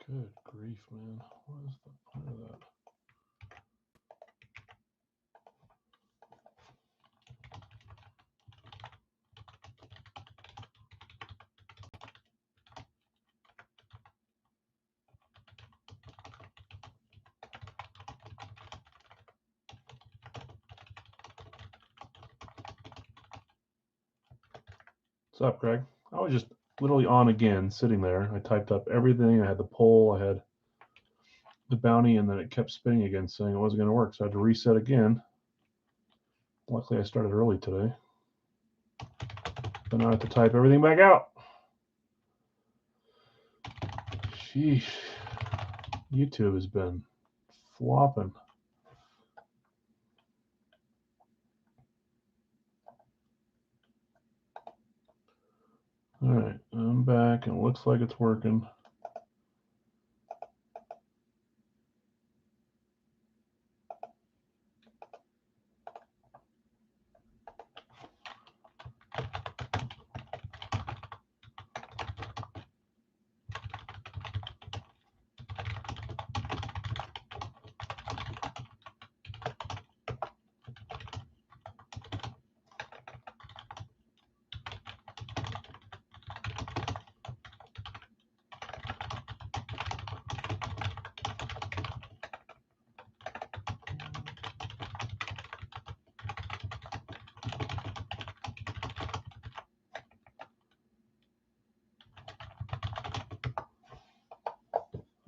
Good grief, man. What is the point of that? What's up, Greg? I was just literally on again, sitting there. I typed up everything. I had the poll, I had the bounty, and then it kept spinning again, saying it wasn't going to work. So I had to reset again. Luckily, I started early today. But now I have to type everything back out. Sheesh. YouTube has been flopping. All right, I'm back, and it looks like it's working.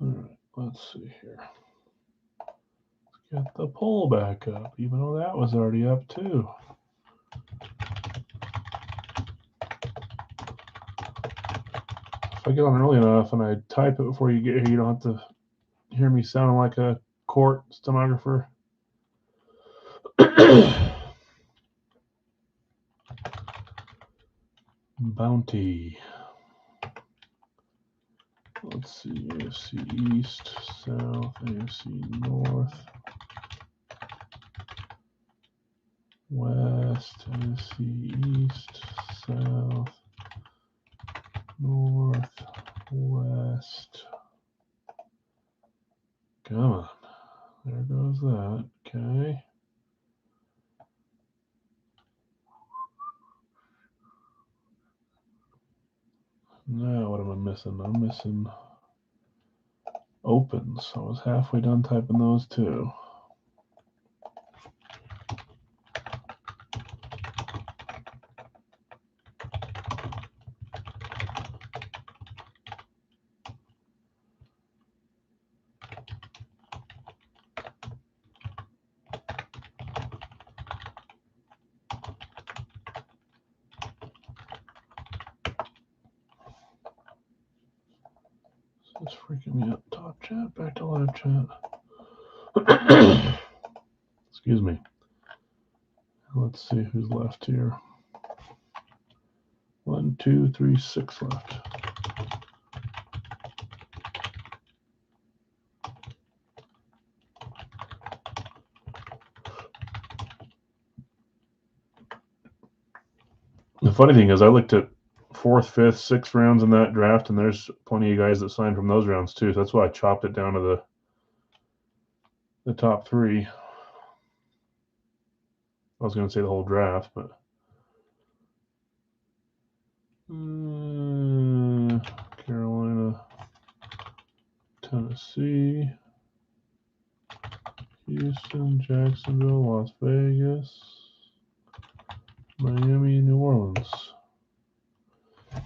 All right, let's see here. Let's get the poll back up, even though that was already up too. If I get on early enough and I type it before you get here, you don't have to hear me sounding like a court stenographer. Bounty. Let's see, AFC East, South, AFC North, West, AFC East, South, North, West. Come on. There goes that. Okay. Now what am I missing? I'm missing opens. I was halfway done typing those too. It's freaking me out. Top chat, back to live chat. Excuse me. Let's see who's left here. 1, 2, 3, 6 left. The funny thing is, I looked at 4th, 5th, 6th rounds in that draft, and there's plenty of guys that signed from those rounds too. So that's why I chopped it down to the top 3. I was going to say the whole draft, but Carolina, Tennessee, Houston, Jacksonville, Las Vegas, Miami, New Orleans.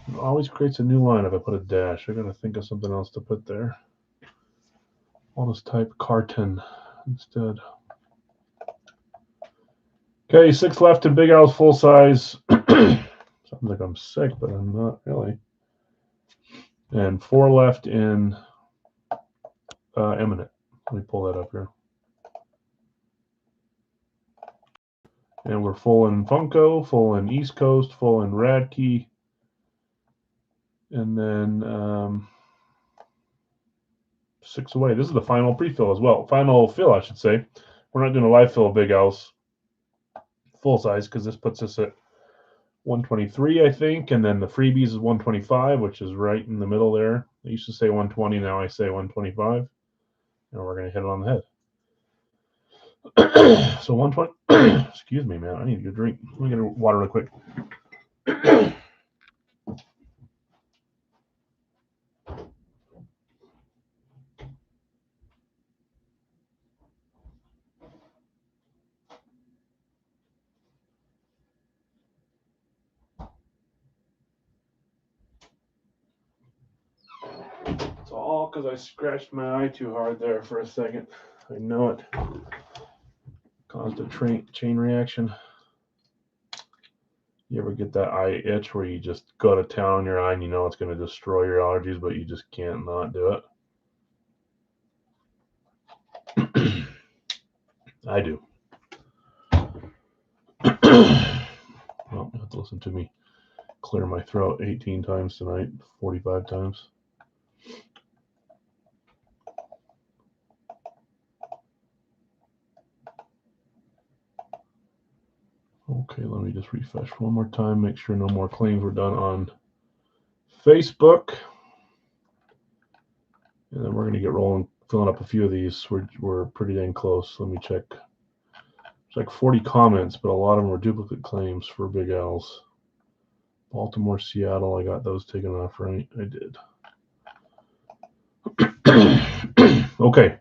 It always creates a new line if I put a dash. I got to think of something else to put there. I'll just type Carton instead. Okay, 6 left in Big Al's full size. Sounds like I'm sick, but I'm not really. And 4 left in Eminent. Let me pull that up here. And we're full in Funko, full in East Coast, full in Radkey. And then 6 away. This is the final pre-fill as well. Final fill, I should say. We're not doing a live fill of Big Al's full size because this puts us at 123, I think, and then the freebies is 125, which is right in the middle there. I used to say 120, now I say 125, and we're going to hit it on the head. So 120, excuse me, man, I need to get a drink. Let me get a water real quick. It's all because I scratched my eye too hard there for a second. I know it caused a chain reaction. You ever get that eye itch where you just go to town on your eye and you know it's going to destroy your allergies, but you just can't not do it? I do. Well, you have to listen to me clear my throat 18 times tonight, 45 times. Okay, let me just refresh one more time, make sure no more claims were done on Facebook. And then we're going to get rolling, filling up a few of these. We're pretty dang close. Let me check. It's like 40 comments, but a lot of them were duplicate claims for Big Al's. Baltimore, Seattle, I got those taken off, right? I did. Okay.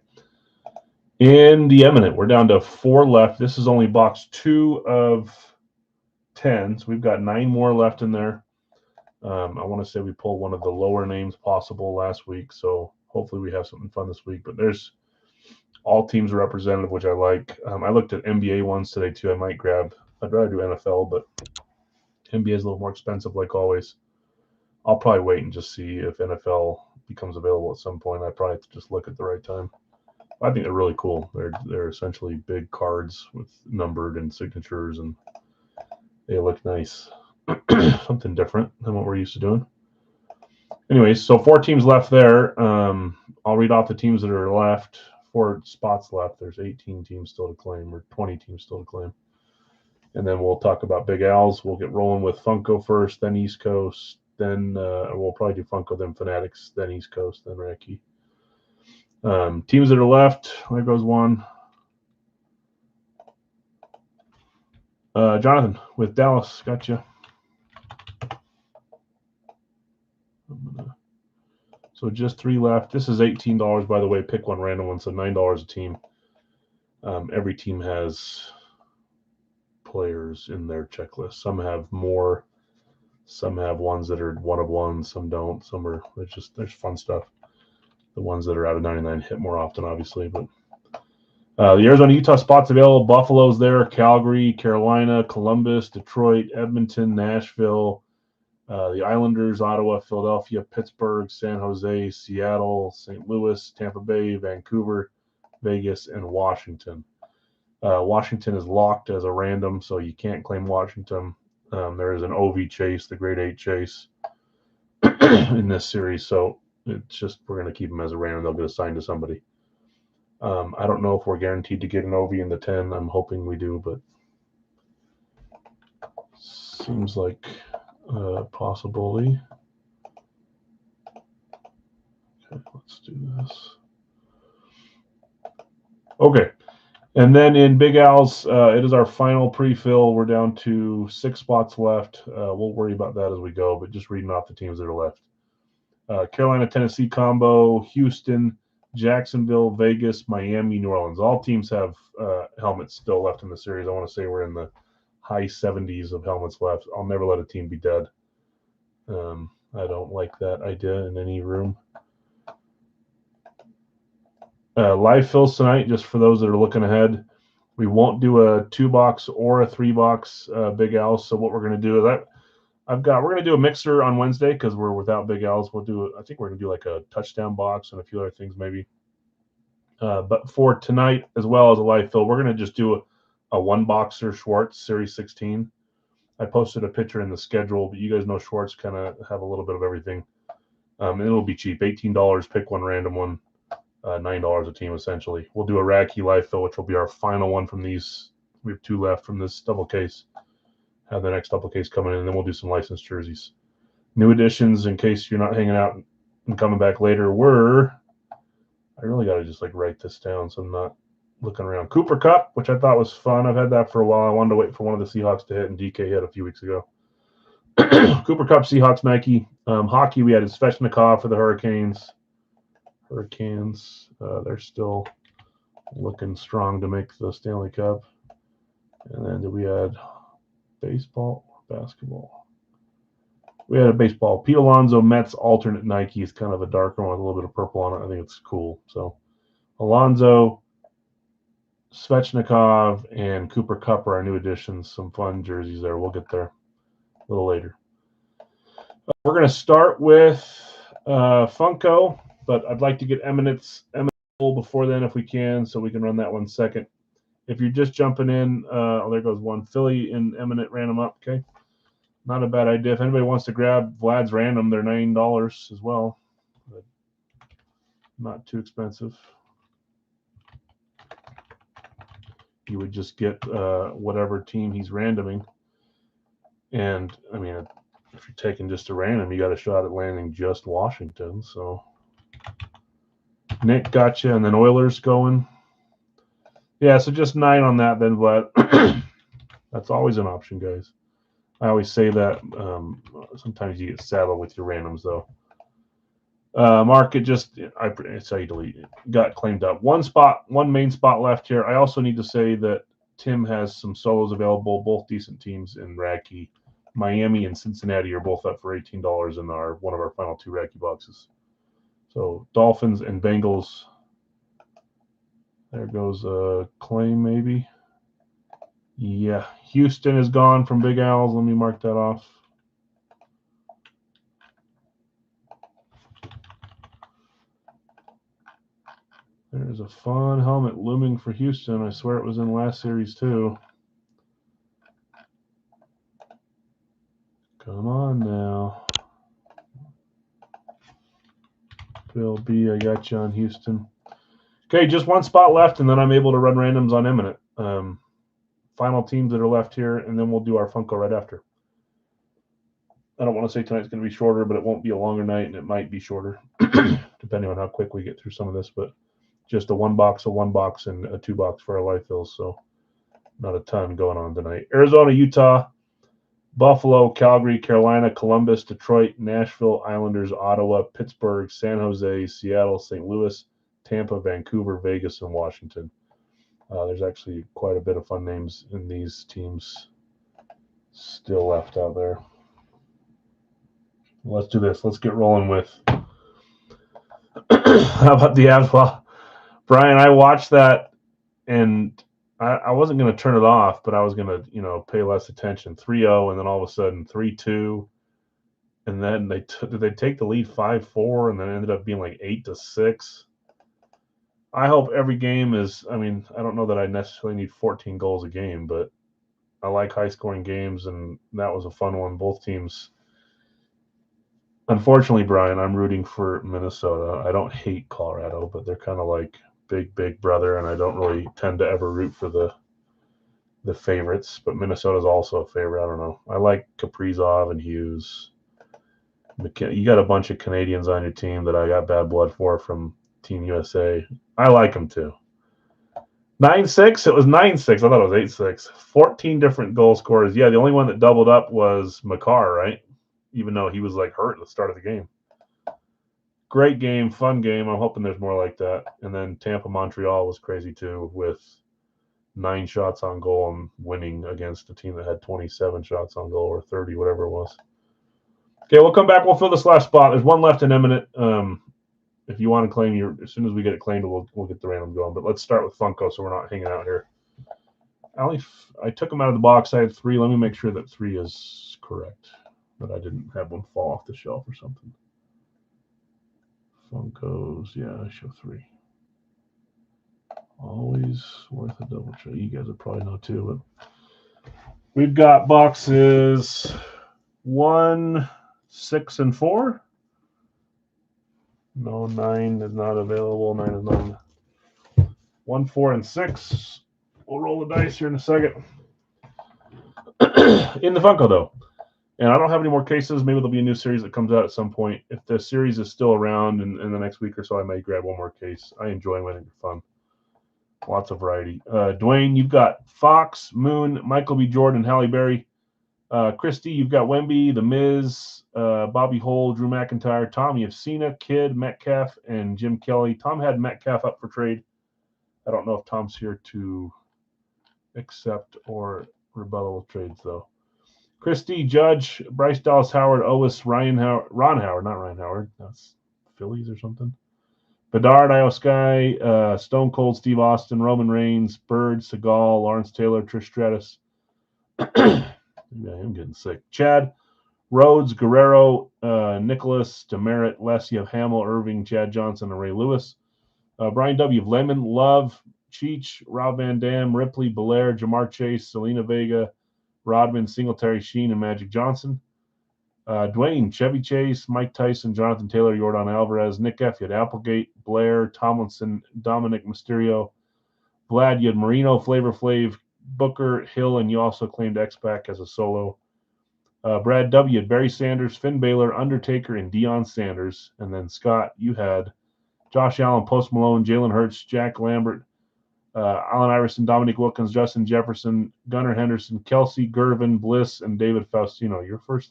In the Eminent, we're down to 4 left. This is only box 2 of 10, so we've got 9 more left in there. I want to say we pulled one of the lower names possible last week, so hopefully we have something fun this week. But there's all teams are represented, which I like. I looked at NBA ones today too. I'd rather do NFL, but NBA is a little more expensive, like always. I'll probably wait and just see if NFL becomes available at some point. I probably have to just look at the right time. I think they're really cool. They're essentially big cards with numbered and signatures, and they look nice. Something different than what we're used to doing. Anyways, so 4 teams left there. I'll read off the teams that are left. 4 spots left. There's 18 teams still to claim, or 20 teams still to claim. And then we'll talk about Big Al's. We'll get rolling with Funko first, then East Coast, then we'll probably do Funko, then Fanatics, then East Coast, then Recce. Teams that are left, there goes one. Jonathan with Dallas, gotcha. So just 3 left. This is $18, by the way. Pick one random one, so $9 a team. Every team has players in their checklist. Some have more. Some have ones that are 1 of 1. Some don't. Some are. There's fun stuff. The ones that are out of 99 hit more often, obviously. But the Arizona Utah spots available. Buffalo's there. Calgary, Carolina, Columbus, Detroit, Edmonton, Nashville. The Islanders, Ottawa, Philadelphia, Pittsburgh, San Jose, Seattle, St. Louis, Tampa Bay, Vancouver, Vegas, and Washington. Washington is locked as a random, so you can't claim Washington. There is an OV chase, the grade 8 chase, in this series, so it's just we're going to keep them as a random. They'll get assigned to somebody. I don't know if we're guaranteed to get an OV in the 10. I'm hoping we do, but seems like possibility. Okay, let's do this. Okay, and then in Big Al's, it is our final pre-fill. We're down to 6 spots left. We'll worry about that as we go, but just reading off the teams that are left. Carolina, Tennessee combo, Houston, Jacksonville, Vegas, Miami, New Orleans. All teams have helmets still left in the series. I want to say we're in the high 70s of helmets left. I'll never let a team be dead. I don't like that idea in any room. Live fills tonight, just for those that are looking ahead. We won't do a 2-box or a 3-box Big Al. So what we're going to do is we're going to do a mixer on Wednesday because we're without Big Al's. I think we're going to do like a touchdown box and a few other things maybe. But for tonight, as well as a live fill, we're going to just do a 1-boxer Schwartz Series 16. I posted a picture in the schedule, but you guys know Schwartz kind of have a little bit of everything. And it'll be cheap, $18, pick one random one, $9 a team essentially. We'll do a Radke live fill, which will be our final one from these. We have 2 left from this double case. have the next couple case coming in, and then we'll do some licensed jerseys. New additions, in case you're not hanging out and coming back later, were, I really got to just like write this down so I'm not looking around. Cooper Kupp, which I thought was fun. I've had that for a while. I wanted to wait for one of the Seahawks to hit, and DK hit a few weeks ago. Cooper Kupp, Seahawks, Nike. Hockey, we had Svechnikov for the Hurricanes. They're still looking strong to make the Stanley Cup. And then we had baseball or basketball? We had a baseball. Pete Alonso, Mets alternate Nike is kind of a darker one with a little bit of purple on it. I think it's cool. So Alonso, Svechnikov, and Cooper Kupp are our new additions. Some fun jerseys there. We'll get there a little later. We're going to start with Funko, but I'd like to get Eminence before then if we can, so we can run that one second. If you're just jumping in, there goes one. Philly and Eminent ran them up, okay? Not a bad idea. If anybody wants to grab Vlad's random, they're $9 as well. But not too expensive. You would just get whatever team he's randoming. And, I mean, if you're taking just a random, you got a shot at landing just Washington. So Nick got you, and then Oilers going. Yeah, so just 9 on that then, Vlad. That's always an option, guys. I always say that. Sometimes you get saddled with your randoms, though. Mark, it's how you delete it. Got claimed up. One main spot left here. I also need to say that Tim has some solos available, both decent teams in Racky. Miami and Cincinnati are both up for $18 in one of our final 2 Racky boxes. So Dolphins and Bengals. There goes a claim, maybe. Yeah, Houston is gone from Big Al's. Let me mark that off. There's a fun helmet looming for Houston. I swear it was in last series, too. Come on now. Phil B, I got you on Houston. Okay, just one spot left, and then I'm able to run randoms on Eminent. Final teams that are left here, and then we'll do our Funko right after. I don't want to say tonight's going to be shorter, but it won't be a longer night, and it might be shorter, depending on how quick we get through some of this. But just a one box, and a 2 box for our life fills, so not a ton going on tonight. Arizona, Utah, Buffalo, Calgary, Carolina, Columbus, Detroit, Nashville, Islanders, Ottawa, Pittsburgh, San Jose, Seattle, St. Louis, Tampa, Vancouver, Vegas, and Washington. There's actually quite a bit of fun names in these teams still left out there. Let's do this. Let's get rolling with. How about the Avs? Well, Brian, I watched that, and I wasn't going to turn it off, but I was going to, pay less attention. 3-0, and then all of a sudden 3-2, and then did they take the lead 5-4, and then ended up being like 8-6. I hope every game is. I mean, I don't know that I necessarily need 14 goals a game, but I like high-scoring games, and that was a fun one. Both teams. Unfortunately, Brian, I'm rooting for Minnesota. I don't hate Colorado, but they're kind of like big brother, and I don't really tend to ever root for the favorites. But Minnesota's also a favorite. I don't know. I like Kaprizov and Hughes. You got a bunch of Canadians on your team that I got bad blood for from Team USA. I like them too. 9-6. It was 9-6. I thought it was 8-6. 14 different goal scorers. Yeah, the only one that doubled up was Makar, right? Even though he was like hurt at the start of the game. Great game, fun game. I'm hoping there's more like that. And then Tampa Montreal was crazy too, with 9 shots on goal and winning against a team that had 27 shots on goal or 30, whatever it was. Okay, we'll come back. We'll fill this last spot. There's one left in Eminent. If you want to claim as soon as we get it claimed, we'll get the random going. But let's start with Funko, so we're not hanging out here. I took them out of the box. I had 3. Let me make sure that 3 is correct. But I didn't have one fall off the shelf or something. Funkos, yeah, I show 3. Always worth a double check. You guys would probably know too, but we've got boxes 1, 6, and 4. No, 9 is not available. 9 is not. 1, 4, and 6. We'll roll the dice here in a second. in the Funko, though. And I don't have any more cases. Maybe there'll be a new series that comes out at some point. If the series is still around in the next week or so, I may grab one more case. I enjoy them. I think they're fun. Lots of variety. Dwayne, you've got Fox, Moon, Michael B. Jordan, Halle Berry. Christy, you've got Wemby, The Miz, Bobby Hole, Drew McIntyre. Tom, you have Cena, Kidd, Metcalf, and Jim Kelly. Tom had Metcalf up for trade. I don't know if Tom's here to accept or rebuttal trades, though. Christy, Judge, Bryce Dallas Howard, Otis, Ron Howard, not Ryan Howard. That's Phillies or something. Bedard, Io Sky, Stone Cold, Steve Austin, Roman Reigns, Bird, Seagal, Lawrence Taylor, Trish Stratus. Maybe I am getting sick. Chad, Rhodes, Guerrero, Nicholas, Demerit, Les, you have Hamill, Irving, Chad Johnson, and Ray Lewis. Brian W. Lemon, Love, Cheech, Rob Van Dam, Ripley, Belair, Jamar Chase, Selena Vega, Rodman, Singletary, Sheen, and Magic Johnson. Dwayne, Chevy Chase, Mike Tyson, Jonathan Taylor, Yordan Alvarez, Nick F. You had Applegate, Blair, Tomlinson, Dominic Mysterio. Vlad, you had Marino, Flavor Flav, Booker, Hill, and you also claimed X-Pac as a solo. Brad W. had Barry Sanders, Finn Balor, Undertaker, and Deion Sanders. And then Scott, you had Josh Allen, Post Malone, Jalen Hurts, Jack Lambert, Allen Iverson, Dominique Wilkins, Justin Jefferson, Gunnar Henderson, Kelsey, Gervin, Bliss, and David Faustino. Your first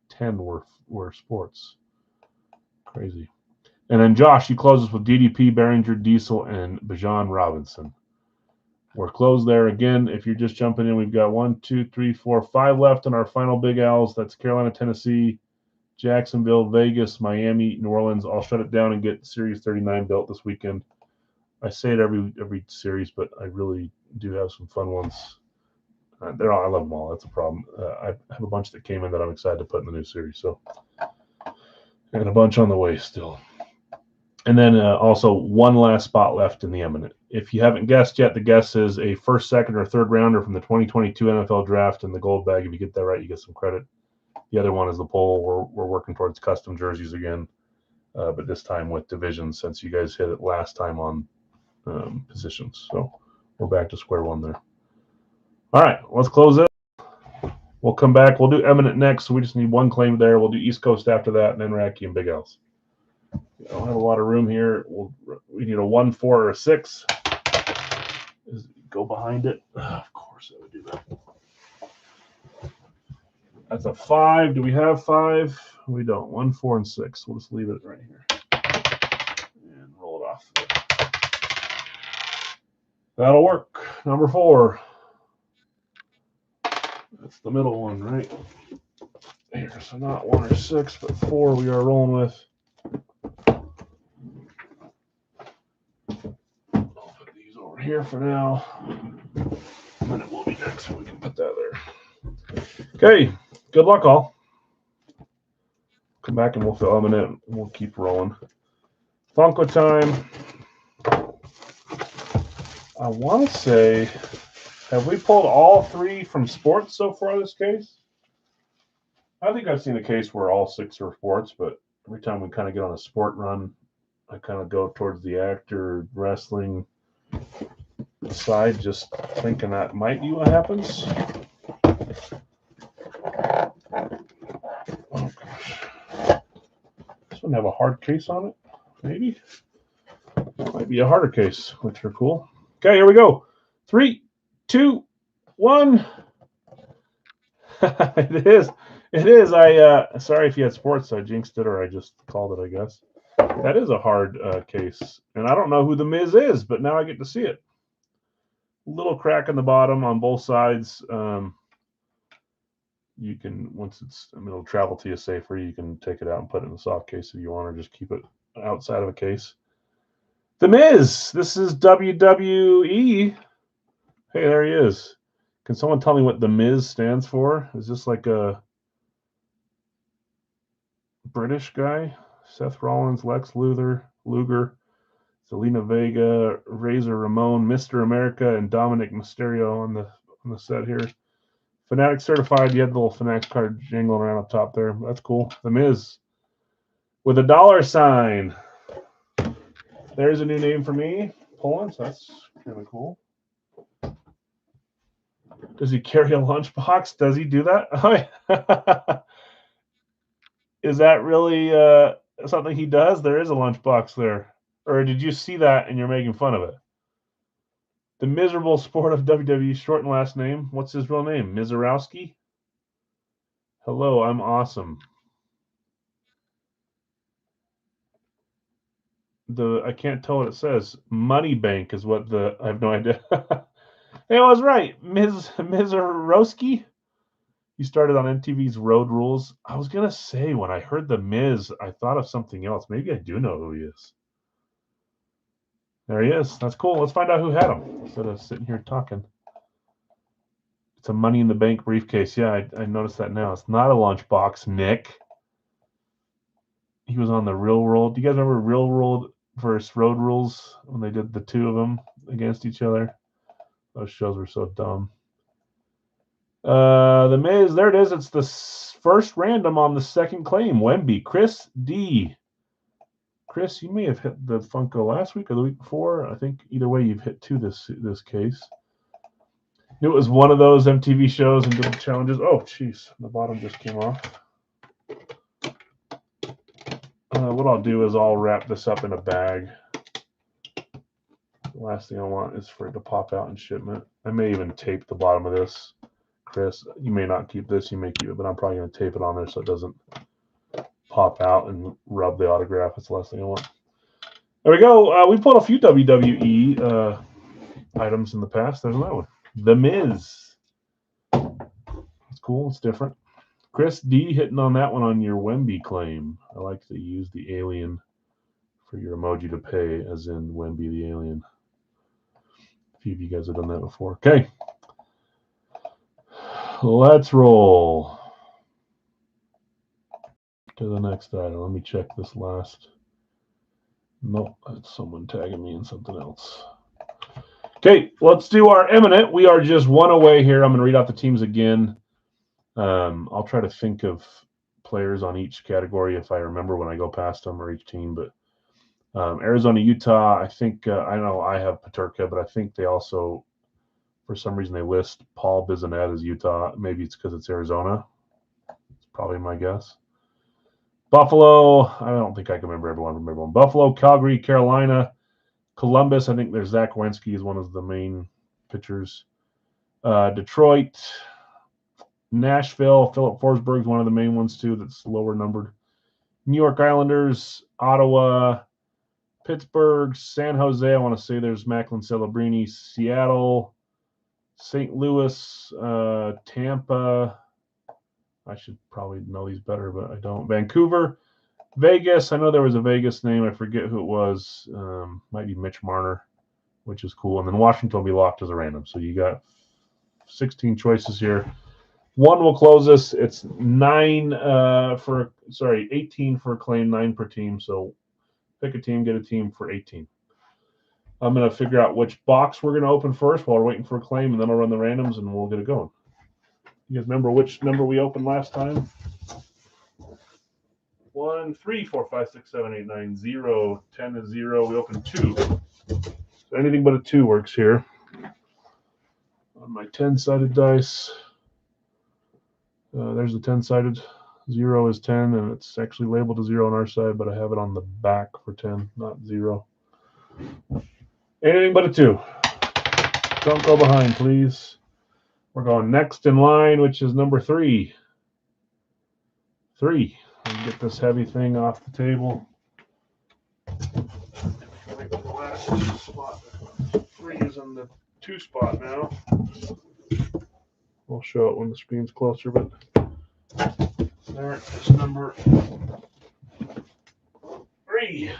10 were sports. Crazy. And then Josh, you close us with DDP, Behringer, Diesel, and Bijan Robinson. We're closed there again. If you're just jumping in, we've got 1, 2, 3, 4, 5 left on our final Big Owls. That's Carolina, Tennessee, Jacksonville, Vegas, Miami, New Orleans. I'll shut it down and get Series 39 built this weekend. I say it every series, but I really do have some fun ones. I love them all. That's a problem. I have a bunch that came in that I'm excited to put in the new series. So, and a bunch on the way still. And then also one last spot left in the Eminent. If you haven't guessed yet, the guess is a first, second, or third rounder from the 2022 NFL Draft and the gold bag. If you get that right, you get some credit. The other one is the poll. We're working towards custom jerseys again, but this time with divisions since you guys hit it last time on positions. So we're back to square one there. All right, let's close it. We'll come back. We'll do Eminent next, so we just need one claim there. We'll do East Coast after that, and then Racky and Big L's. I don't have a lot of room here. We need a 1, 4, or a 6. Go behind it. Of course I would do that. That's a 5. Do we have 5? We don't. 1, 4, and 6. We'll just leave it right here. And roll it off. That'll work. Number 4. That's the middle one, right? Here, so not 1 or 6, but 4 we are rolling with. I'll put these over here for now. And then it will be next, so we can put that there. Okay, good luck all. Come back and we'll fill them in and we'll keep rolling. Funko time. I want to say, have we pulled all 3 from sports so far in this case? I think I've seen a case where all 6 are sports, but every time we kind of get on a sport run, I kind of go towards the actor wrestling side, just thinking that might be what happens. Oh gosh. This one have a hard case on it, maybe? Might be a harder case, which are cool. Okay, here we go. 3, 2, 1. It is. It is. Sorry if you had sports. I jinxed it, or I just called it, I guess. That is a hard case. And I don't know who the Miz is, but now I get to see it. Little crack in the bottom on both sides. You can, once it'll travel to you safer, you can take it out and put it in a soft case if you want, or just keep it outside of a case. The Miz. This is WWE. Hey, there he is. Can someone tell me what the Miz stands for? Is this like a British guy? Seth Rollins, Lex Luger, Zelina Vega, Razor Ramon, Mr. America, and Dominic Mysterio on the set here. Fanatic certified. You had the little Fanatics card jingling around up top there. That's cool. The Miz with a $sign. There's a new name for me. Poland. So that's kind of cool. Does he carry a lunchbox? Does he do that? Oh, yeah. Is that really something he does? There is a lunchbox there. Or did you see that and you're making fun of it? The miserable sport of WWE shortened last name. What's his real name? Mizorowski? Hello, I'm awesome. I can't tell what it says. Money Bank is what I have no idea. Hey, I was right. Mizorowski? He started on MTV's Road Rules. I was going to say, when I heard The Miz, I thought of something else. Maybe I do know who he is. There he is. That's cool. Let's find out who had him instead of sitting here talking. It's a Money in the Bank briefcase. Yeah, I noticed that now. It's not a lunchbox, Nick. He was on the Real World. Do you guys remember Real World versus Road Rules when they did the two of them against each other? Those shows were so dumb. The Miz, there it is. It's the first random on the second claim. Wemby, Chris D. Chris, you may have hit the Funko last week or the week before. I think either way you've hit two this case. It was one of those MTV shows and little challenges. Oh, jeez, the bottom just came off. What I'll do is I'll wrap this up in a bag. The last thing I want is for it to pop out in shipment. I may even tape the bottom of this. Chris, you may not keep this, you may keep it, but I'm probably going to tape it on there so it doesn't pop out and rub the autograph. That's the last thing I want. There we go. We pulled a few WWE items in the past. There's another one. The Miz. It's cool. It's different. Chris D hitting on that one on your Wemby claim. I like to use the alien for your emoji to pay, as in Wemby the alien. A few of you guys have done that before. Okay. Let's roll to the next item. Let me check this last. Nope, that's someone tagging me in something else. Okay, let's do our eminent. We are just one away here. I'm going to read out the teams again. I'll try to think of players on each category if I remember when I go past them, or each team. But Arizona, Utah, I think, I know I have Paterka, but I think they also, for some reason, they list Paul Bissonnette as Utah. Maybe it's because it's Arizona. It's probably my guess. Buffalo, I don't think I can remember everyone. Buffalo, Calgary, Carolina, Columbus, I think there's Zach Werenski is one of the main pitchers. Detroit, Nashville, Philip Forsberg's one of the main ones too that's lower numbered. New York Islanders, Ottawa, Pittsburgh, San Jose, I want to say there's Macklin Celebrini, Seattle, St. Louis, Tampa. I should probably know these better, but I don't. Vancouver, Vegas. I know there was a Vegas name. I forget who it was. Might be Mitch Marner, which is cool. And then Washington will be locked as a random. So you got 16 choices here. One will close us. It's 18 for a claim, 9 per team. So pick a team, get a team for 18. I'm going to figure out which box we're going to open first while we're waiting for a claim, and then I'll run the randoms, and we'll get it going. You guys remember which number we opened last time? 1, 3, 4, 5, 6, 7, 8, 9, 0. 10 is 0. We opened 2. So anything but a 2 works here. On my 10-sided dice, there's the 10-sided. 0 is 10, and it's actually labeled as 0 on our side, but I have it on the back for 10, not 0. Anything but a 2. Don't go behind, please. We're going next in line, which is number 3. 3. Get this heavy thing off the table. I think the last spot. 3 is in the 2 spot now. We'll show it when the screen's closer, but there is number 3.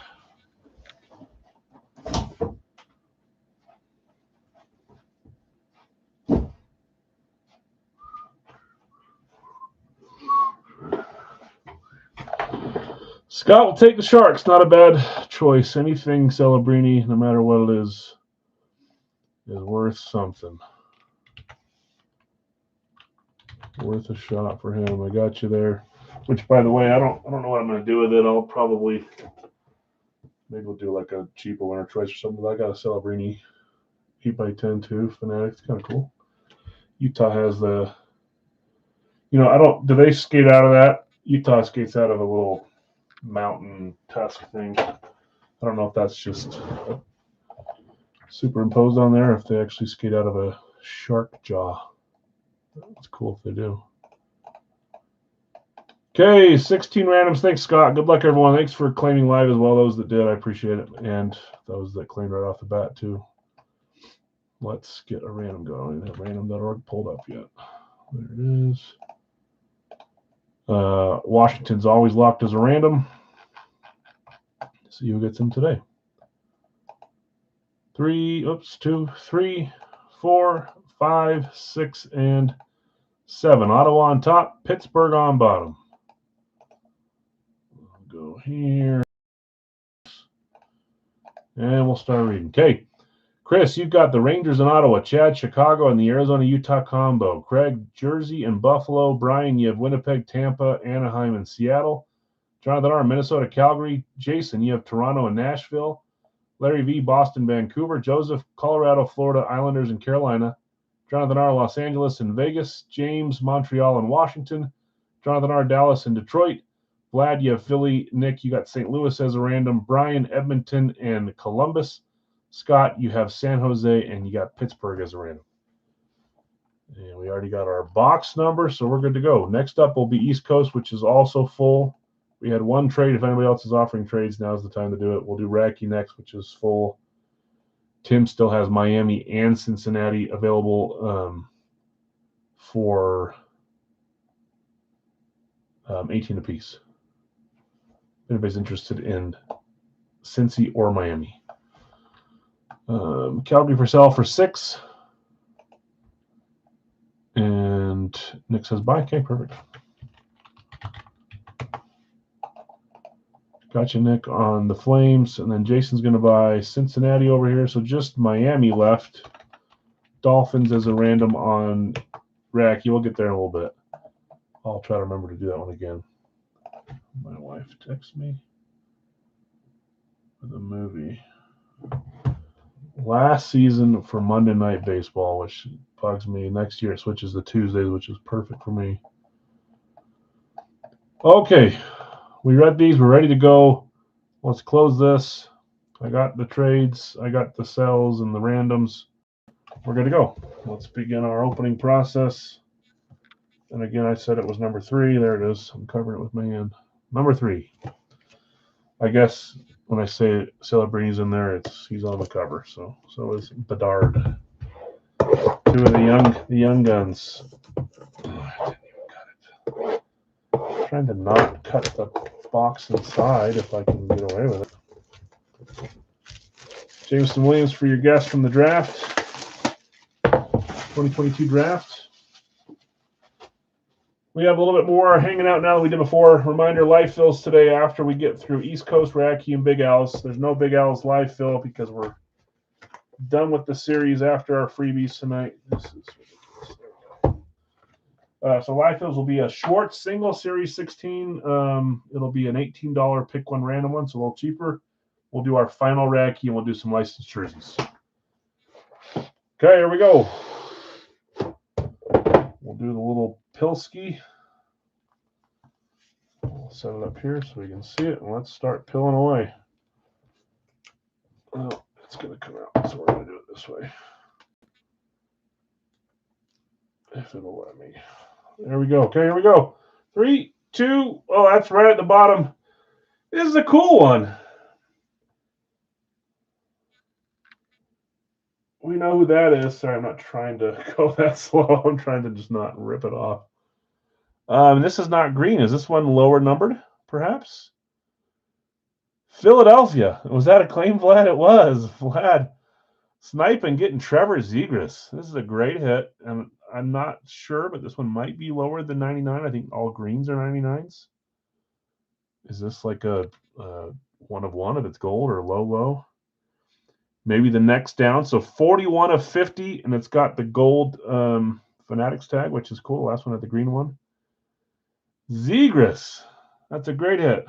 Scott will take the Sharks. Not a bad choice. Anything Celebrini, no matter what it is worth something. Worth a shot for him. I got you there. Which, by the way, I don't know what I'm going to do with it. I'll probably maybe we'll do like a cheaper winner choice or something. But I got a Celebrini 8x10 too. Fanatic. It's kind of cool. Utah has the, do they skate out of that? Utah skates out of a little mountain tusk thing. I don't know if that's just superimposed on there, or if they actually skate out of a shark jaw. It's cool if they do. Okay, 16 randoms. Thanks, Scott. Good luck, everyone. Thanks for claiming live as well. Those that did, I appreciate it. And those that claimed right off the bat, too. Let's get a random going. I don't have random.org pulled up yet. There it is. Washington's always locked as a random. See who gets them today. 2, 3, 4, 5, 6, and 7. Ottawa on top, Pittsburgh on bottom. We'll go here. And we'll start reading. Okay. Chris, you've got the Rangers in Ottawa, Chad, Chicago, and the Arizona-Utah combo. Craig, Jersey and Buffalo. Brian, you have Winnipeg, Tampa, Anaheim, and Seattle. Jonathan R., Minnesota, Calgary. Jason, you have Toronto and Nashville. Larry V., Boston, Vancouver. Joseph, Colorado, Florida, Islanders, and Carolina. Jonathan R., Los Angeles and Vegas. James, Montreal and Washington. Jonathan R., Dallas and Detroit. Vlad, you have Philly. Nick, you got St. Louis as a random. Brian, Edmonton, and Columbus. Scott, you have San Jose, and you got Pittsburgh as a random. And we already got our box number, so we're good to go. Next up will be East Coast, which is also full. We had one trade. If anybody else is offering trades, now's the time to do it. We'll do Racky next, which is full. Tim still has Miami and Cincinnati available for 18 apiece. If anybody's interested in Cincy or Miami. Calgary for sale for 6. And Nick says bye. Okay, perfect. Gotcha, Nick, on the Flames. And then Jason's going to buy Cincinnati over here. So just Miami left. Dolphins as a random on Racky. We'll get there in a little bit. I'll try to remember to do that one again. My wife texts me for the movie. Last season for Monday Night Baseball, which bugs me. Next year it switches to Tuesdays, which is perfect for me. Okay, we read these. We're ready to go. Let's close this. I got the trades. I got the sells and the randoms. We're good to go. Let's begin our opening process. And again, I said it was number 3. There it is. I'm covering it with my hand. Number 3. I guess when I say Celebrity's in there, he's on the cover. So is Bedard. 2 of the young guns. I didn't even cut it. I'm trying to not cut the box inside if I can get away with it. Jameson Williams for your guest from the draft. 2022 draft. We have a little bit more hanging out now than we did before. Reminder, live fills today after we get through East Coast, Racky, and Big Al's. There's no Big Al's live fill because we're done with the series after our freebies tonight. This is ridiculous. So live fills will be a Schwartz single series 16. It'll be an $18 pick one random one, so a little cheaper. We'll do our final Racky and we'll do some licensed jerseys. Okay, here we go. We'll do the little Pilski. We'll set it up here so we can see it, and let's start pilling away. Well, it's going to come out, so we're going to do it this way. If it'll let me. There we go. Okay, here we go. 3, 2. Oh, that's right at the bottom. This is a cool one. We know who that is. Sorry, I'm not trying to go that slow. I'm trying to just not rip it off. This is not green. Is this one lower numbered, perhaps? Philadelphia. Was that a claim, Vlad? It was. Vlad sniping, getting Trevor Zegras. This is a great hit. And I'm not sure, but this one might be lower than 99. I think all greens are 99s. Is this like a 1 of 1 if it's gold or low? Maybe the next down. So 41 of 50, and it's got the gold Fanatics tag, which is cool. Last one had the green one. Zegras. That's a great hit.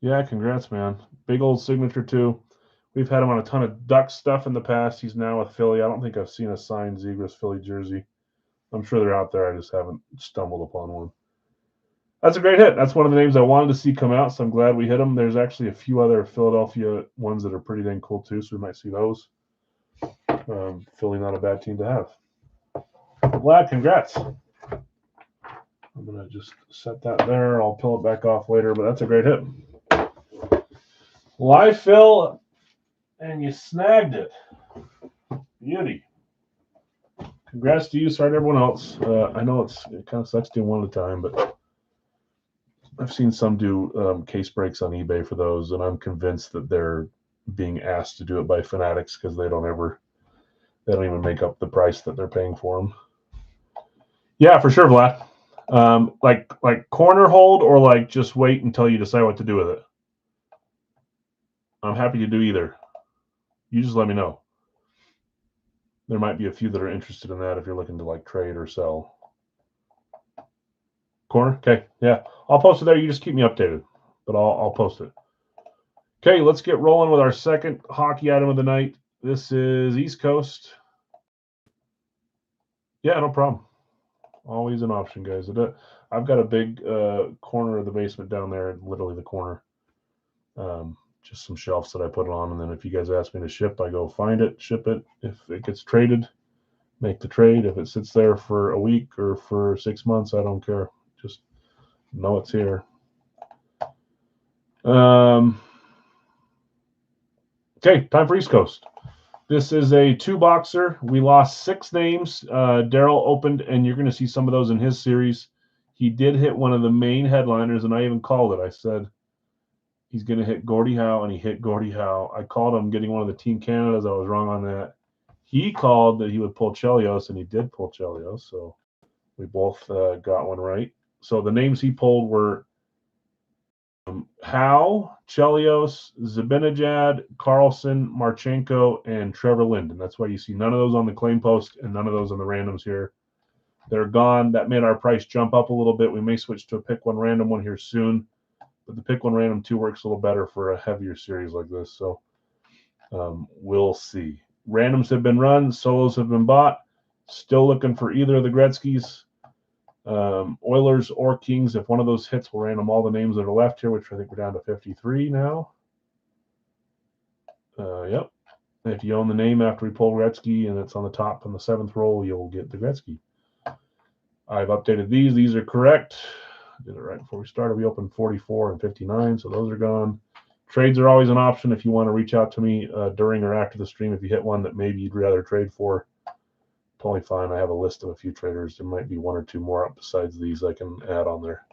Yeah, congrats, man. Big old signature, too. We've had him on a ton of Duck stuff in the past. He's now with Philly. I don't think I've seen a signed Zegras Philly jersey. I'm sure they're out there. I just haven't stumbled upon one. That's a great hit. That's one of the names I wanted to see come out, so I'm glad we hit them. There's actually a few other Philadelphia ones that are pretty dang cool too, so we might see those. Philly, not a bad team to have. Vlad, congrats. I'm going to just set that there. I'll pull it back off later, but that's a great hit. Live fill, and you snagged it. Beauty. Congrats to you. Sorry to everyone else. I know it kind of sucks doing one at a time, but I've seen some do case breaks on eBay for those, and I'm convinced that they're being asked to do it by fanatics because they don't even make up the price that they're paying for them. Yeah, for sure, Vlad. Like corner hold or like just wait until you decide what to do with it. I'm happy to do either. You just let me know. There might be a few that are interested in that if you're looking to like trade or sell. Corner? Okay, yeah. I'll post it there. You just keep me updated, but I'll post it. Okay, let's get rolling with our second hockey item of the night. This is East Coast. Yeah, no problem. Always an option, guys. I've got a big corner of the basement down there, literally the corner. Just some shelves that I put it on, and then if you guys ask me to ship, I go find it, ship it. If it gets traded, make the trade. If it sits there for a week or for 6 months, I don't care. Just know it's here. Okay, time for East Coast. This is a 2-boxer. We lost 6 names. Daryl opened, and you're going to see some of those in his series. He did hit one of the main headliners, and I even called it. I said he's going to hit Gordie Howe, and he hit Gordie Howe. I called him getting one of the Team Canadas. I was wrong on that. He called that he would pull Chelios, and he did pull Chelios, so we both got one right. So the names he pulled were Howe, Chelios, Zibanejad, Carlson, Marchenko, and Trevor Linden. That's why you see none of those on the claim post and none of those on the randoms here. They're gone. That made our price jump up a little bit. We may switch to a pick one random one here soon, but the pick one random 2 works a little better for a heavier series like this. So we'll see. Randoms have been run. Solos have been bought. Still looking for either of the Gretzkys. Oilers or Kings. If one of those hits, we'll random all the names that are left here, which I think we're down to 53 now. Yep. If you own the name after we pull Gretzky and it's on the top in the 7th roll, you'll get the Gretzky. I've updated these. These are correct. I did it right before we started. We opened 44 and 59, so those are gone. Trades are always an option if you want to reach out to me during or after the stream. If you hit one that maybe you'd rather trade for, totally fine. I have a list of a few traders. There might be 1 or 2 more up besides these I can add on there.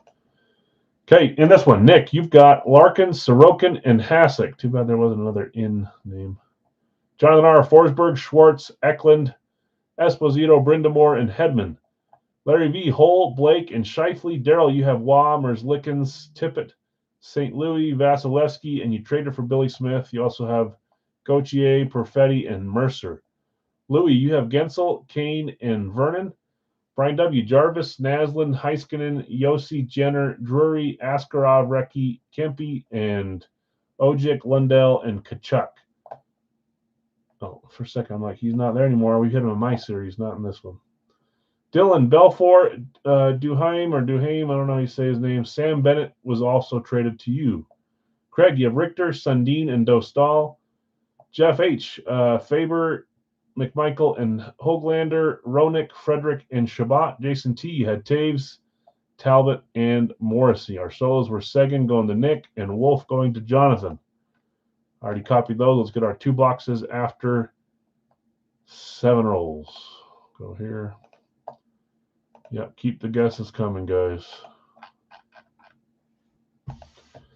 Okay, in this one, Nick, you've got Larkin, Sorokin, and Hasek. Too bad there wasn't another in name. Jonathan R., Forsberg, Schwartz, Eklund, Esposito, Brindamore, and Hedman. Larry V., Hull, Blake, and Scheifele. Daryl, you have Waugh, Merzlikins, Tippett, St. Louis, Vasilevsky, and you traded for Billy Smith. You also have Gauthier, Perfetti, and Mercer. Louis, you have Gensel, Kane, and Vernon. Brian W., Jarvis, Naslin, Heiskanen, Yossi, Jenner, Drury, Askarov, Recchi, Kempe, and Ojic, Lundell, and Kachuk. Oh, for a second, I'm like, he's not there anymore. We hit him in my series, not in this one. Dylan, Belfort, Duhaime, I don't know how you say his name. Sam Bennett was also traded to you. Craig, you have Richter, Sundin, and Dostal. Jeff H., Faber, McMichael, and Hoglander, Roenick, Frederick, and Shabbat. Jason T., you had Taves, Talbot, and Morrissey. Our solos were Seguin going to Nick, and Wolf going to Jonathan. I already copied those. Let's get our 2 boxes after 7 rolls. Go here. Yep, keep the guesses coming, guys.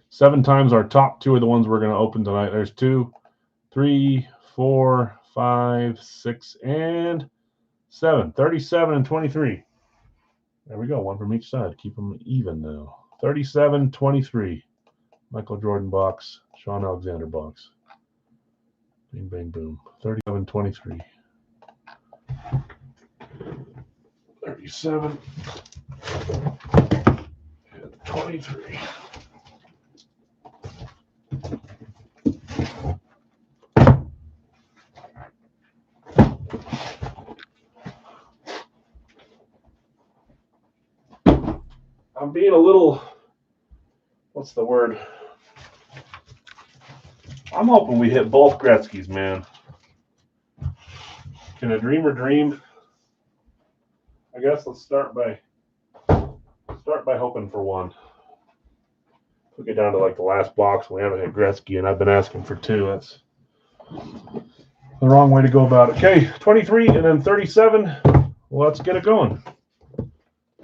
7 times our top 2 are the ones we're going to open tonight. There's 2, 3, 4, 5, 6, and 7. 37 and 23. There we go. 1 from each side. Keep them even now. 37, 23. Michael Jordan box. Sean Alexander box. Bing, bang, boom. 37, 23. 37 and 23. being a little, what's the word? I'm hoping we hit both Gretzky's, man. Can a dreamer dream? I guess let's start by hoping for one. We'll get down to like the last box. We haven't hit Gretzky, and I've been asking for 2. That's the wrong way to go about it. Okay, 23 and then 37. Well, let's get it going.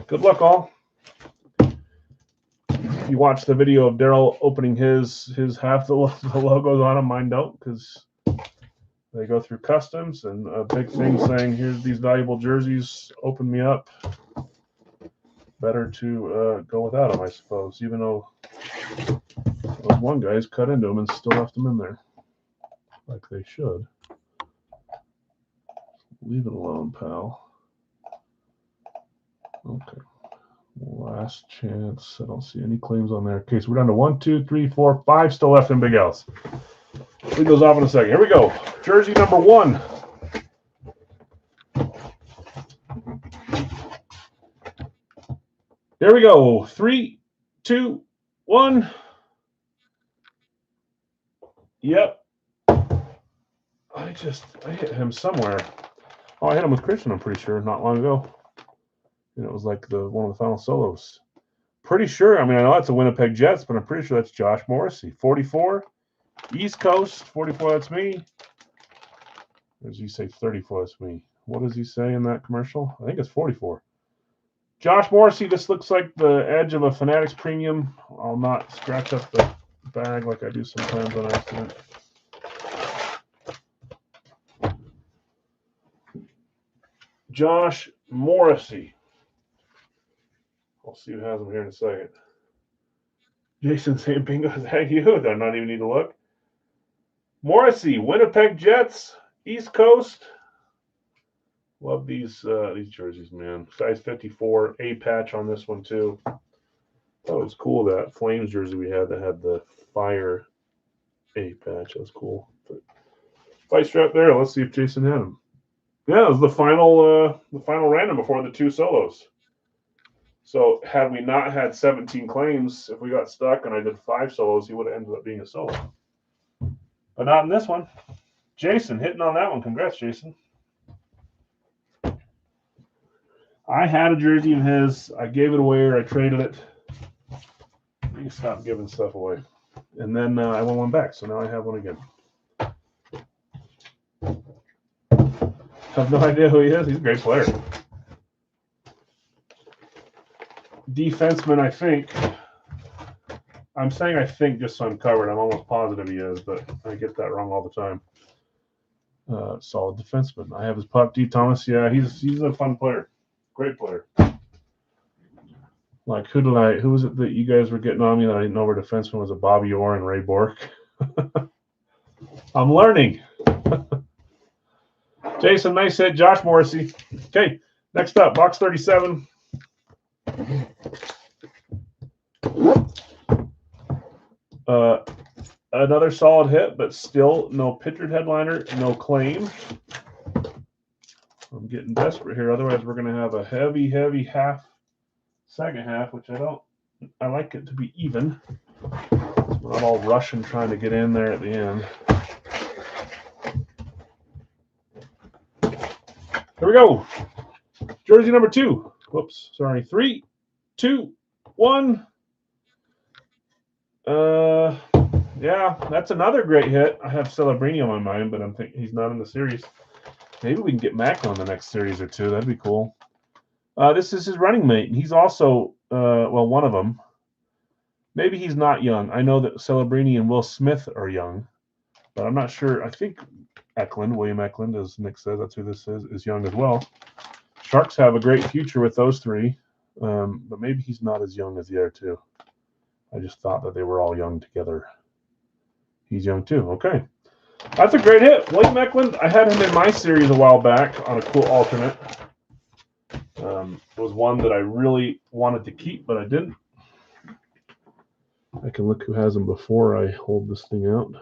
Good luck, all. You watched the video of Daryl opening his half the logos on them. Mine don't, because they go through customs, and a big thing saying, here's these valuable jerseys, open me up. Better to go without them, I suppose, even though those one guys cut into them and still left them in there, like they should. Leave it alone, pal. Okay. Last chance. I don't see any claims on there. Okay, so we're down to 1, 2, 3, 4, 5 still left in Big L's. Leave those off in a second. Here we go. Jersey number 1. Here we go. 3, 2, 1. Yep. I hit him somewhere. Oh, I hit him with Christian, I'm pretty sure, not long ago. And it was like one of the final solos. Pretty sure. I mean, I know that's a Winnipeg Jets, but I'm pretty sure that's Josh Morrissey. 44. East Coast. 44, that's me. Or does he say 34? That's me. What does he say in that commercial? I think it's 44. Josh Morrissey, this looks like the edge of a Fanatics Premium. I'll not scratch up the bag like I do sometimes on accident. Josh Morrissey. I'll see who has him here in a second. Jason saying bingo, is that you? Do I not even need to look? Morrissey, Winnipeg Jets, East Coast. Love these jerseys, man. Size 54, A patch on this one too. That was cool. That Flames jersey we had that had the fire A patch. That was cool. But fight strap there. Let's see if Jason had him. Yeah, it was the final random before the 2 solos. So had we not had 17 claims, if we got stuck and I did 5 solos, he would have ended up being a solo. But not in this one. Jason hitting on that one. Congrats, Jason. I had a jersey of his. I gave it away, or I traded it. You stop giving stuff away. And then I won one back, so now I have one again. I have no idea who he is. He's a great player. Defenseman, I think. I'm saying I think just so I'm covered. I'm almost positive he is, but I get that wrong all the time. Solid defenseman. I have his pup, D. Thomas. Yeah, he's a fun player. Great player. Like, who was it that you guys were getting on me that I didn't know were defenseman? Was it Bobby Orr and Ray Bourque? I'm learning. Jason, nice hit. Josh Morrissey. Okay, next up, box 37. Another solid hit, but still no pictured headliner, no claim. I'm getting desperate here. Otherwise, we're going to have a heavy second half, which I like it to be even. We're not all rushing trying to get in there at the end. Here we go. Jersey number 2. Whoops, sorry. 3, 2, 1. Yeah, that's another great hit. I have Celebrini on my mind, but I'm thinking he's not in the series. Maybe we can get Macklin in the next series or 2. That'd be cool. This is his running mate, and he's also, one of them. Maybe he's not young. I know that Celebrini and Will Smith are young, but I'm not sure. I think William Eklund, as Nick says, that's who this is young as well. Sharks have a great future with those 3, but maybe he's not as young as the other 2. I just thought that they were all young together. He's young too. Okay. That's a great hit. William Eklund, I had him in my series a while back on a cool alternate. It was one that I really wanted to keep, but I didn't. I can look who has him before I hold this thing out.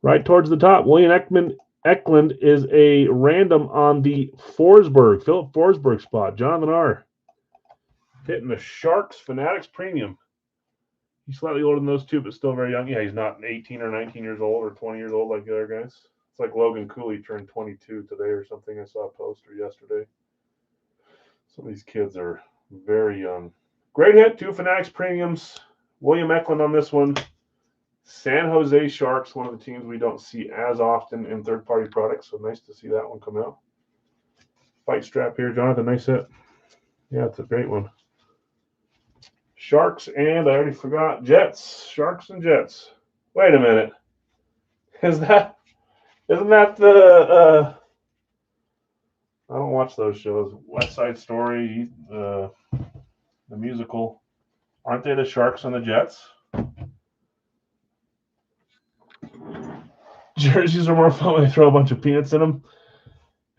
Right towards the top, William Eklund is a random on the Philip Forsberg spot. Jonathan R. Hitting the Sharks Fanatics Premium. He's slightly older than those two, but still very young. Yeah, he's not 18 or 19 years old or 20 years old like the other guys. It's like Logan Cooley turned 22 today or something. I saw a poster yesterday. Some of these kids are very young. Great hit, 2 Fanatics Premiums. William Eklund on this one. San Jose Sharks, one of the teams we don't see as often in third-party products, so nice to see that one come out. Fight strap here, Jonathan, nice hit. Yeah, it's a great one. Sharks and, I already forgot, Jets. Sharks and Jets. Wait a minute. Isn't that the, I don't watch those shows. West Side Story, the musical. Aren't they the Sharks and the Jets? Jerseys are more fun when they throw a bunch of peanuts in them.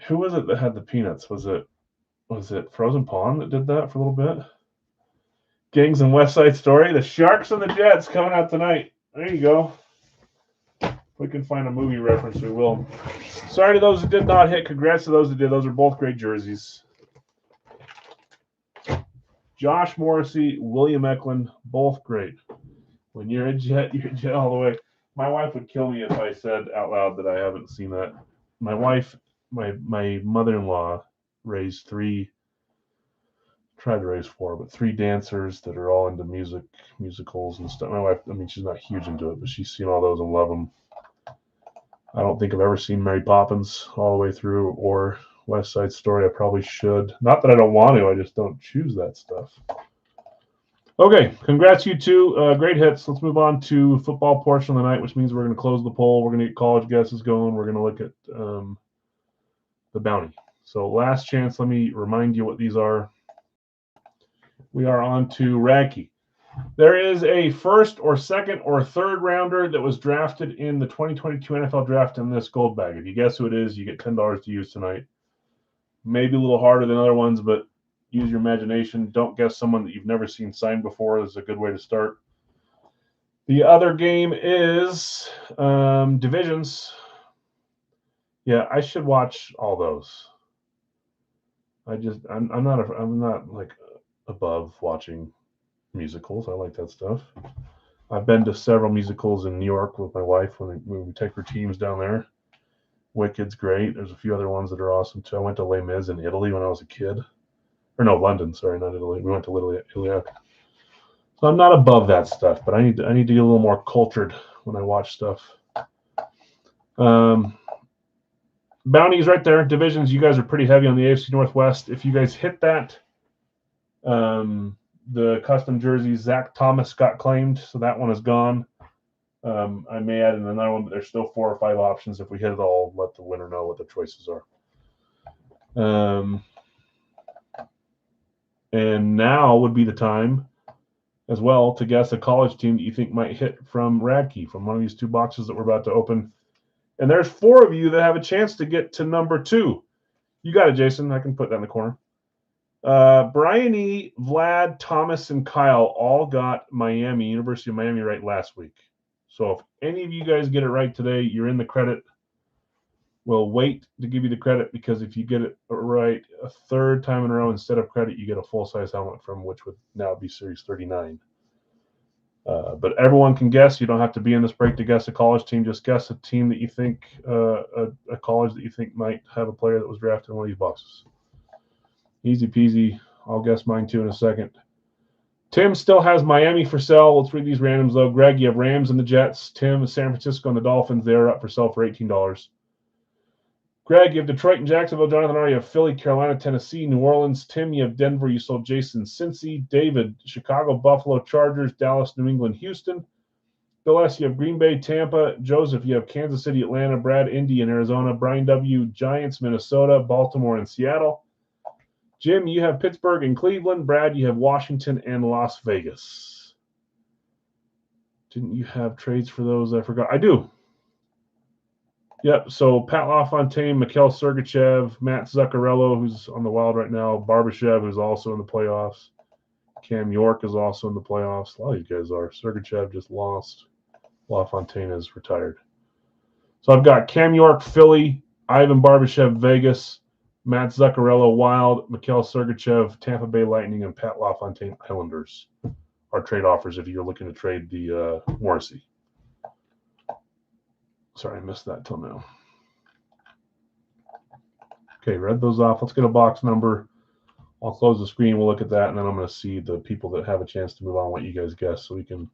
Who was it that had the peanuts? Was it Frozen Pond that did that for a little bit? Gangs and West Side Story. The Sharks and the Jets coming out tonight. There you go. If we can find a movie reference, we will. Sorry to those that did not hit. Congrats to those that did. Those are both great jerseys. Josh Morrissey, William Eklund, both great. When you're a Jet, you're a Jet all the way. My wife would kill me if I said out loud that I haven't seen that. My wife, my mother-in-law raised 3, tried to raise 4, but 3 dancers that are all into musicals and stuff. My wife, I mean, she's not huge into it, but she's seen all those and love them. I don't think I've ever seen Mary Poppins all the way through or West Side Story. I probably should. Not that I don't want to, I just don't choose that stuff. Okay, congrats you two. Great hits. Let's move on to football portion of the night, which means we're going to close the poll. We're going to get college guesses going. We're going to look at the bounty. So last chance, let me remind you what these are. We are on to Radke. There is a first or second or third rounder that was drafted in the 2022 NFL draft in this gold bag. If you guess who it is, you get $10 to use tonight. Maybe a little harder than other ones, but use your imagination. Don't guess someone that you've never seen signed before. This is a good way to start. The other game is divisions. Yeah, I should watch all those. I'm not like above watching musicals. I like that stuff. I've been to several musicals in New York with my wife when we take her teams down there. Wicked's great. There's a few other ones that are awesome too. I went to Les Mis in Italy when I was a kid. Or no, London, sorry, not Italy. We went to Italy after. So I'm not above that stuff, but I need to get a little more cultured when I watch stuff. Bounties right there. Divisions, you guys are pretty heavy on the AFC Northwest. If you guys hit that, the custom jerseys, Zach Thomas got claimed, so that one is gone. I may add in another one, but there's still 4 or 5 options. If we hit it all, let the winner know what the choices are. And now would be the time as well to guess a college team that you think might hit from Radke, from one of these 2 boxes that we're about to open. And there's 4 of you that have a chance to get to number 2. You got it, Jason. I can put that in the corner. Brian E., Vlad, Thomas, and Kyle all got University of Miami right last week. So if any of you guys get it right today, you're in the credit. We'll wait to give you the credit because if you get it right a 3rd time in a row instead of credit, you get a full-size helmet from which would now be Series 39. But everyone can guess. You don't have to be in this break to guess a college team. Just guess a team that you think, a college that you think might have a player that was drafted in one of these boxes. Easy peasy. I'll guess mine too in a second. Tim still has Miami for sale. Let's read these randoms though. Greg, you have Rams and the Jets. Tim, San Francisco and the Dolphins. They're up for sale for $18. Greg, you have Detroit and Jacksonville. Jonathan R., you have Philly, Carolina, Tennessee, New Orleans. Tim, you have Denver. You sold Jason, Cincy. David, Chicago, Buffalo, Chargers, Dallas, New England, Houston. Bill S., you have Green Bay, Tampa. Joseph, you have Kansas City, Atlanta. Brad, Indy, and Arizona. Brian W., Giants, Minnesota, Baltimore, and Seattle. Jim, you have Pittsburgh and Cleveland. Brad, you have Washington and Las Vegas. Didn't you have trades for those? I forgot. I do. Yep, so Pat LaFontaine, Mikhail Sergachev, Matt Zuccarello, who's on the Wild right now, Barbashev, who's also in the playoffs. Cam York is also in the playoffs. A lot of these guys are. Sergachev just lost. LaFontaine is retired. So I've got Cam York, Philly, Ivan Barbashev, Vegas, Matt Zuccarello, Wild, Mikhail Sergachev, Tampa Bay Lightning, and Pat LaFontaine, Islanders are trade offers if you're looking to trade the Morrissey. Sorry, I missed that till now. Okay, read those off. Let's get a box number. I'll close the screen. We'll look at that, and then I'm going to see the people that have a chance to move on, what you guys guess, so we can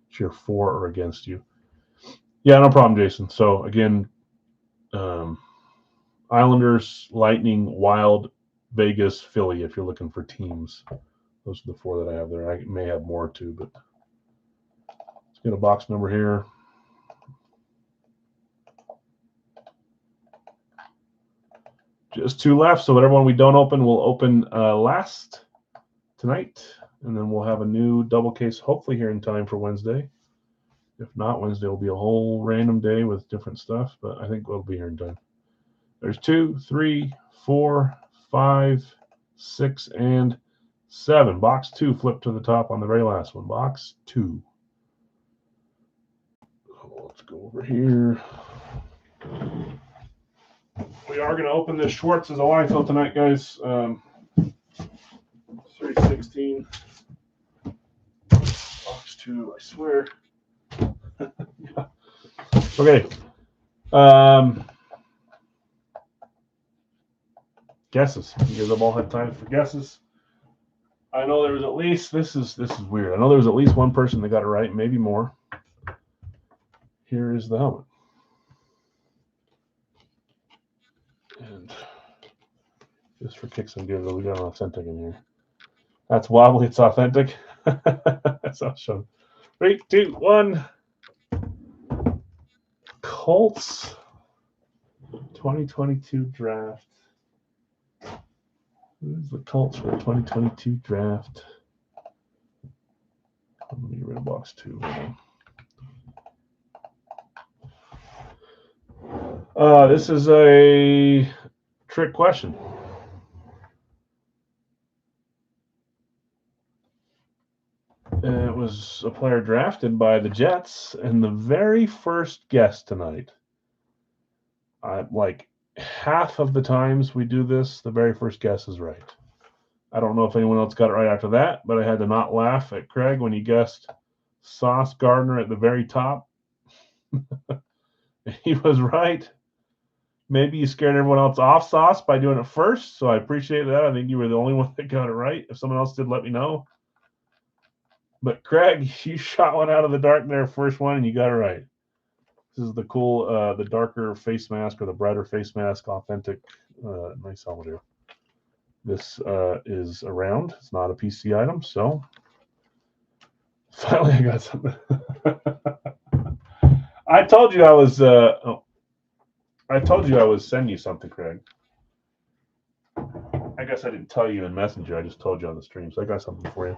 cheer for or against you. Yeah, no problem, Jason. So, again, Islanders, Lightning, Wild, Vegas, Philly, if you're looking for teams. Those are the 4 that I have there. I may have more too, but let's get a box number here. Just 2 left, so whatever one we don't open, we'll open last tonight, and then we'll have a new double case hopefully here in time for Wednesday. If not, Wednesday will be a whole random day with different stuff, but I think we'll be here in time. There's 2, 3, 4, 5, 6, and 7. Box 2 flipped to the top on the very last one. Box 2. Let's go over here. We are going to open this Schwartz as a line fill tonight, guys. 316. Box 2, I swear. Yeah. Okay. Guesses. You guys have all had time for guesses. I know there was at least this is weird. I know there was at least one person that got it right, maybe more. Here is the helmet. And just for kicks and giggles, we got an authentic in here. That's wobbly, it's authentic. That's awesome. 3, 2, 1. Colts 2022 draft. Who's the Colts for the 2022 draft? Let me get rid of box 2. This is a trick question. It was a player drafted by the Jets, and the very first guess tonight, like half of the times we do this, the very first guess is right. I don't know if anyone else got it right after that, but I had to not laugh at Craig when he guessed Sauce Gardner at the very top. He was right. Maybe you scared everyone else off, Sauce, by doing it first, so I appreciate that. I think you were the only one that got it right. If someone else did, let me know. But Craig, you shot one out of the dark there, first one, and you got it right. This is the cool, the darker face mask or the brighter face mask, authentic, nice helmet here. This is a round. It's not a PC item, so finally I got something. I told you I was. I told you I was sending you something, Craig. I guess I didn't tell you in Messenger. I just told you on the stream, so I got something for you.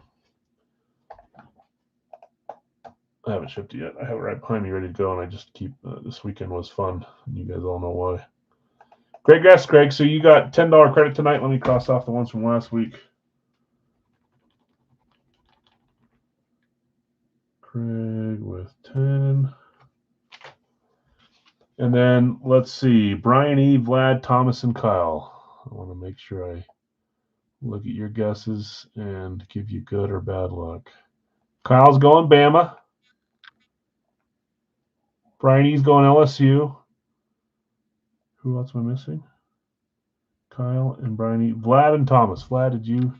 I haven't shipped it yet. I have it right behind me, ready to go, and I just keep. This weekend was fun, and you guys all know why. Great guess, Craig. So you got $10 credit tonight. Let me cross off the ones from last week. Craig with 10. And then let's see. Brian E., Vlad, Thomas, and Kyle. I want to make sure I look at your guesses and give you good or bad luck. Kyle's going Bama. Brian E.'s going LSU. Who else am I missing? Kyle and Brian E. Vlad and Thomas. Vlad, did you?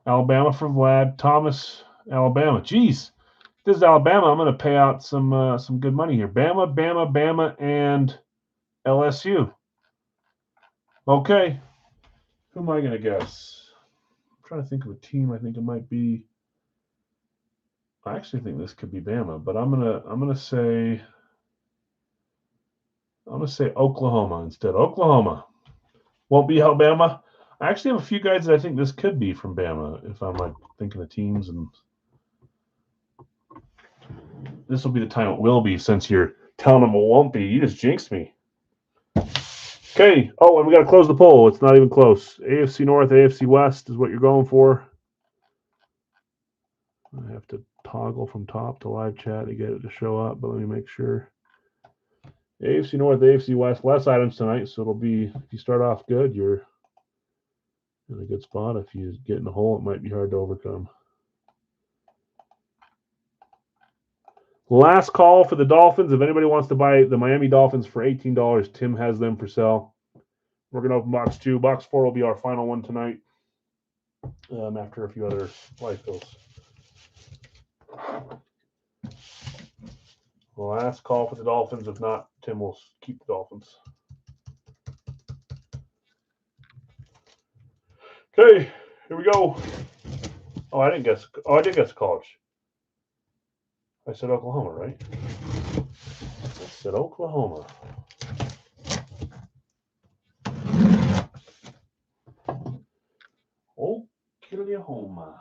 Alabama for Vlad. Thomas, Alabama. Jeez. This is Alabama. I'm going to pay out some good money here. Bama, and LSU. Okay. Who am I going to guess? I'm trying to think of a team. I think it might be. I actually think this could be Bama, but I'm gonna say Oklahoma instead. Oklahoma won't be Alabama. I actually have a few guys that I think this could be from Bama. If I'm like thinking of teams, and this will be the time it will be, since you're telling them it won't be. You just jinxed me. Okay. Oh, and we got to close the poll. It's not even close. AFC North, AFC West is what you're going for. I have to toggle from top to live chat to get it to show up, but let me make sure. AFC North, AFC West, less items tonight, so it'll be, if you start off good, you're in a good spot. If you get in a hole, it might be hard to overcome. Last call for the Dolphins. If anybody wants to buy the Miami Dolphins for $18, Tim has them for sale. We're going to open box 2. Box 4 will be our final one tonight, after a few other life fills. Last call for the Dolphins. If not, Tim will keep the Dolphins. Okay, here we go. Oh, I did guess college. I said Oklahoma, right? I said Oklahoma. Oklahoma.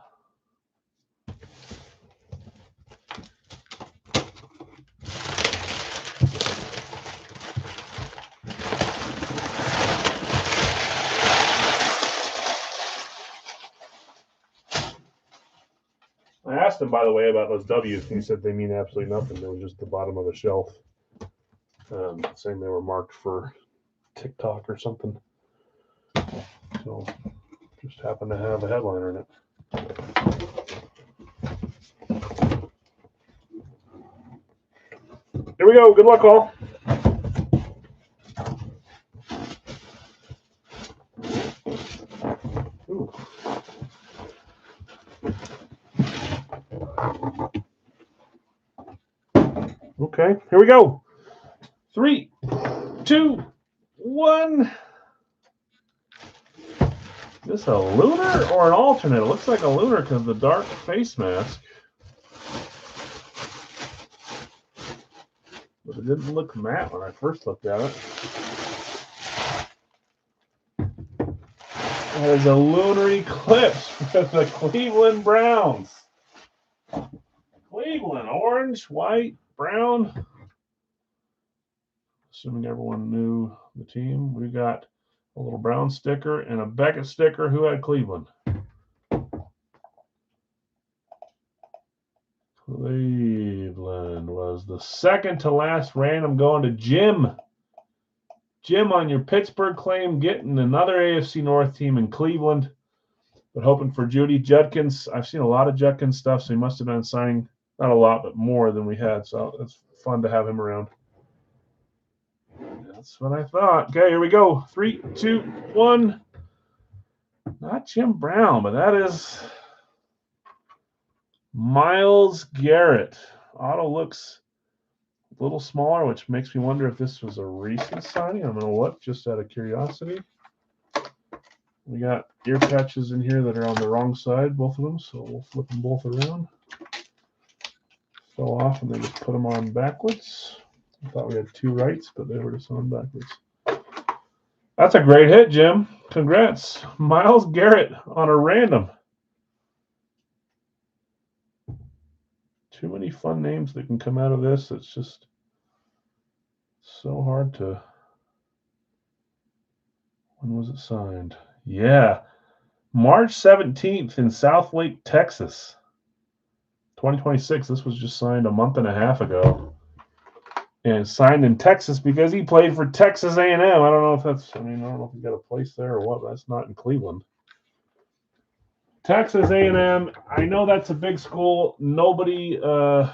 I asked him, by the way, about those W's. He said they mean absolutely nothing. They were just the bottom of the shelf, saying they were marked for TikTok or something. So, just happened to have a headliner in it. Here we go. Good luck, all. Ooh. Okay, here we go. 3, 2, 1. Is this a lunar or an alternate? It looks like a lunar because of the dark face mask. But it didn't look matte when I first looked at it. That is a lunar eclipse for the Cleveland Browns. Cleveland, orange, white, brown. Assuming everyone knew the team. We got a little Brown sticker and a Beckett sticker. Who had Cleveland? Cleveland was the second to last random, going to Jim. Jim on your Pittsburgh claim, getting another AFC North team in Cleveland, but hoping for Judy Judkins. I've seen a lot of Judkins stuff, so he must have been signing, not a lot, but more than we had. So it's fun to have him around. That's what I thought. Okay, here we go. 3, 2, 1. Not Jim Brown, but that is Myles Garrett. Auto looks a little smaller, which makes me wonder if this was a recent signing. I'm going to look just out of curiosity. We got ear patches in here that are on the wrong side, both of them, so we'll flip them both around. Fell off and they just put them on backwards. I thought we had 2 rights, but they were just on backwards. That's a great hit, Jim. Congrats. Myles Garrett on a random. Too many fun names that can come out of this. It's just so hard to... When was it signed? Yeah. March 17th in Southlake, Texas. 2026. This was just signed a month and a half ago. And signed in Texas because he played for Texas A&M. I don't know if that's... I don't know if he got a place there or what. That's not in Cleveland. Texas A&M, I know that's a big school. Nobody, do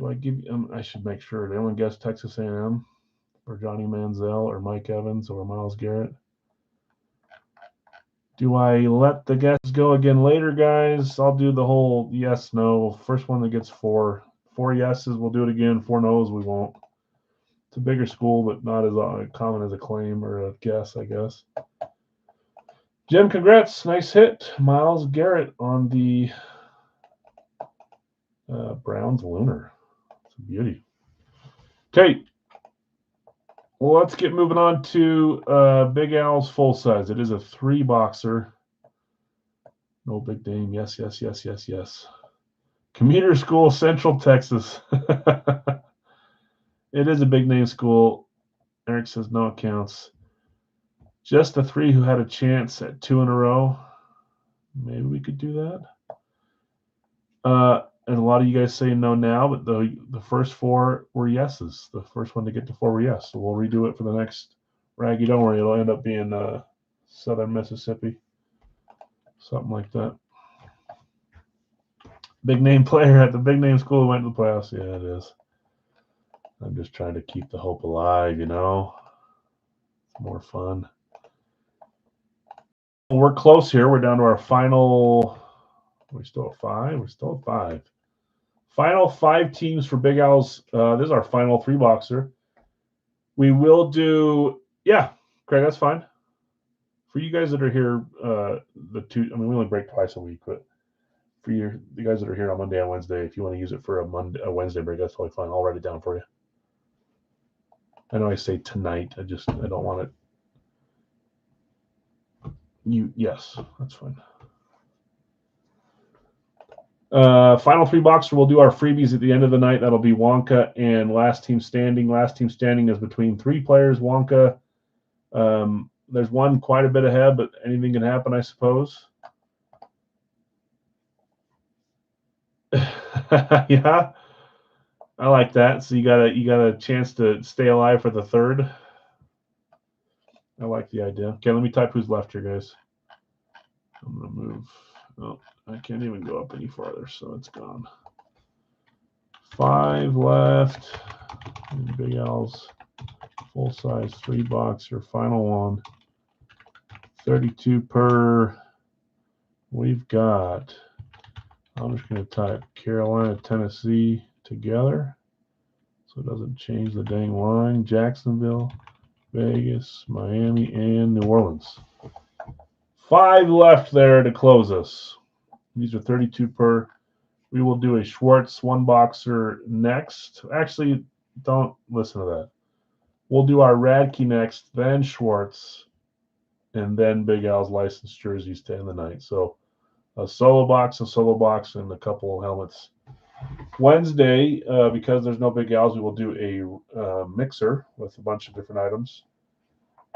I give you, I should make sure. Did anyone guess Texas A&M? Or Johnny Manziel or Mike Evans or Myles Garrett? Do I let the guess go again later, guys? I'll do the whole yes, no. First one that gets 4. 4 yeses, we'll do it again. 4 no's, we won't. It's a bigger school, but not as common as a claim or a guess, I guess. Jim, congrats. Nice hit. Myles Garrett on the Browns lunar. It's a beauty. Okay. Well, let's get moving on to Big Al's full size. It is a 3-boxer. No big name. Yes, yes, yes, yes, yes. Commuter School, Central Texas. It is a big name school. Eric says no accounts. Just the 3 who had a chance at 2 in a row. Maybe we could do that. And a lot lot of you guys say no now, but the first 4 were yeses. The first one to get to 4 were yes. So we'll redo it for the next Raggy. Don't worry, it'll end up being Southern Mississippi, something like that. Big name player at the big name school who went to the playoffs. Yeah, it is. I'm just trying to keep the hope alive, you know. It's more fun. We're close here. We're down to our final. We're still at 5. We're still at 5. Final 5 teams for Big Al's. This is our final 3-boxer. We will do, yeah, Craig, that's fine. For you guys that are here, we only break twice a week, but for you guys that are here on Monday and Wednesday, if you want to use it for a Wednesday break, that's totally fine. I'll write it down for you. I know I say tonight. I don't want it. Yes, that's fine. Final 3-boxer, we'll do our freebies at the end of the night. That'll be Wonka and Last Team Standing. Last Team Standing is between 3 players. Wonka, there's one quite a bit ahead, but anything can happen, I suppose. Yeah, I like that. So you got a chance to stay alive for the 3rd. I like the idea. Okay, let me type who's left here, guys. I'm gonna move. Oh, I can't even go up any farther, so it's gone. 5 left. And Big Al's full size 3-boxer, final one. 32 per. We've got. I'm just going to type Carolina, Tennessee together, so it doesn't change the dang line. Jacksonville, Vegas, Miami, and New Orleans. 5 left there to close us. These are 32 per. We will do a Schwartz 1-boxer next. Actually, don't listen to that. We'll do our Radke next, then Schwartz, and then Big Al's licensed jerseys to end the night. So a solo box, and a couple of helmets. Wednesday, because there's no Big Al's, we will do a mixer with a bunch of different items.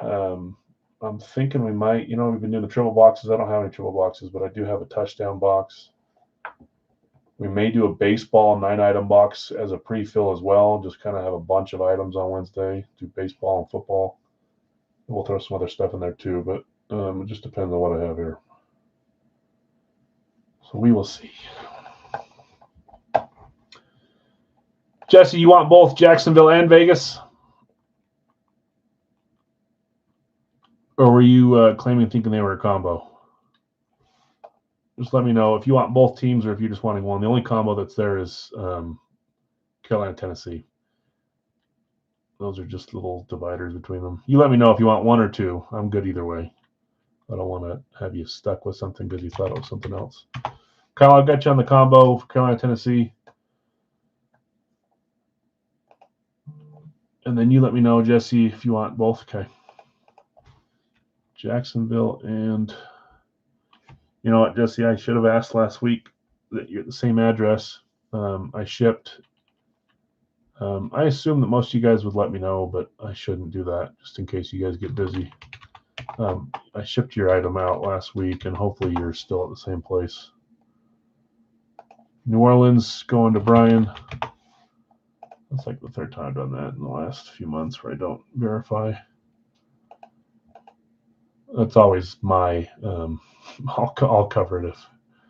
I'm thinking we might, we've been doing the triple boxes. I don't have any triple boxes, but I do have a touchdown box. We may do a baseball 9-item box as a pre-fill as well. Just kind of have a bunch of items on Wednesday. Do baseball and football. We'll throw some other stuff in there too, but it just depends on what I have here. So we will see. Jesse, you want both Jacksonville and Vegas? Or were you thinking they were a combo? Just let me know if you want both teams or if you're just wanting one. The only combo that's there is Carolina, Tennessee. Those are just little dividers between them. You let me know if you want 1 or 2. I'm good either way. I don't want to have you stuck with something because you thought it was something else. Kyle, I've got you on the combo for Carolina, Tennessee. And then you let me know, Jesse, if you want both. Okay. Jacksonville and... You know what, Jesse, I should have asked last week that you're at the same address. I shipped. I assume that most of you guys would let me know, but I shouldn't do that just in case you guys get busy. I shipped your item out last week, and hopefully you're still at the same place. New Orleans going to Brian. That's like the 3rd time I've done that in the last few months where I don't verify. That's always my, I'll cover it if,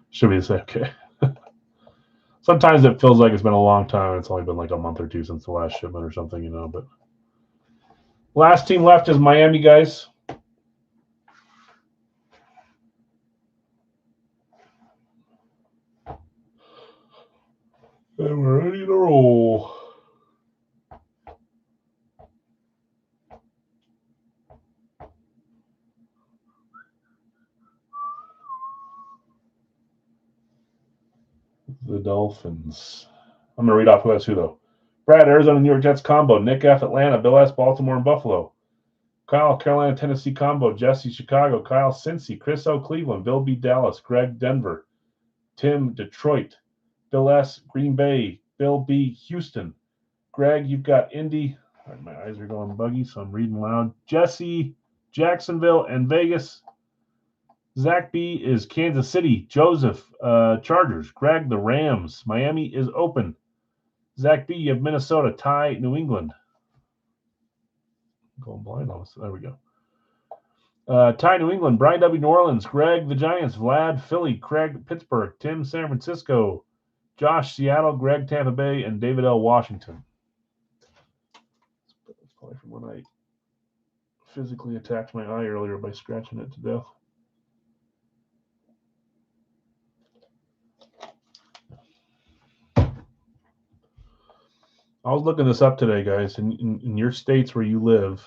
should we say, okay. Sometimes it feels like it's been a long time. It's only been like a month or 2 since the last shipment or something, but last team left is Miami, guys. And we're ready to roll. The Dolphins. I'm going to read off who has who, though. Brad, Arizona, New York Jets combo. Nick F, Atlanta. Bill S, Baltimore and Buffalo. Kyle, Carolina, Tennessee combo. Jesse, Chicago. Kyle, Cincy. Chris O, Cleveland. Bill B, Dallas. Greg, Denver. Tim, Detroit. Bill S, Green Bay. Bill B, Houston. Greg, you've got Indy. All right, my eyes are going buggy, so I'm reading loud. Jesse, Jacksonville, and Vegas. Zach B is Kansas City. Joseph, Chargers. Greg, the Rams. Miami is open. Zach B, you have Minnesota. Ty, New England. Going blind on us. There we go. Ty, New England. Brian W, New Orleans. Greg, the Giants. Vlad, Philly. Craig, Pittsburgh. Tim, San Francisco. Josh, Seattle. Greg, Tampa Bay. And David L, Washington. That's probably from when I physically attacked my eye earlier by scratching it to death. I was looking this up today, guys. In your states where you live,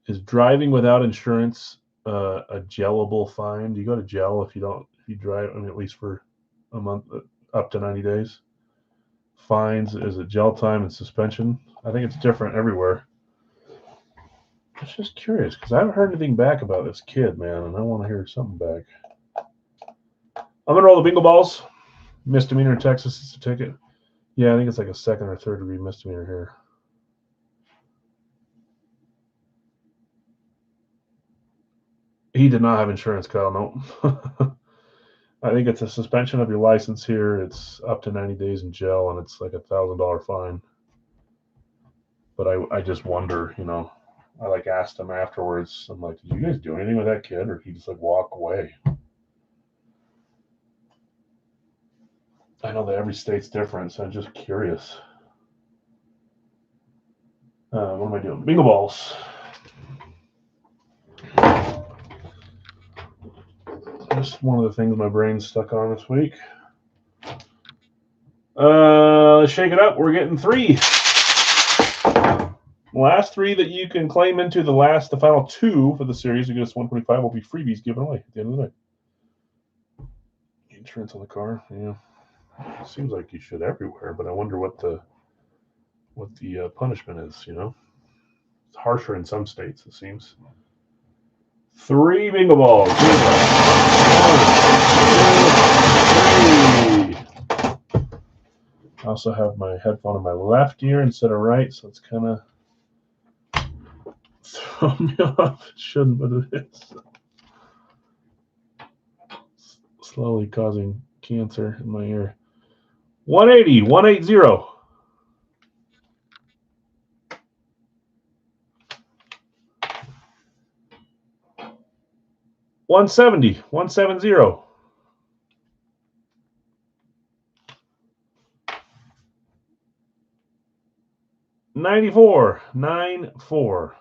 is driving without insurance a jailable fine? Do you go to jail if you drive? I mean, at least for a month, up to 90 days. Fines, is it jail time and suspension? I think it's different everywhere. I was just curious because I haven't heard anything back about this kid, man, and I want to hear something back. I'm gonna roll the bingo balls. Misdemeanor in Texas is a ticket. Yeah, I think it's like a second or third degree misdemeanor here. He did not have insurance, Kyle. No. I think it's a suspension of your license here. It's up to 90 days in jail, and it's like $1,000 fine. But I just wonder, I like asked him afterwards. I'm like, did you guys do anything with that kid, or did he just like walk away? I know that every state's different, so I'm just curious. What am I doing? Bingo balls. Just one of the things my brain's stuck on this week. Shake it up. We're getting 3. Last 3 that you can claim into the final 2 for the series against 125 will be freebies given away at the end of the night. Insurance on the car, yeah. It seems like you should everywhere, but I wonder what the punishment is. It's harsher in some states, it seems. 3 bingo balls. 1, 2, 3. I also have my headphone in my left ear instead of right, so it's kind of throwing me off. It shouldn't, but it is. Slowly causing cancer in my ear. 180, 180. 170, 170. 94, 94.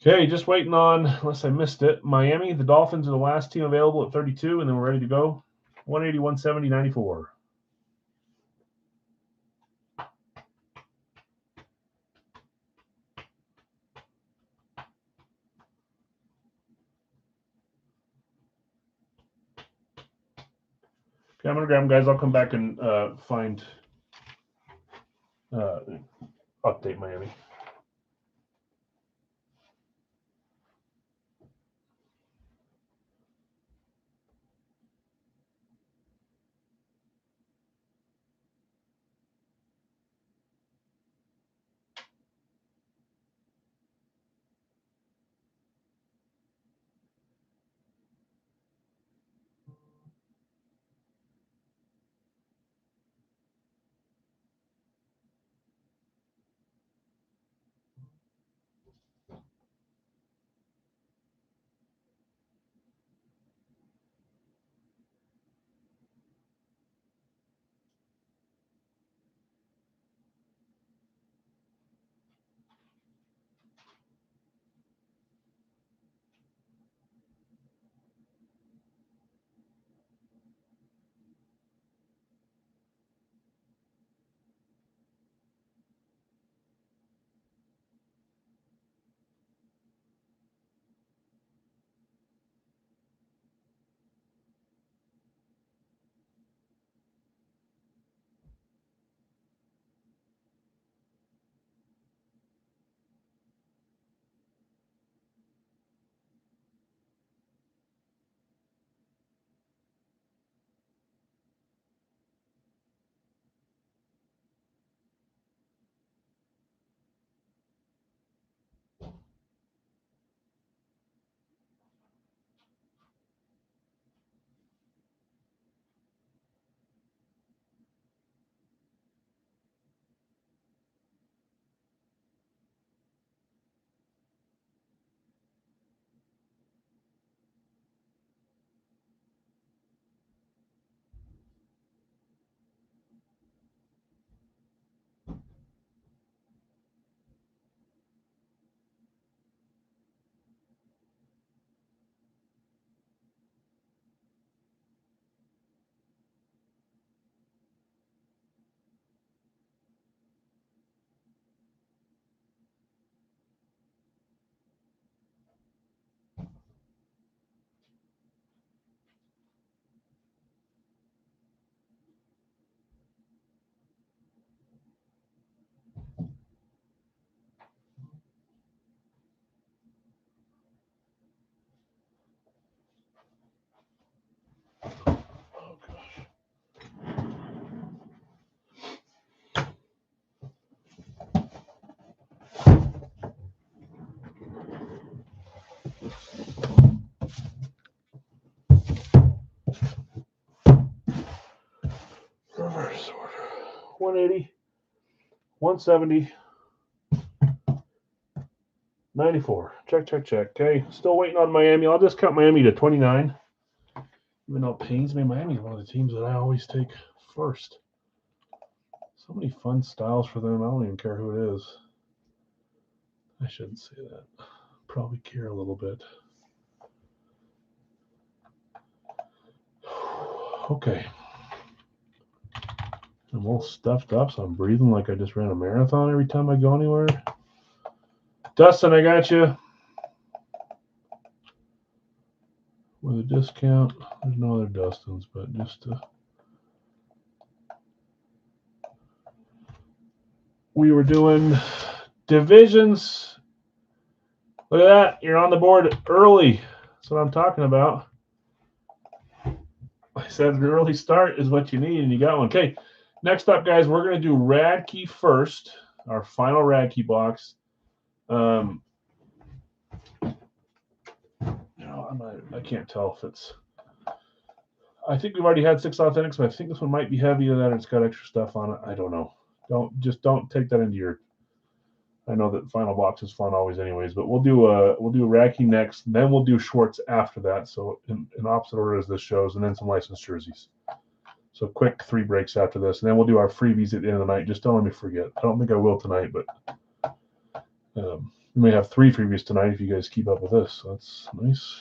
Okay, just waiting on, unless I missed it, Miami. The Dolphins are the last team available at 32, and then we're ready to go. 180, 170, 94. Okay, I'm going to grab them, guys. I'll come back and update Miami. 180, 170, 94. Check. Okay, still waiting on Miami. I'll just cut Miami to 29. Even though it pains me, Miami is one of the teams that I always take first. So many fun styles for them. I don't even care who it is. I shouldn't say that. Probably care a little bit. Okay. I'm all stuffed up, so I'm breathing like I just ran a marathon every time I go anywhere. Dustin, I got you. With a discount. There's no other Dustins, but just we were doing divisions. Look at that. You're on the board early. That's what I'm talking about. I said an early start is what you need, and you got one. Okay, next up, guys, we're going to do Radke first, our final Radke box. I can't tell if it's. I think we've already had 6 authentics, but I think this one might be heavier than it's got extra stuff on it. I don't know. Don't take that into your. I know that final box is fun always, anyways. But we'll do Radke next, then we'll do Schwartz after that. So in opposite order as this shows, and then some licensed jerseys. So quick 3 breaks after this, and then we'll do our freebies at the end of the night. Just don't let me forget. I don't think I will tonight, but we may have 3 freebies tonight if you guys keep up with this. So that's nice.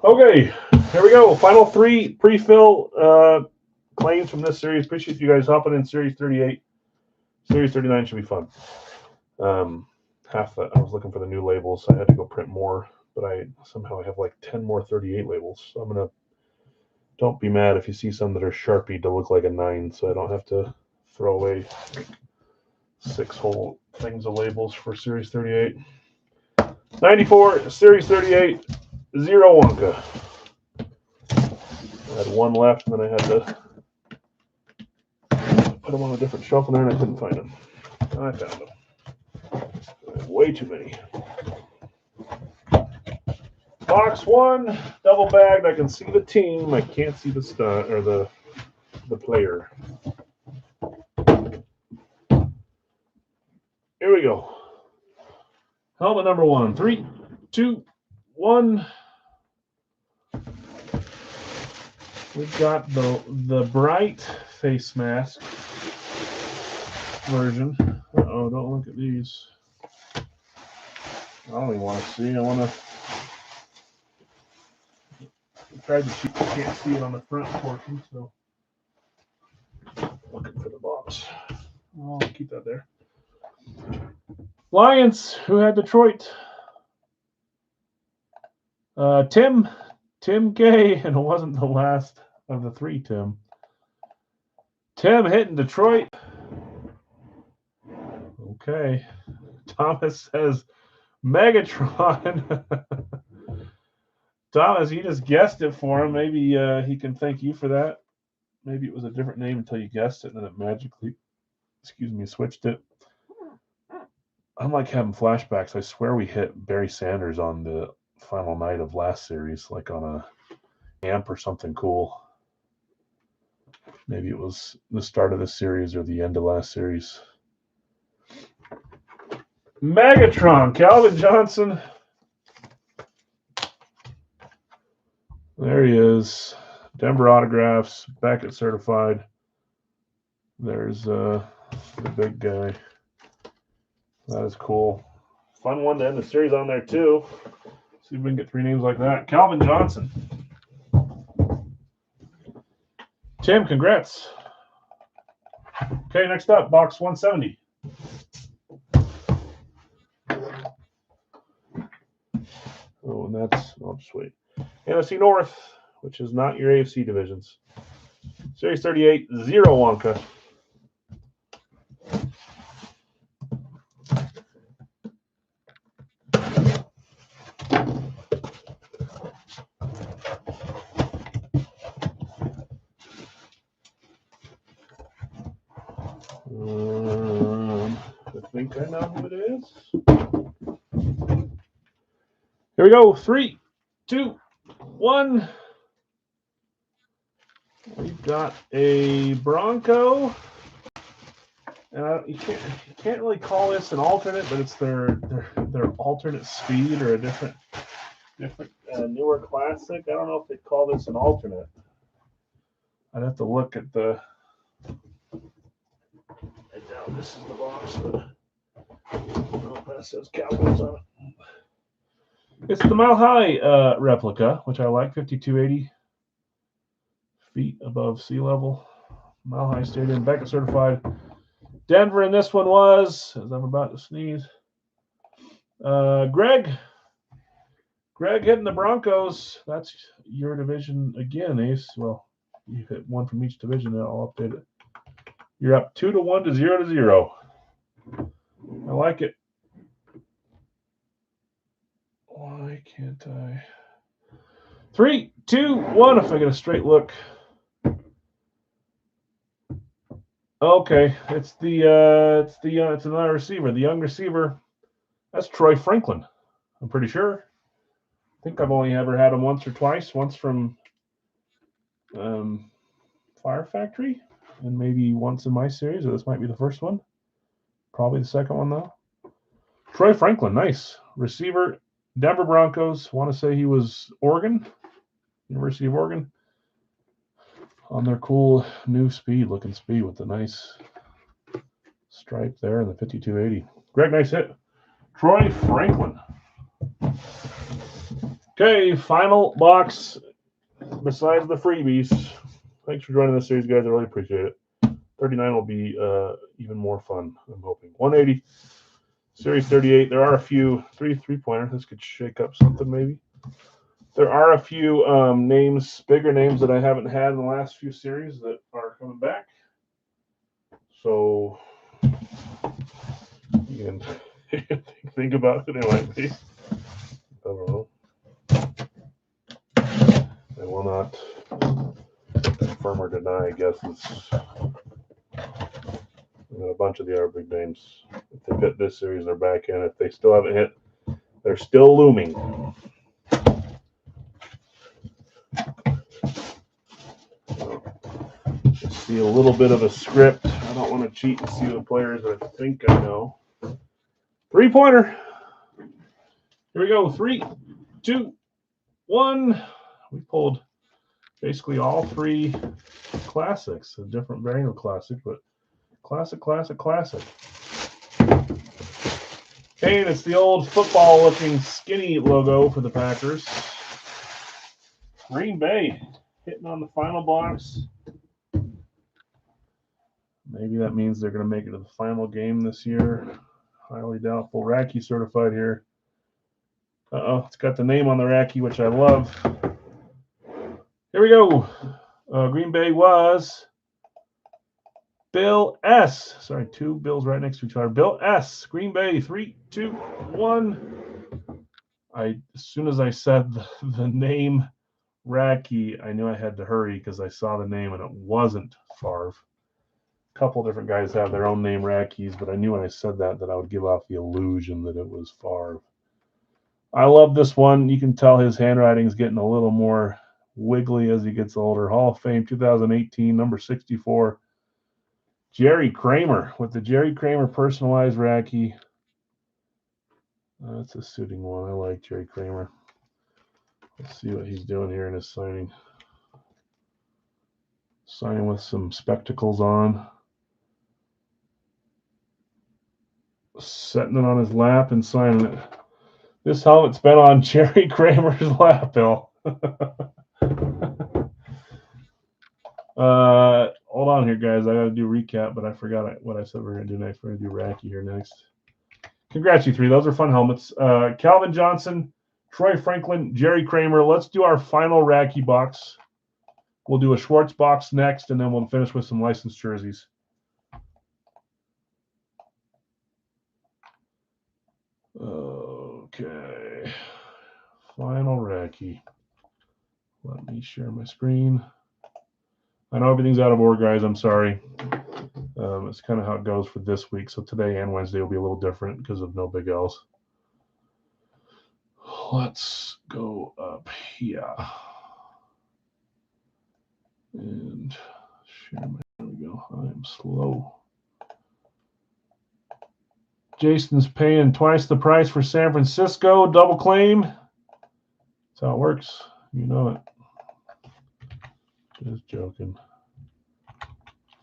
Okay, here we go. Final 3 pre-fill claims from this series. Appreciate you guys hopping in Series 38. Series 39 should be fun. I was looking for the new labels, so I had to go print more, but I have like 10 more 38 labels. So don't be mad if you see some that are Sharpie to look like a 9, so I don't have to throw away 6 whole things of labels for Series 38. 94, Series 38, 0 Wonka. I had 1 left, and then I had to put them on a different shelf in there, and I couldn't find them. I found them. I have way too many. Box 1, double bagged. I can see the team. I can't see the stunt or the player. Here we go. Helmet number 1. 3, 2, 1. We've got the bright face mask version. Uh-oh, don't look at these. I don't even want to see. I want to try to see. I can't see it on the front portion, so looking for the box. I'll keep that there. Lions, who had Detroit? Tim K, and it wasn't the last of the 3 Tim. Tim hitting Detroit. Okay. Thomas says Megatron. Thomas, you just guessed it for him. Maybe he can thank you for that. Maybe it was a different name until you guessed it, and then it magically, switched it. I'm like having flashbacks. I swear we hit Barry Sanders on the final night of last series, like on a amp or something cool. Maybe it was the start of the series or the end of last series. Megatron, Calvin Johnson. There he is. Denver autographs, back at certified. There's the big guy. That is cool. Fun one to end the series on there too. See if we can get 3 names like that. Calvin Johnson. Tim, congrats. Okay, next up, box 170. Oh, and I'll just wait. NFC North, which is not your AFC divisions. Series 38, 0 Wonka. I think I know who it is. Here we go. 3, 2, 1. We've got a Bronco. And you can't really call this an alternate, but it's their alternate speed or a different newer classic. I don't know if they call this an alternate. I'd have to look at the. I doubt this is the box, but that says Cowboys on it. It's the Mile High replica, which I like, 5280 feet above sea level. Mile High Stadium, Beckett certified. Denver in this one was, as I'm about to sneeze, Greg hitting the Broncos. That's your division again, Ace. Well, you hit one from each division, and I'll update it. You're up 2-1 to 0-0. I like it. Why can't I? 3, 2, 1. If I get a straight look. Okay, it's another receiver, the young receiver. That's Troy Franklin. I'm pretty sure. I think I've only ever had him once or twice. Once from Fire Factory, and maybe once in my series. Or this might be the first one. Probably the second one though. Troy Franklin, nice receiver. Denver Broncos. Want to say he was Oregon, University of Oregon. On their cool new looking speed with the nice stripe there and the 5280. Greg, nice hit. Troy Franklin. Okay, final box besides the freebies. Thanks for joining this series, guys. I really appreciate it. 39 will be even more fun, I'm hoping. 180, Series 38. There are a few, three-pointer. This could shake up something maybe. There are a few bigger names that I haven't had in the last few series that are coming back. So you can think about who they might be. I don't know. I will not confirm or deny, I guess. A bunch of the other big names. If they hit this series, they're back in. If they still haven't hit, they're still looming. See a little bit of a script. I don't want to cheat and see the players I think I know. 3-pointer. Here we go. 3, 2, 1. We pulled basically all 3 classics, a different variant of classic, but classic. Okay, and it's the old football-looking skinny logo for the Packers. Green Bay hitting on the final box. Maybe that means they're going to make it to the final game this year. Highly doubtful. Racky certified here. It's got the name on the Racky, which I love. Here we go. Green Bay was Bill S. Sorry, 2 Bills right next to each other. Bill S. Green Bay. 3, 2, 1. As soon as I said the name Racky, I knew I had to hurry because I saw the name and it wasn't Favre. A couple different guys have their own name Rackies, but I knew when I said that I would give off the illusion that it was Favre. I love this one. You can tell his handwriting is getting a little more wiggly as he gets older. Hall of Fame 2018, number 64. Jerry Kramer with the Jerry Kramer personalized Racky. That's a suiting one. I like Jerry Kramer. Let's see what he's doing here in his signing. Signing with some spectacles on. Setting it on his lap and signing it. This helmet's been on Jerry Kramer's lap, Bill. Hold on here, guys. I got to do recap, but I forgot what I said we are going to do next. We're going to do Racky here next. Congrats, you 3. Those are fun helmets. Calvin Johnson, Troy Franklin, Jerry Kramer. Let's do our final Racky box. We'll do a Schwartz box next, and then we'll finish with some licensed jerseys. Okay. Final Racky. Let me share my screen. I know everything's out of order, guys. I'm sorry. It's kind of how it goes for this week. So today and Wednesday will be a little different because of no Big L's. Let's go up here. And share my, there we go. I am slow. Jason's paying twice the price for San Francisco. Double claim. That's how it works. You know it. Just joking.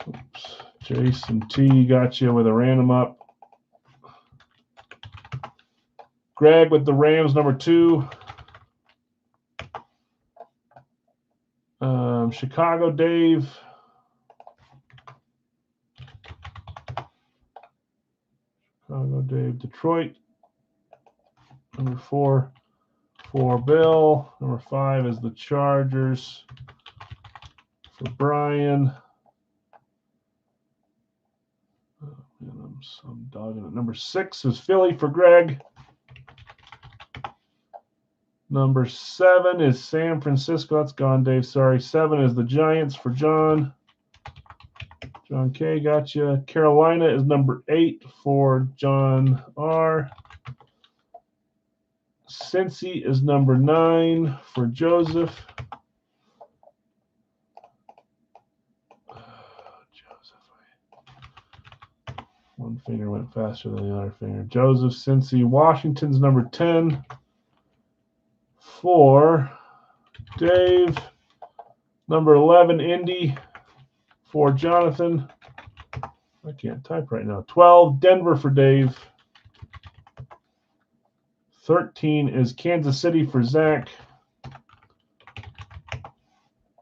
Oops. Jason T got you with a random up. Greg with the Rams, number 2. Chicago Dave. Chicago Dave. Detroit, number 4 for Bill. Number 5 is the Chargers for Brian. I'm dogging it. Number 6 is Philly for Greg. Number 7 is San Francisco. That's gone, Dave. Sorry. 7 is the Giants for John. John K. Gotcha. Carolina is number 8 for John R. Cincy is number 9 for Joseph. One finger went faster than the other finger. Joseph, Cincy. Washington's number 10 for Dave. Number 11, Indy for Jonathan. I can't type right now. 12, Denver for Dave. 13 is Kansas City for Zach.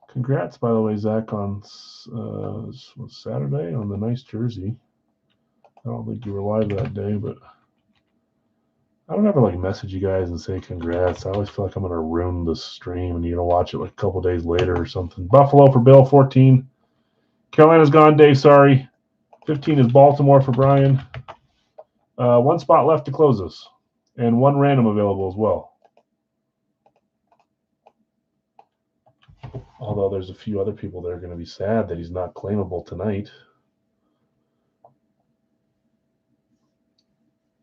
Congrats, by the way, Zach, on Saturday on the nice jersey. I don't think you were live that day, but I don't ever like message you guys and say congrats. I always feel like I'm gonna ruin the stream and you're gonna watch it like a couple days later or something. Buffalo for Bill, 14. Carolina's gone, Dave. Sorry. 15 is Baltimore for Brian. 1 spot left to close this, and 1 random available as well. Although there's a few other people that are going to be sad that he's not claimable tonight.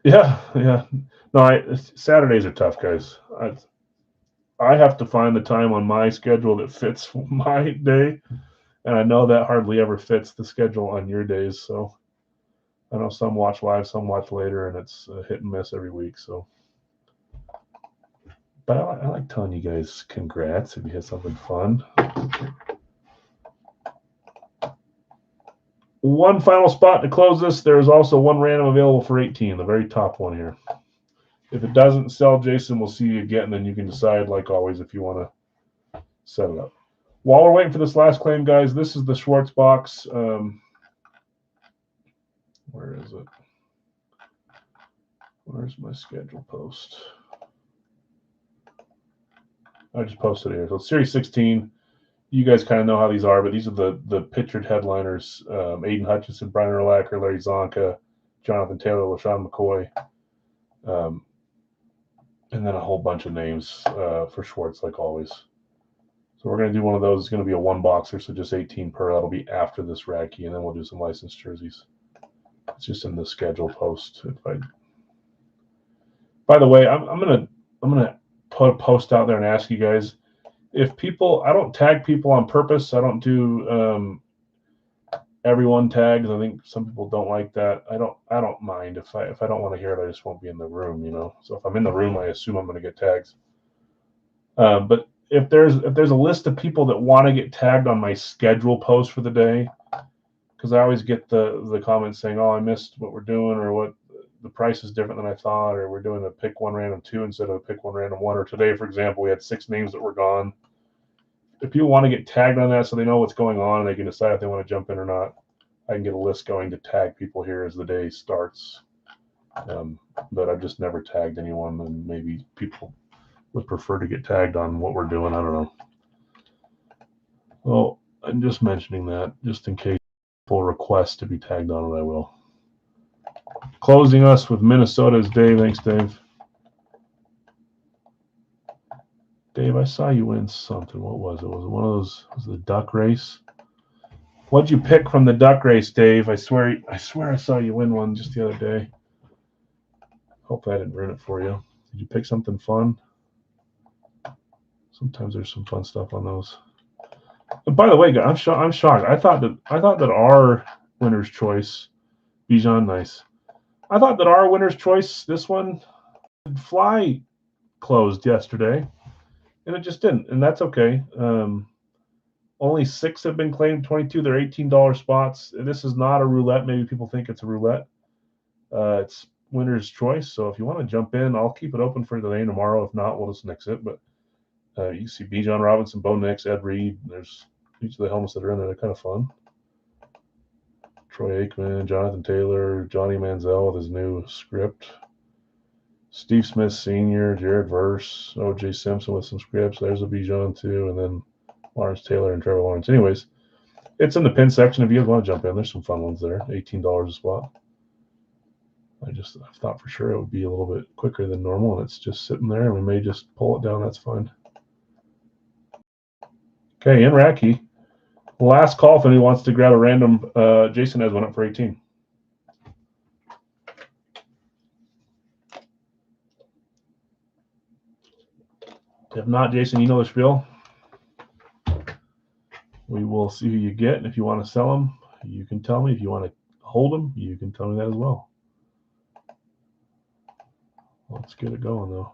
Yeah. No, Saturdays are tough, guys. I have to find the time on my schedule that fits my day, and I know that hardly ever fits the schedule on your days. So I know some watch live, some watch later, and it's hit and miss every week. So, but I like telling you guys congrats if you hit something fun. 1 final spot to close this. There's also 1 random available for 18, the very top one here. If it doesn't sell, Jason, we'll see you again, and then you can decide, like always, if you want to set it up. While we're waiting for this last claim, guys, this is the Schwartz box. Where is it? Where's my schedule post? I just posted it here. So it's Series 16. You guys kind of know how these are, but these are the pictured headliners. Aiden Hutchinson, Brian Urlacher, Larry Zonka, Jonathan Taylor, LaShawn McCoy. And then a whole bunch of names for Schwartz, like always. So we're going to do one of those. It's going to be a 1-boxer, so just 18 per. That'll be after this rack key, and then we'll do some licensed jerseys. It's just in the schedule post. By the way, I'm gonna put a post out there and ask you guys if people. I don't tag people on purpose. I don't do everyone tags. I think some people don't like that. I don't mind if I don't want to hear it. I just won't be in the room, you know. So if I'm in the room, I assume I'm going to get tags. But if there's a list of people that want to get tagged on my schedule post for the day, because I always get the comments saying, "Oh, I missed what we're doing," or "What the price is different than I thought," or "We're doing a pick 1 random 2 instead of a pick 1 random 1," or today, for example, we had 6 names that were gone. If people want to get tagged on that so they know what's going on and they can decide if they want to jump in or not, I can get a list going to tag people here as the day starts. But I've just never tagged anyone, and maybe people would prefer to get tagged on what we're doing. I don't know. Well, I'm just mentioning that just in case people request to be tagged on it, I will. Closing us with Minnesota is Dave. Thanks, Dave. Dave, I saw you win something. What was it? Was it one of those? Was it the duck race? What'd you pick from the duck race, Dave? I swear I saw you win one just the other day. Hopefully I didn't ruin it for you. Did you pick something fun? Sometimes there's some fun stuff on those. By the way, I'm shocked. I thought that our winner's choice, Bijan, nice. I thought that our winner's choice, this one, fly closed yesterday, and it just didn't, and that's okay. Only 6 have been claimed. 22. They're $18 spots. This is not a roulette. Maybe people think it's a roulette. It's winner's choice. So if you want to jump in, I'll keep it open for today and tomorrow. If not, we'll just nix it. But you see Bijan Robinson, Bo Nix, Ed Reed. There's each of the helmets that are in there. They're kind of fun. Troy Aikman, Jonathan Taylor, Johnny Manziel with his new script. Steve Smith Sr., Jared Verse, O.J. Simpson with some scripts. There's a Bijan too, and then Lawrence Taylor and Trevor Lawrence. Anyways, it's in the pin section if you guys want to jump in. There's some fun ones there. $18 a spot. I thought for sure it would be a little bit quicker than normal, and it's just sitting there, and we may just pull it down. That's fine. Okay, in Racky. Last call if anyone wants to grab a random. Jason has one up for 18. If not, Jason, you know the spiel. We will see who you get, and if you want to sell them, you can tell me. If you want to hold them, you can tell me that as well. Let's get it going, though.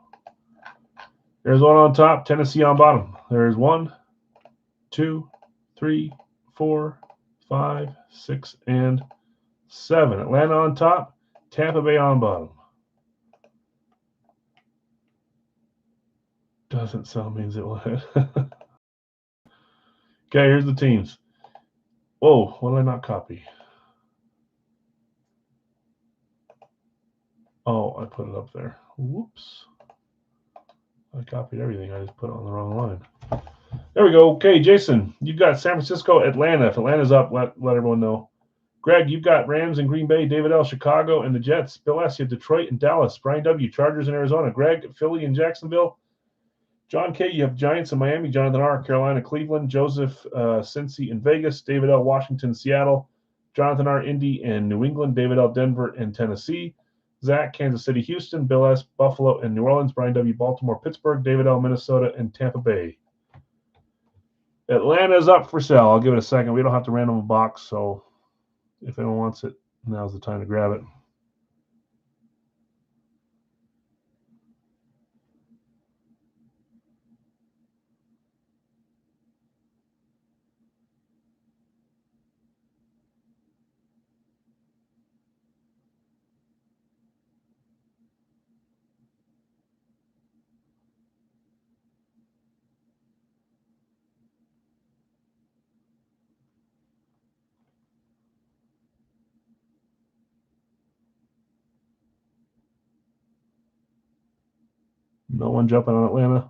Arizona on top, Tennessee on bottom. There's 1, 2, 3, 4, 5, 6, and 7. Atlanta on top, Tampa Bay on bottom. Doesn't sell means it will hit. Okay, here's the teams. Whoa, what did I not copy? Oh, I put it up there. Whoops. I copied everything. I just put it on the wrong line. There we go. Okay, Jason, you've got San Francisco, Atlanta. If Atlanta's up, let everyone know. Greg, you've got Rams and Green Bay. David L., Chicago and the Jets. Bill S., you have Detroit and Dallas. Brian W., Chargers and Arizona. Greg, Philly and Jacksonville. John K., you have Giants and Miami. Jonathan R., Carolina, Cleveland. Joseph, Cincy and Vegas. David L., Washington, Seattle. Jonathan R., Indy and New England. David L., Denver and Tennessee. Zach, Kansas City, Houston. Bill S., Buffalo and New Orleans. Brian W., Baltimore, Pittsburgh. David L., Minnesota and Tampa Bay. Atlanta's up for sale. I'll give it a second. We don't have to random a box, so if anyone wants it, now's the time to grab it. No one jumping on Atlanta.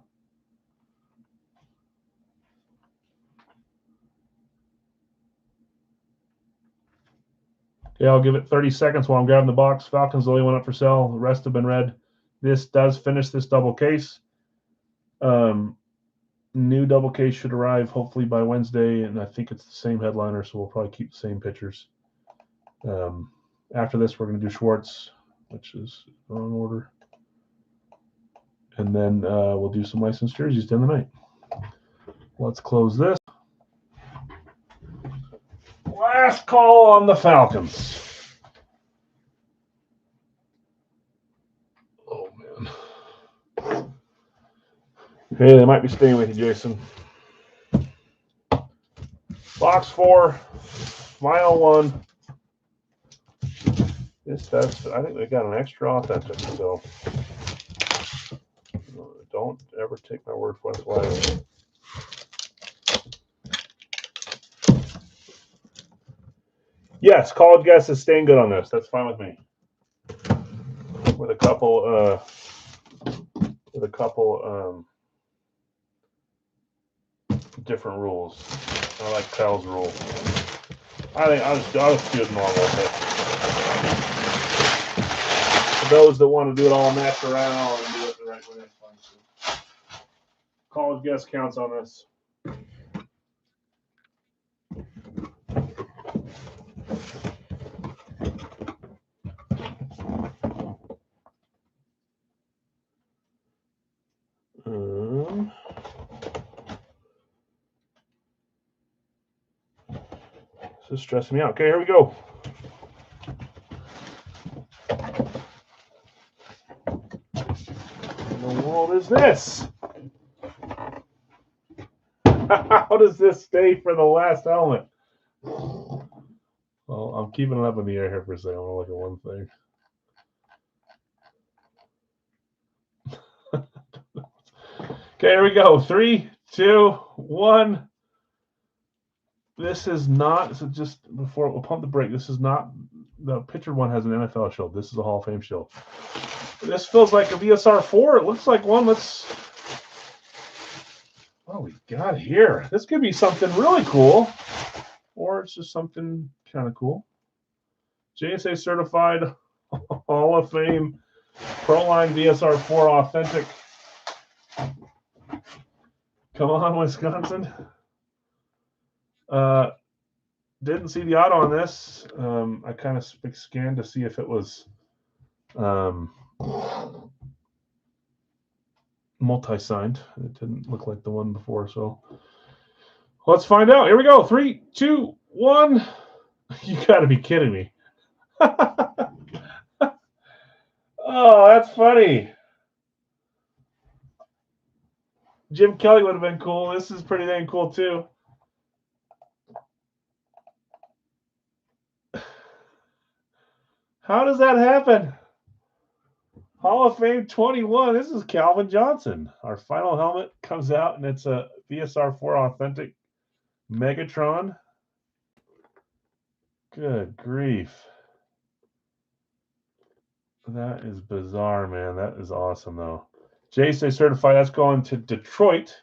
Okay, I'll give it 30 seconds while I'm grabbing the box. Falcons the only one up for sale. The rest have been read. This does finish this double case. New double case should arrive hopefully by Wednesday, and I think it's the same headliner, so we'll probably keep the same pictures. After this, we're going to do Schwartz, which is wrong order. And then we'll do some licensed jerseys to end the night. Let's close this. Last call on the Falcons. Oh, man. Hey, they might be staying with you, Jason. Box 4, final one. This does, I think they got an extra authentic, so don't ever take my word for it. Yes, college guess is staying good on this. That's fine with me. With a couple different rules. I like Kyle's rule. I think I'll just do it normal. But for those that want to do it all natural and do it the right way, that's fine too. College guess counts on this. This is stressing me out. Okay, here we go. What in the world is this? How does this stay for the last helmet? Well, I'm keeping it up in the air here for a second. I want to look at one thing. Okay, here we go. 3, 2, 1. This is not, so just before we'll pump the brake, this is not, the pictured one has an NFL shield. This is a Hall of Fame shield. This feels like a VSR 4. It looks like one. What do we got here? This could be something really cool, or it's just something kind of cool. JSA certified Hall of Fame Proline VSR 4 authentic. Come on, Wisconsin. Didn't see the auto on this. I kind of scanned to see if it was multi-signed. It didn't look like the one before, so let's find out. Here we go. 3, 2, 1. You got to be kidding me. Oh, that's funny. Jim Kelly would have been cool. This is pretty dang cool too. How does that happen? Hall of Fame 21. This is Calvin Johnson. Our final helmet comes out, and it's a VSR 4 authentic Megatron. Good grief. That is bizarre, man. That is awesome, though. JSA certified. That's going to Detroit.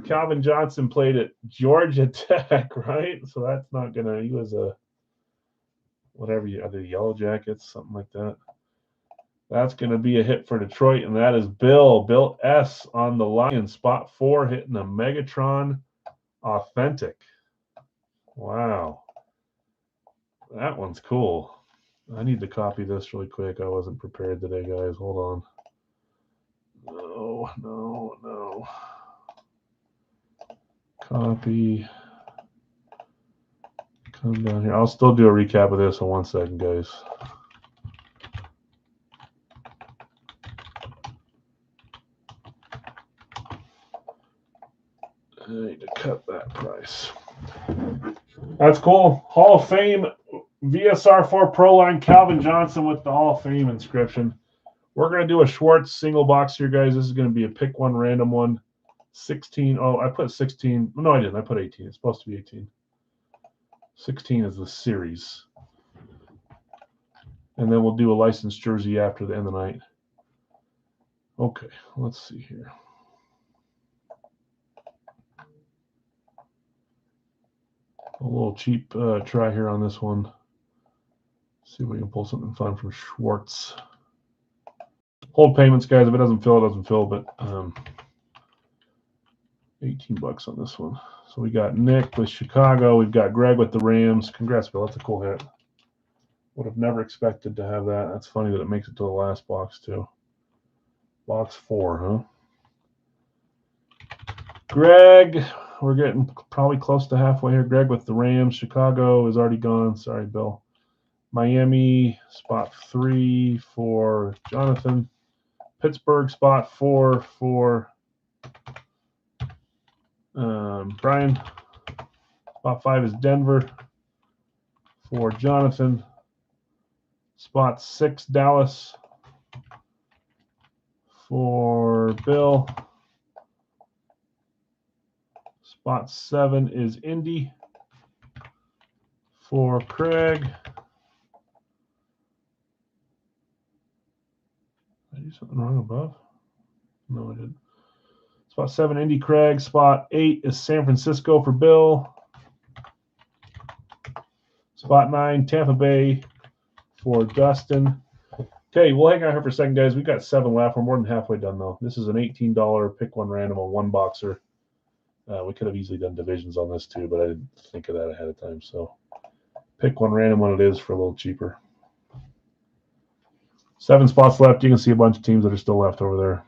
Calvin Johnson played at Georgia Tech, right? So that's not going to, he was a, whatever, the Yellow Jackets, something like that. That's going to be a hit for Detroit, and that is Bill S. on the line, spot 4, hitting a Megatron authentic. Wow. That one's cool. I need to copy this really quick. I wasn't prepared today, guys. Hold on. No. Copy. Come down here. I'll still do a recap of this in 1 second, guys. I need to cut that price. That's cool. Hall of Fame VSR 4 Proline Calvin Johnson with the Hall of Fame inscription. We're going to do a Schwartz single box here, guys. This is going to be a pick one random one. 16. Oh, I put 16. No, I didn't. I put 18. It's supposed to be 18. 16 is the series. And then we'll do a licensed jersey after the end of the night. Okay, let's see here. A little cheap try here on this one. See if we can pull something fun from Schwartz. Hold payments, guys. If it doesn't fill, it doesn't fill. But $18 on this one. So we got Nick with Chicago. We've got Greg with the Rams. Congrats, Bill. That's a cool hit. Would have never expected to have that. That's funny that it makes it to the last box, too. Box 4, huh? Greg, we're getting probably close to halfway here. Greg with the Rams. Chicago is already gone. Sorry, Bill. Miami, spot 3 for Jonathan. Pittsburgh, spot 4 for Brian. Spot 5 is Denver for Jonathan. Spot 6, Dallas for Bill. Spot 7 is Indy for Craig. Did I do something wrong above? No, I didn't. Spot 7, Indy, Craig. Spot 8 is San Francisco for Bill. Spot 9, Tampa Bay for Dustin. Okay, we'll hang out here for a second, guys. We've got 7 left. We're more than halfway done, though. This is an $18 pick one random, a one boxer. We could have easily done divisions on this, too, but I didn't think of that ahead of time. So pick one random when it is for a little cheaper. 7 spots left. You can see a bunch of teams that are still left over there.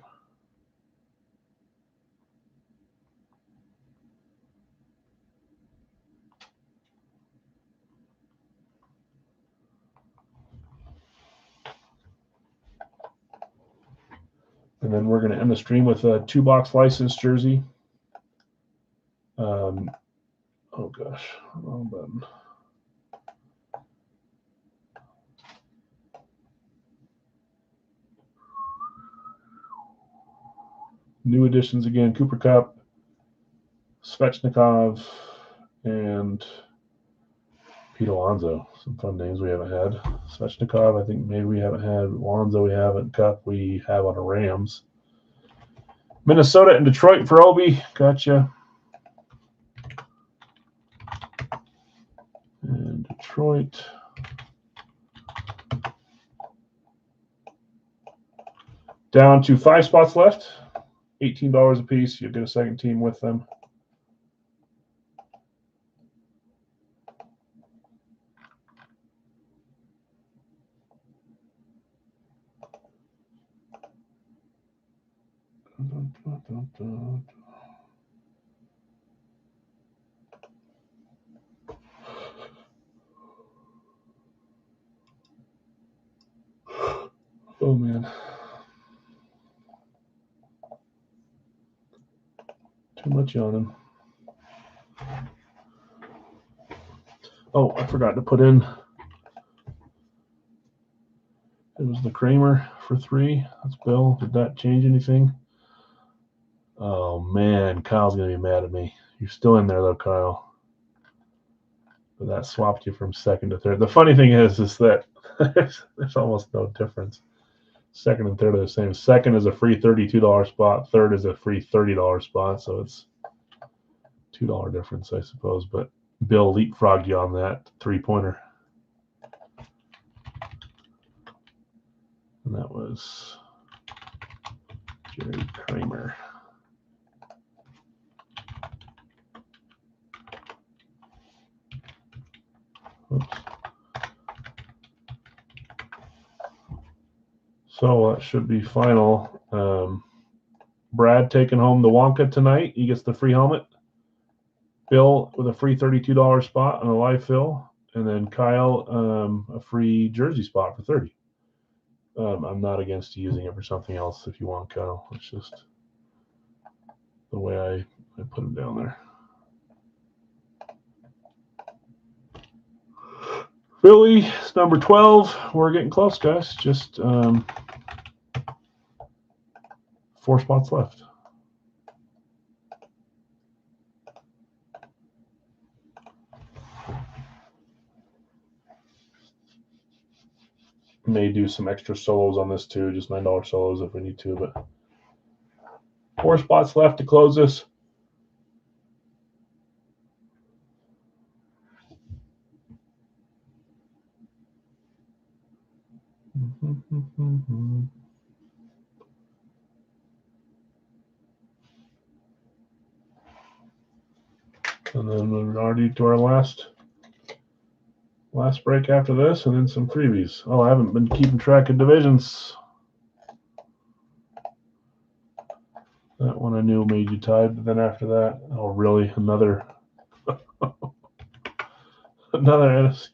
And then we're going to end the stream with a 2-box license jersey. Oh gosh, wrong button. New additions again: Cooper Kupp, Svechnikov, and Pete Alonso. Some fun names we haven't had. Svechnikov, I think maybe we haven't had. Alonso, we haven't. Kupp, we have on the Rams. Minnesota and Detroit for Obi. Gotcha. And Detroit. Down to 5 spots left. $18 a piece. You'll get a second team with them. Oh man. Too much yawning. Oh, I forgot to put in. It was the Kramer for 3. That's Bill. Did that change anything? Oh man, Kyle's gonna be mad at me. You're still in there though, Kyle. But that swapped you from second to third. The funny thing is that there's almost no difference. Second and third are the same. Second is a free $32 spot. Third is a free $30 spot. So it's $2 difference, I suppose. But Bill leapfrogged you on that 3-pointer. And that was Jerry Kramer. Oops. So that should be final. Brad taking home the Wonka tonight. He gets the free helmet. Bill with a free $32 spot on a live fill. And then Kyle, a free jersey spot for $30. I'm not against using it for something else if you want, Kyle. It's just the way I put them down there. Philly, it's number 12. We're getting close, guys. Just 4 spots left. May do some extra solos on this too, just $9 solos if we need to, but 4 spots left to close this. And then we're already to our last break after this, and then some freebies. Oh, I haven't been keeping track of divisions. That one I knew made you tied, but then after that, oh really? Another NFC.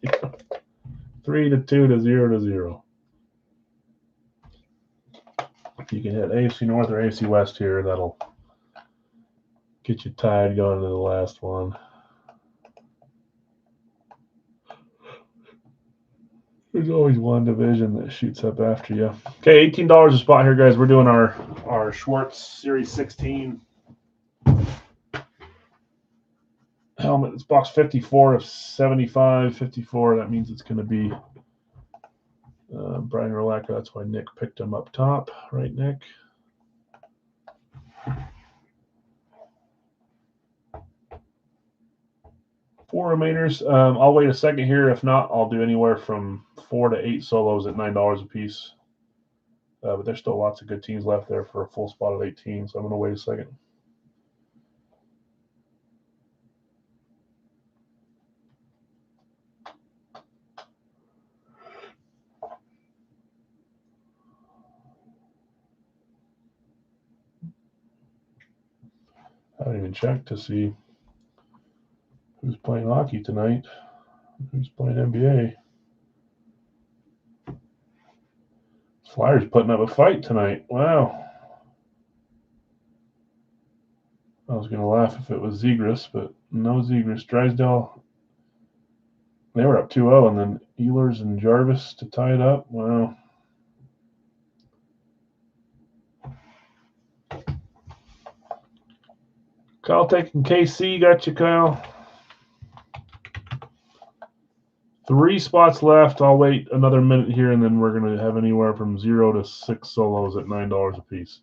3-2 to 0-0. If you can hit AFC North or AFC West here, that'll get you tied going to the last one. There's always one division that shoots up after you. Okay, $18 a spot here, guys. We're doing our Schwartz Series 16 helmet. It's box 54 of 75. 54, that means it's going to be Brian Urlacher. That's why Nick picked him up top. Right, Nick? Four remainers. I'll wait a second here. If not, I'll do anywhere from 4 to 8 solos at $9 a piece. But there's still lots of good teams left there for a full spot of 18, so I'm going to wait a second. I haven't even checked to see who's playing hockey tonight, who's playing NBA. Flyers putting up a fight tonight. Wow. I was going to laugh if it was Zegras, but no Zegras. Drysdale, they were up 2-0, and then Ehlers and Jarvis to tie it up. Wow. Kyle taking KC. Got you, Kyle. 3 spots left. I'll wait another minute here, and then we're going to have anywhere from 0 to 6 solos at $9 a piece.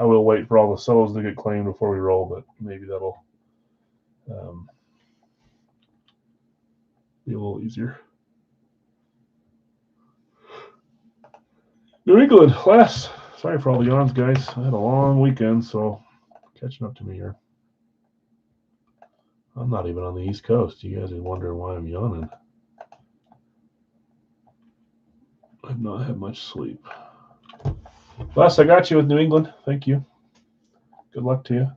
I will wait for all the solos to get claimed before we roll, but maybe that'll be a little easier. New England, last. Sorry for all the yawns, guys. I had a long weekend, so catching up to me here. I'm not even on the East Coast. You guys are wondering why I'm yawning. I've not had much sleep. Les, I got you with New England. Thank you. Good luck to you.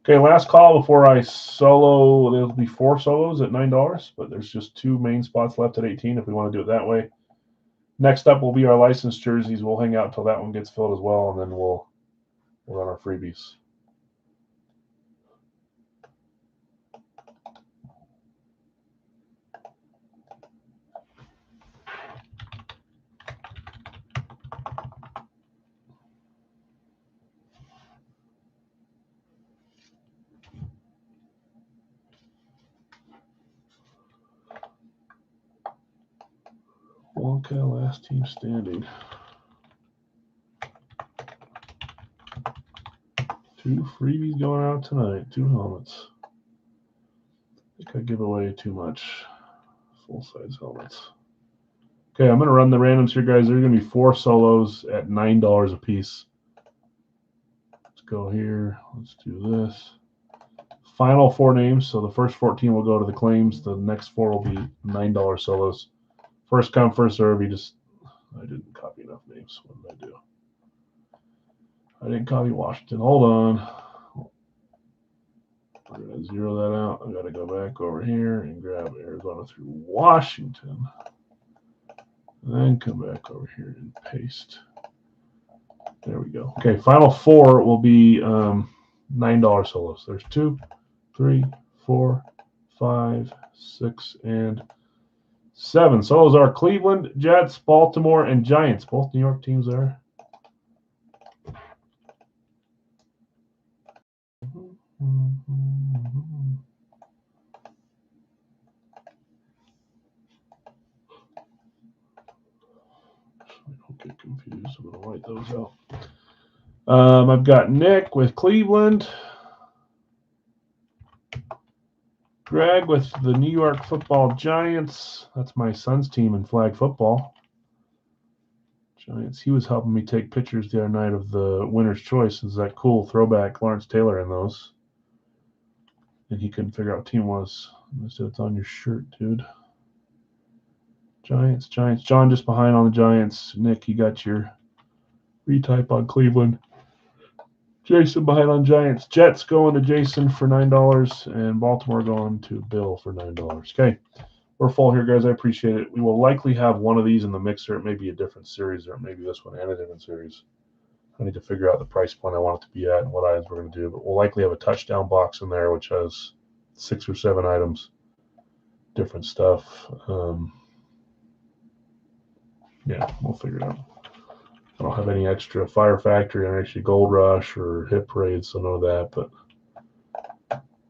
Okay, last call before I solo. There'll be 4 solos at $9, but there's just 2 main spots left at 18 if we want to do it that way. Next up will be our licensed jerseys. We'll hang out until that one gets filled as well, and then we'll run our freebies. Wonka, last team standing. 2 freebies going out tonight. 2 helmets. I think I give away too much. Full-size helmets. Okay, I'm going to run the randoms here, guys. There's going to be 4 solos at $9 a piece. Let's go here. Let's do this. Final 4 names. So the first 14 will go to the claims. The next 4 will be $9 solos. First come, first serve. I didn't copy enough names. What did I do? I didn't copy Washington. Hold on. We're going to zero that out. I got to go back over here and grab Arizona through Washington. And then come back over here and paste. There we go. Okay, final 4 will be $9 solos. There's 2, 3, 4, 5, 6, and 7. Solos are Cleveland, Jets, Baltimore, and Giants. Both New York teams there. Don't get confused. I'm going to write those out. I've got Nick with Cleveland. Greg with the New York Football Giants. That's my son's team in flag football. Giants. He was helping me take pictures the other night of the winner's choice. Is that cool throwback Lawrence Taylor in those? And he couldn't figure out what team was. I said it's on your shirt, dude. Giants. John just behind on the Giants. Nick, you got your retype on Cleveland. Jason behind on Giants. Jets going to Jason for $9, and Baltimore going to Bill for $9. Okay, we're full here, guys. I appreciate it. We will likely have one of these in the mixer. It may be a different series, or maybe this one and a different series. I need to figure out the price point I want it to be at and what items we're going to do. But we'll likely have a touchdown box in there, which has 6 or 7 items, different stuff. Yeah, we'll figure it out. I don't have any extra Fire Factory or actually Gold Rush or Hit Parade, so none of that, but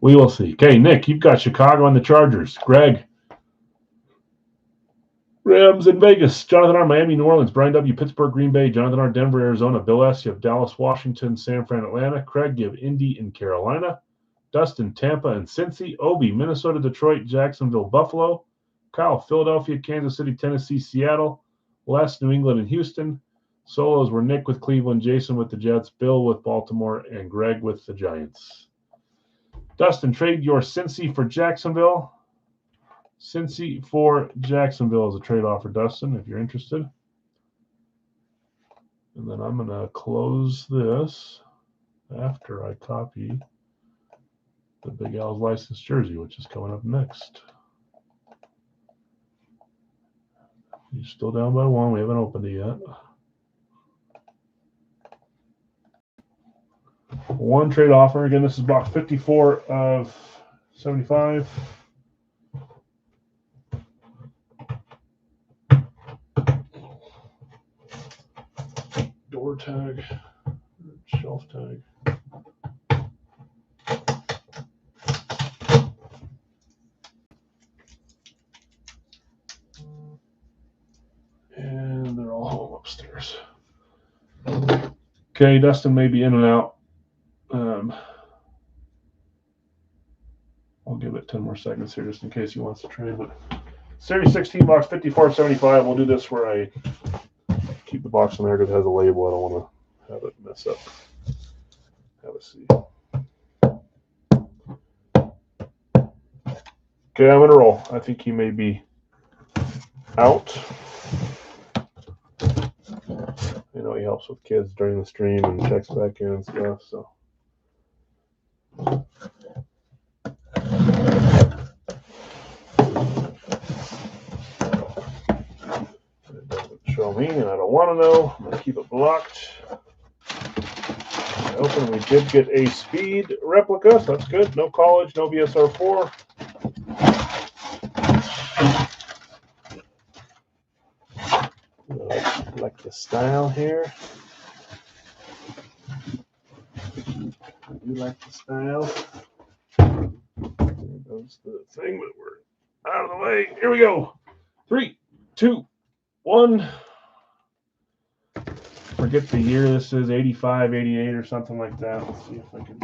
we will see. Okay, Nick, you've got Chicago and the Chargers. Greg, Rams in Vegas. Jonathan R. Miami, New Orleans. Brian W. Pittsburgh, Green Bay. Jonathan R. Denver, Arizona. Bill S. You have Dallas, Washington, San Fran, Atlanta. Craig, you have Indy and Carolina. Dustin, Tampa and Cincy. Obi, Minnesota, Detroit, Jacksonville, Buffalo. Kyle, Philadelphia, Kansas City, Tennessee, Seattle. Les, New England and Houston. Solos were Nick with Cleveland, Jason with the Jets, Bill with Baltimore, and Greg with the Giants. Dustin, trade your Cincy for Jacksonville. Cincy for Jacksonville is a trade offer, Dustin, if you're interested. And then I'm going to close this after I copy the Big Al's licensed jersey, which is coming up next. You're still down by 1. We haven't opened it yet. One trade offer. Again, this is box 54 of 75. Door tag, shelf tag. And they're all home upstairs. Okay, Dustin may be in and out. I'll give it 10 more seconds here just in case he wants to trade. But Series 16 box 54.75. We'll do this where I keep the box in there because it has a label. I don't want to have it mess up. Have a seat. Okay, I'm gonna roll. I think he may be out. You know, he helps with kids during the stream and checks back in and stuff. So. It doesn't show me, and I don't want to know. I'm gonna keep it blocked. Open. We did get a speed replica, so that's good. No college, no VSR4. Like the style here. I do like the style. There goes the thing, but we're out of the way. Here we go. 3, 2, 1. Forget the year this is, 85, 88 or something like that. Let's see if I can.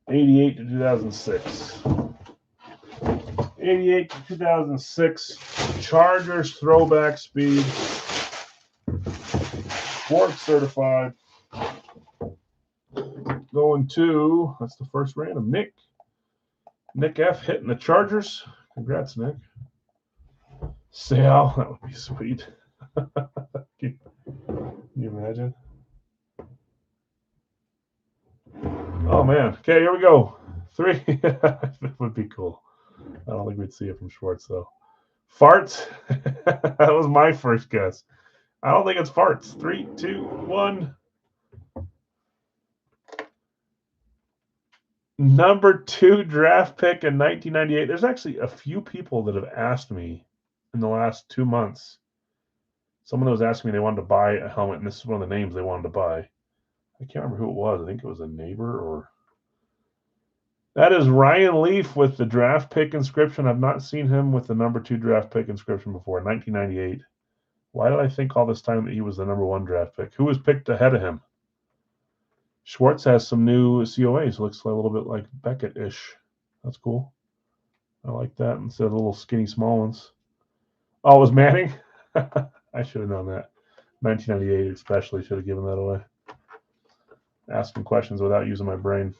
88 to 2006. 88 to 2006. Chargers throwback speed. Schwartz certified. Going to, that's the first random, Nick. Nick F hitting the Chargers. Congrats, Nick. Sal, that would be sweet. Can you imagine? Oh, man. Okay, here we go. 3. That would be cool. I don't think we'd see it from Schwartz, though. Farts. That was my first guess. I don't think it's farts. 3, 2, 1. Number 2 draft pick in 1998. There's actually a few people that have asked me in the last 2 months. Someone was asking me they wanted to buy a helmet, and this is one of the names they wanted to buy. I can't remember who it was. I think it was a neighbor or. That is Ryan Leaf with the draft pick inscription. I've not seen him with the number 2 draft pick inscription before. 1998. Why did I think all this time that he was the number 1 draft pick? Who was picked ahead of him? Schwartz has some new COAs. Looks a little bit like Beckett-ish. That's cool. I like that instead of the little skinny small ones. Oh, it was Manning? I should have known that. 1998 especially should have given that away. Asking questions without using my brain.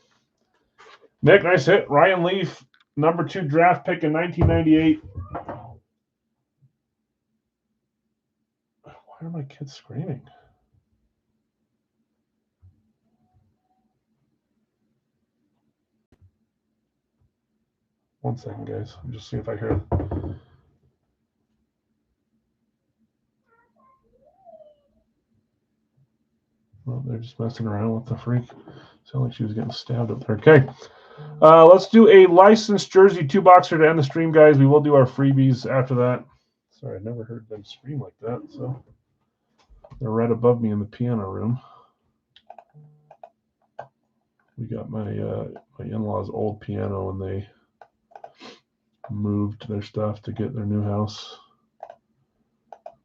Nick, nice hit. Ryan Leaf, number 2 draft pick in 1998. Why are my kids screaming? One second, guys. I'm just seeing if I hear it. Well, they're just messing around with the freak. Sound like she was getting stabbed up there. Okay. Let's do a licensed jersey 2-boxer to end the stream, guys. We will do our freebies after that. Sorry, I never heard them scream like that. So they're right above me in the piano room. We got my in-laws' old piano when they moved their stuff to get their new house.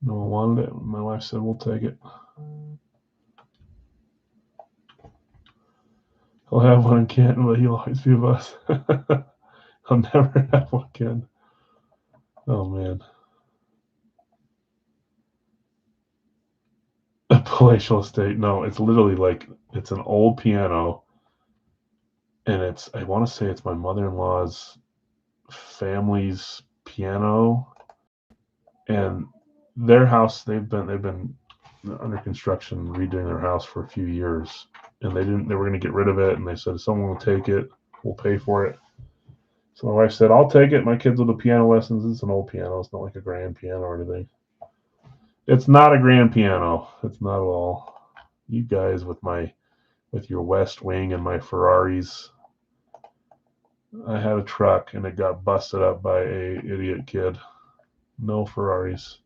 No one wanted it. My wife said, we'll take it. I'll have one in Canton, but he'll always be with us. I'll never have one again. Oh, man. A palatial estate. No, it's literally like, it's an old piano. And it's, I want to say it's my mother-in-law's family's piano. And their house, they've been under construction, redoing their house for a few years. And they were going to get rid of it. And they said, if someone will take it, we'll pay for it. So my wife said, I'll take it. My kids will do piano lessons. It's an old piano. It's not like a grand piano or anything. It's not a grand piano. It's not at all. You guys with your West Wing and my Ferraris. I had a truck and it got busted up by a idiot kid. No Ferraris.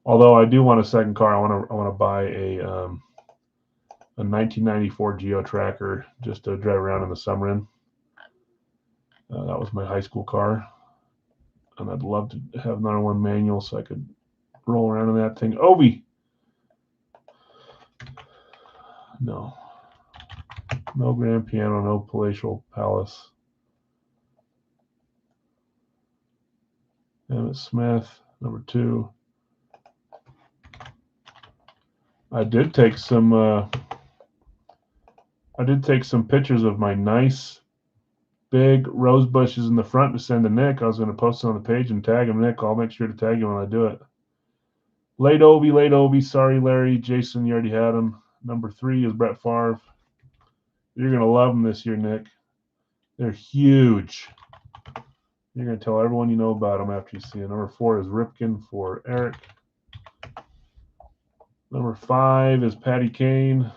Although I do want a second car. I want to buy a 1994 Geo Tracker just to drive around in the summer in. That was my high school car, and I'd love to have another one manual so I could roll around in that thing. Obi, no Grand Piano, no Palatial Palace. Emmett Smith, number 2. I did take some pictures of my nice big rose bushes in the front to send to Nick. I was going to post it on the page and tag him. Nick, I'll make sure to tag you when I do it. Late Obi. Sorry, Larry. Jason, you already had him. Number 3 is Brett Favre. You're going to love them this year, Nick. They're huge. You're going to tell everyone you know about them after you see it. Number 4 is Ripken for Eric. Number 5 is Patty Kane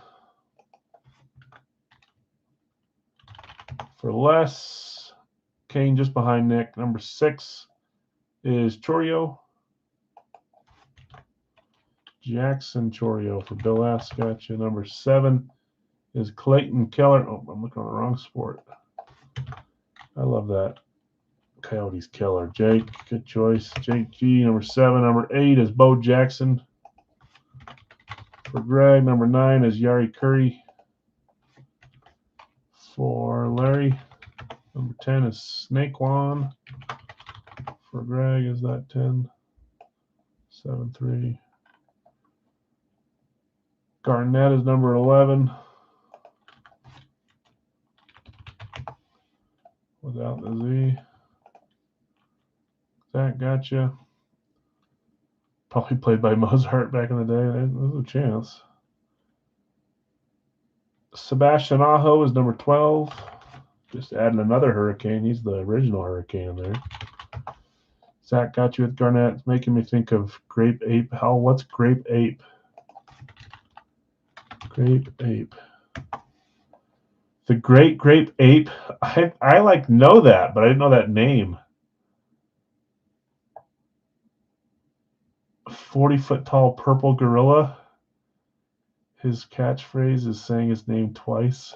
for Les. Kane just behind Nick. Number 6 is Chorio. Jackson Chorio for Bill S. Gotcha. Number 7 is Clayton Keller. Oh, I'm looking on the wrong sport. I love that. Coyotes Killer. Jake, good choice. Jake G, number 7. Number 8 is Bo Jackson for Greg. Number 9 is Yari Curry for Larry. Number 10 is Snake Juan for Greg. Is that 10? 7-3. Garnett is number 11. Without the Z. That gotcha. Probably played by Mozart back in the day. There's a chance. Sebastian Aho is number 12. Just adding another Hurricane. He's the original Hurricane in there. Zach got you with Garnett. It's making me think of Grape Ape. What's Grape Ape? Grape Ape. The Great Grape Ape. I like know that, but I didn't know that name. 40-foot tall purple gorilla. His catchphrase is saying his name twice.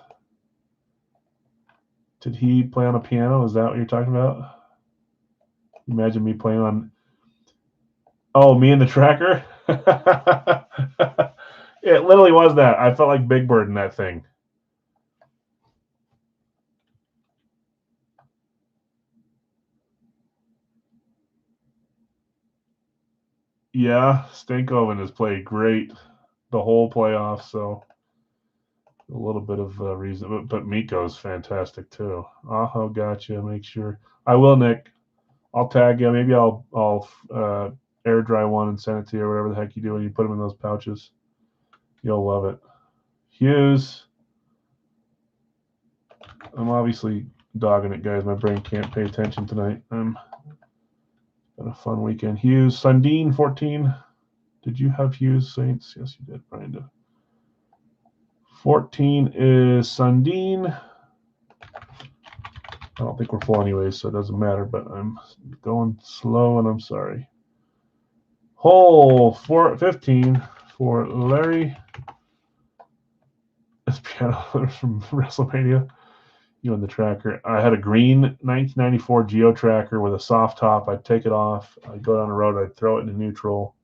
Did he play on a piano? Is that what you're talking about? Imagine me playing on. Oh, me and the tracker? It literally was that. I felt like Big Bird in that thing. Yeah, Stankoven has played great the whole playoff, so a little bit of reason. But Miko's fantastic too. Aho, gotcha. Make sure. I will, Nick. I'll tag you. Maybe I'll air dry one and send it to you, or whatever the heck you do when you put them in those pouches. You'll love it. Hughes. I'm obviously dogging it, guys. My brain can't pay attention tonight. Been a fun weekend. Hughes, Sundin, 14. Did you have Hughes, Saints? Yes, you did, Brandon. 14 is Sundin. I don't think we're full anyway, so it doesn't matter, but I'm going slow, and I'm sorry. Hole 15 for Larry. This piano from WrestleMania. You and the tracker. I had a green 1994 Geo Tracker with a soft top. I'd take it off. I'd go down the road. I'd throw it into neutral.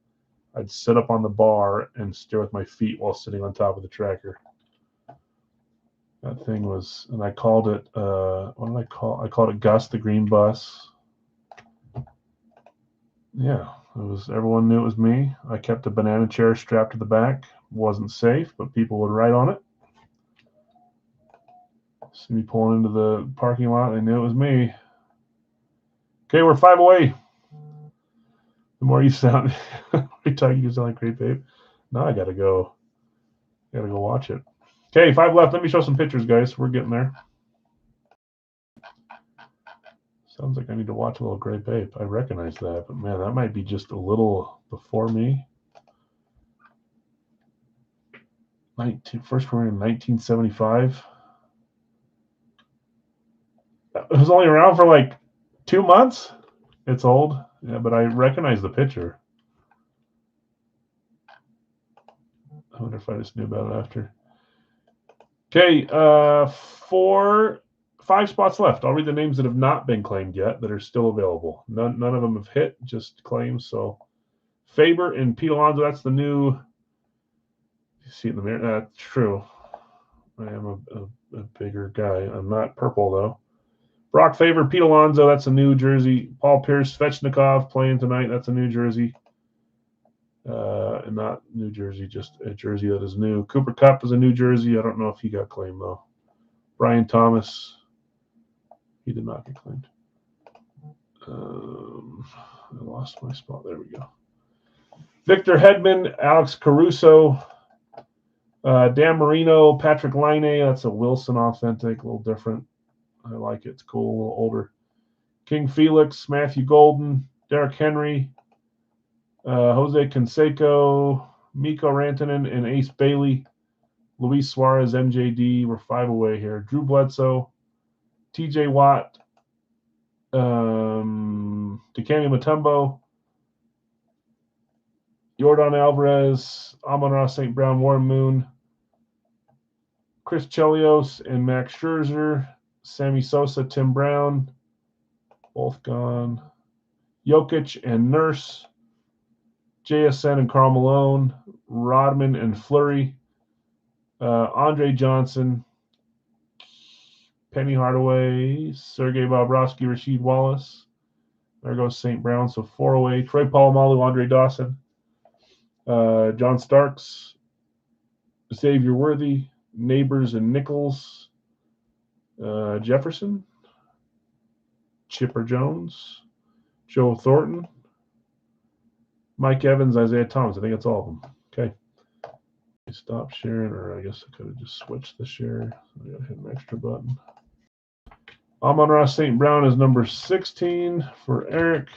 I'd sit up on the bar and steer with my feet while sitting on top of the tracker. That thing was, and I called it, what did I call? I called it Gus the Green Bus. Yeah, it was. Everyone knew it was me. I kept a banana chair strapped to the back. Wasn't safe, but people would ride on it. See me pulling into the parking lot. They knew it was me. Okay, we're 5 away. The more you sound, every time you sound like Grape Ape. Now I gotta go watch it. Okay, 5 left. Let me show some pictures, guys. We're getting there. Sounds like I need to watch a little Grape Ape. I recognize that, but man, that might be just a little before me. First premiere in 1975. It was only around for like 2 months. It's old, yeah, but I recognize the picture. I wonder if I just knew about it after. Okay, 5 spots left. I'll read the names that have not been claimed yet that are still available. None of them have hit, just claims. So Faber and Pete Alonso, that's the new. You see it in the mirror? That's true. I am a bigger guy. I'm not purple, though. Brock Faber, Pete Alonso, that's a new jersey. Paul Pierce, Svechnikov playing tonight. That's a new jersey. And not New Jersey, just a jersey that is new. Cooper Kupp is a new jersey. I don't know if he got claimed, though. Brian Thomas, he did not get claimed. I lost my spot. There we go. Victor Hedman, Alex Caruso, Dan Marino, Patrick Laine. That's a Wilson authentic, a little different. I like it. It's cool, a little older. King Felix, Matthew Golden, Derrick Henry, Jose Canseco, Mikko Rantanen, and Ace Bailey. Luis Suarez, MJD. We're 5 away here. Drew Bledsoe, TJ Watt, Dikembe Mutombo, Jordan Alvarez, Amon-Ra St. Brown, Warren Moon, Chris Chelios, and Max Scherzer, Sammy Sosa, Tim Brown, both gone. Jokic and Nurse, JSN and Karl Malone, Rodman and Fleury, Andre Johnson, Penny Hardaway, Sergei Bobrovsky, Rasheed Wallace. There goes St. Brown, so 4 away. Troy Polamalu, Andre Dawson, John Starks, Xavier Worthy, Neighbors and Nichols, Jefferson, Chipper Jones, Joe Thornton, Mike Evans, Isaiah Thomas. I think that's all of them. Okay. Stop sharing, or I guess I could have just switched the share. I got to hit an extra button. Amon-Ra St. Brown is number 16 for Eric.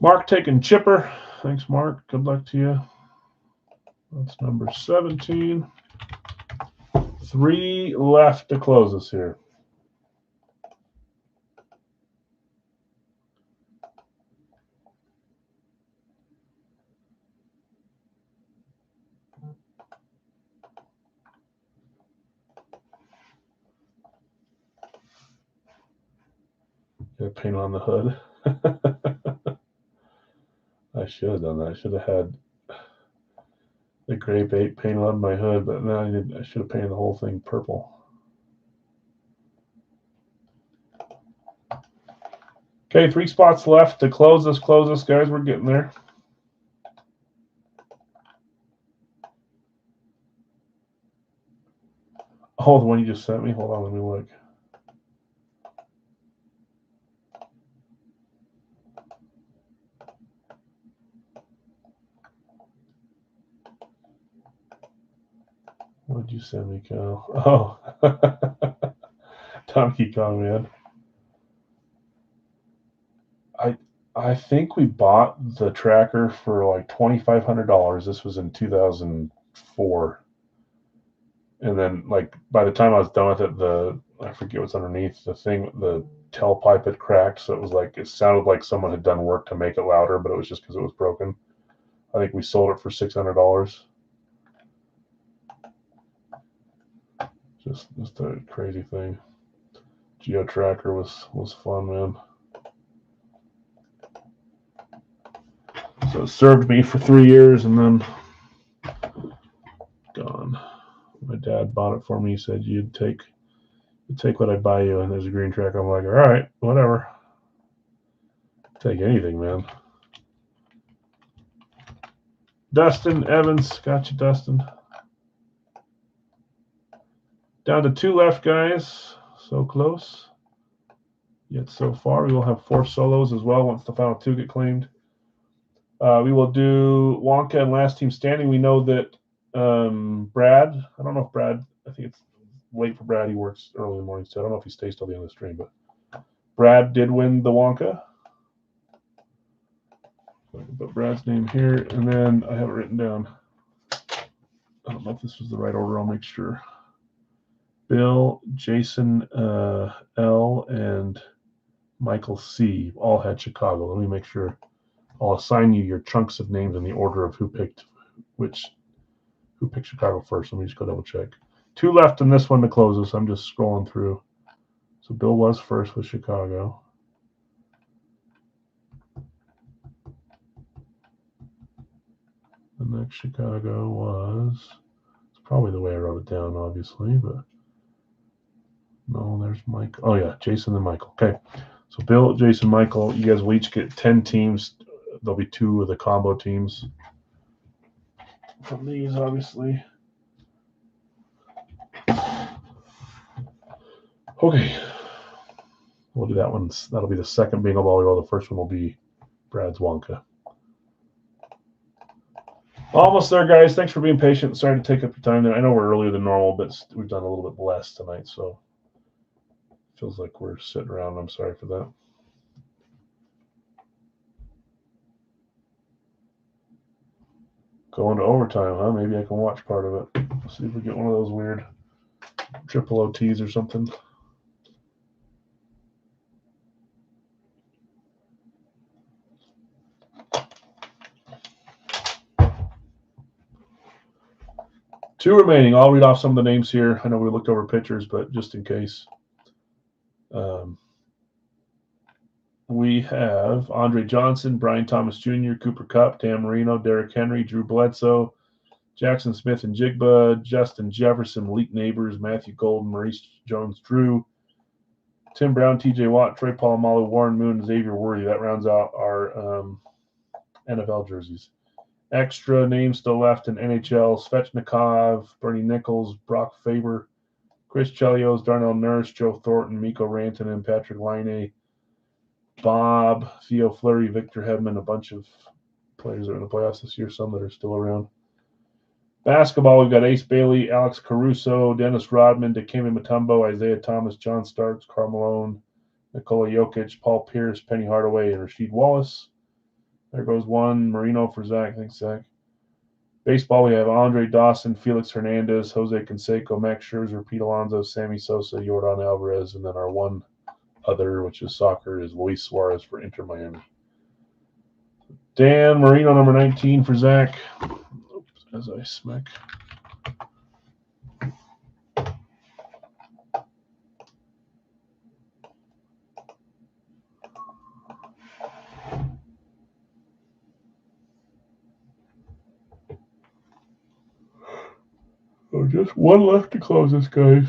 Mark taking Chipper. Thanks, Mark. Good luck to you. That's number 17. 3 left to close us here. Got paint on the hood. I should have done that. I should have had the grape 8 painted on my hood, but no, I should have painted the whole thing purple. Okay, 3 spots left to close this, guys. We're getting there. Oh, the one you just sent me? Hold on, let me look. What did you send me, Kyle? Oh, Donkey Kong, man. I think we bought the tracker for like $2,500. This was in 2004. And then, like, by the time I was done with it, I forget what's underneath the thing, the tailpipe had cracked, so it sounded like someone had done work to make it louder, but it was just because it was broken. I think we sold it for $600. Just a crazy thing. Geo Tracker was fun, man. So it served me for 3 years and then gone. My dad bought it for me. He said, you'd take what I buy you, and there's a green track. I'm like, all right, whatever. Take anything, man. Dustin Evans, got you, Dustin. Down to 2 left, guys. So close. Yet so far, we will have 4 solos as well once the final 2 get claimed. We will do Wonka and Last Team Standing. We know that Brad, I don't know if Brad, I think it's late for Brad. He works early in the morning, so I don't know if he stays till the end of the stream. But Brad did win the Wonka. So I can put Brad's name here, and then I have it written down. I don't know if this was the right order. I'll make sure. Bill, Jason L, and Michael C all had Chicago. Let me make sure. I'll assign you your chunks of names in the order of who picked Chicago first. Let me just go double check. 2 left in this one to close this. I'm just scrolling through. So Bill was first with Chicago. The next Chicago was, it's probably the way I wrote it down, obviously, but no, there's Mike. Oh yeah, Jason and Michael. Okay, so Bill, Jason, Michael, you guys will each get 10 teams. There'll be 2 of the combo teams from these, obviously. Okay, we'll do that one. That'll be the second bingo volleyball. The first one will be Brad's Wonka. Almost there, guys. Thanks for being patient. Sorry to take up your time there. I know we're earlier than normal, but we've done a little bit less tonight, so it feels like we're sitting around. I'm sorry for that. Going to overtime, huh? Maybe I can watch part of it. See if we get one of those weird triple OTs or something. Two remaining. I'll read off some of the names here. I know we looked over pictures, but just in case. We have Andre Johnson, Brian Thomas Jr., Cooper Kupp, Dan Marino, Derrick Henry, Drew Bledsoe, Jackson Smith and Jigba, Justin Jefferson, Malik Neighbors, Matthew Golden, Maurice Jones-Drew, Tim Brown, TJ Watt, Troy Polamalu, Warren Moon, Xavier Worthy. That rounds out our NFL jerseys. Extra names still left in NHL: Svechnikov, Bernie Nichols, Brock Faber, Chris Chelios, Darnell Nurse, Joe Thornton, Mikko Rantanen, Patrick Laine, Bob, Theo Fleury, Victor Hedman, a bunch of players that are in the playoffs this year, some that are still around. Basketball, we've got Ace Bailey, Alex Caruso, Dennis Rodman, Dikembe Mutombo, Isaiah Thomas, John Starks, Karl Malone, Nikola Jokic, Paul Pierce, Penny Hardaway, and Rasheed Wallace. There goes one. Marino for Zach. Thanks, Zach. Baseball, we have Andre Dawson, Felix Hernandez, Jose Canseco, Max Scherzer, Pete Alonso, Sammy Sosa, Yordan Alvarez, and then our one other, which is soccer, is Luis Suarez for Inter Miami. Dan Marino, number 19 for Zach. Oops, as I smack. So just one left to close this, guys.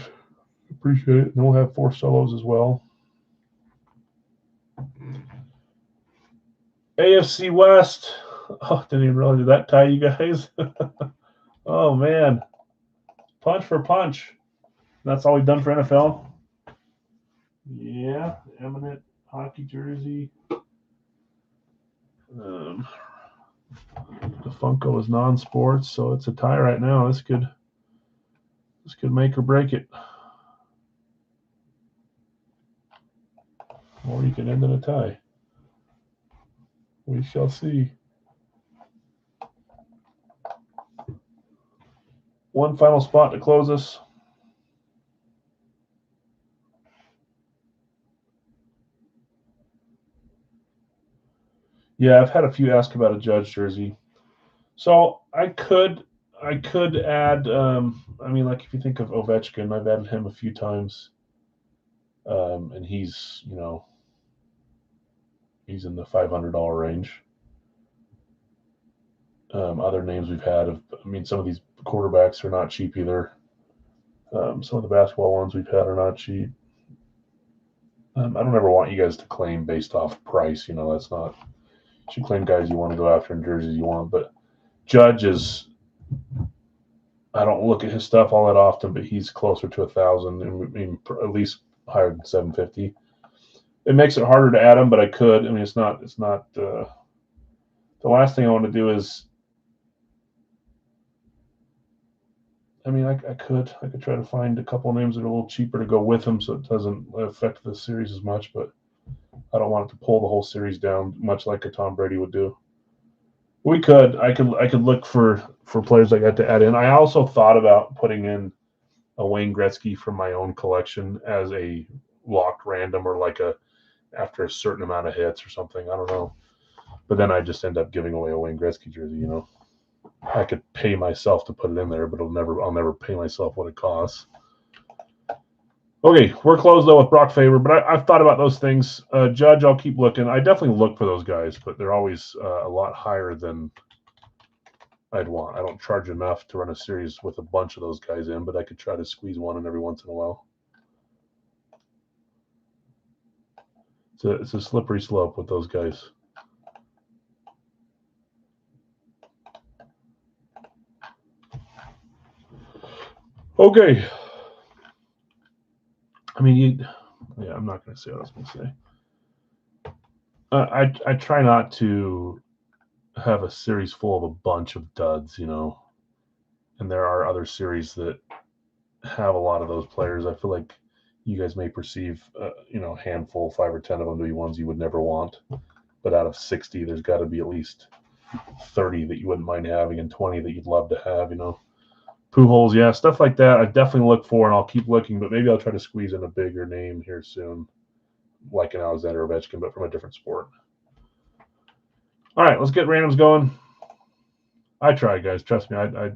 Appreciate it. And we'll have 4 solos as well. AFC West. Oh, didn't even realize that tie, you guys. Oh, man. Punch for punch. That's all we've done for NFL. Yeah, Eminent hockey jersey. The Funko is non-sports, so it's a tie right now. This could make or break it. Or you can end in a tie. We shall see. One final spot to close us. Yeah, I've had a few ask about a Judge jersey. So I could add, I mean, like if you think of Ovechkin, I've added him a few times. And he's, he's in the $500 range. Other names we've had, some of these quarterbacks are not cheap either. Some of the basketball ones we've had are not cheap. I don't ever want you guys to claim based off price. That's not. You should claim guys you want to go after and jerseys you want. But Judge is. I don't look at his stuff all that often, but he's closer to 1,000. I mean, at least higher than 750. It makes it harder to add them, but I could. I mean, it's not. The last thing I want to do is. I mean, I could try to find a couple of names that are a little cheaper to go with them, so it doesn't affect the series as much. But I don't want it to pull the whole series down, much like a Tom Brady would do. We could. I could look for players like that to add in. I also thought about putting in a Wayne Gretzky from my own collection as a locked random, or like a after a certain amount of hits or something. I don't know. But then I just end up giving away a Wayne Gretzky jersey. You know, I could pay myself to put it in there, but I'll never pay myself what it costs. Okay, we're closed though with Brock Faber, but I've thought about those things. Judge, I'll keep looking. I definitely look for those guys, but they're always a lot higher than I'd want. I don't charge enough to run a series with a bunch of those guys in, but I could try to squeeze one in every once in a while. It's a slippery slope with those guys. Okay. I mean, yeah, I'm not going to say what I was going to say. I try not to have a series full of a bunch of duds, you know, and there are other series that have a lot of those players. I feel like you guys may perceive, a handful, 5 or 10 of them to be ones you would never want, but out of 60, there's got to be at least 30 that you wouldn't mind having and 20 that you'd love to have, you know. Pujols, yeah, stuff like that. I definitely look for, and I'll keep looking, but maybe I'll try to squeeze in a bigger name here soon, like an Alexander Ovechkin, but from a different sport. All right, let's get randoms going. I try, guys. Trust me, I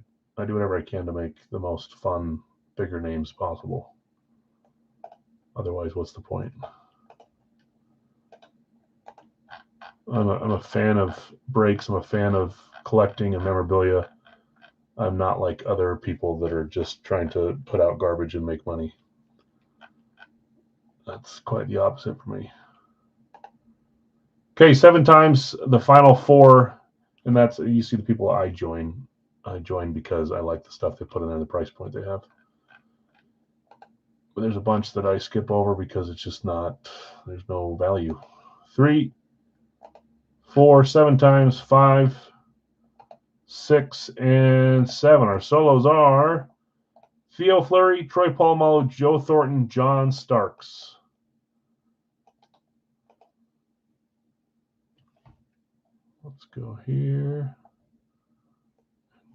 do whatever I can to make the most fun, bigger names possible. Otherwise, what's the point? I'm a fan of breaks. I'm a fan of collecting and memorabilia. I'm not like other people that are just trying to put out garbage and make money. That's quite the opposite for me. Okay, 7 times the final 4, and that's, you see the people I join. I join because I like the stuff they put in there, the price point they have. But there's a bunch that I skip over because it's just not, there's no value. 3, 4, 7 times, 5, 6, and 7. Our solos are Theo Fleury, Troy Polamalu, Joe Thornton, John Starks. Let's go here.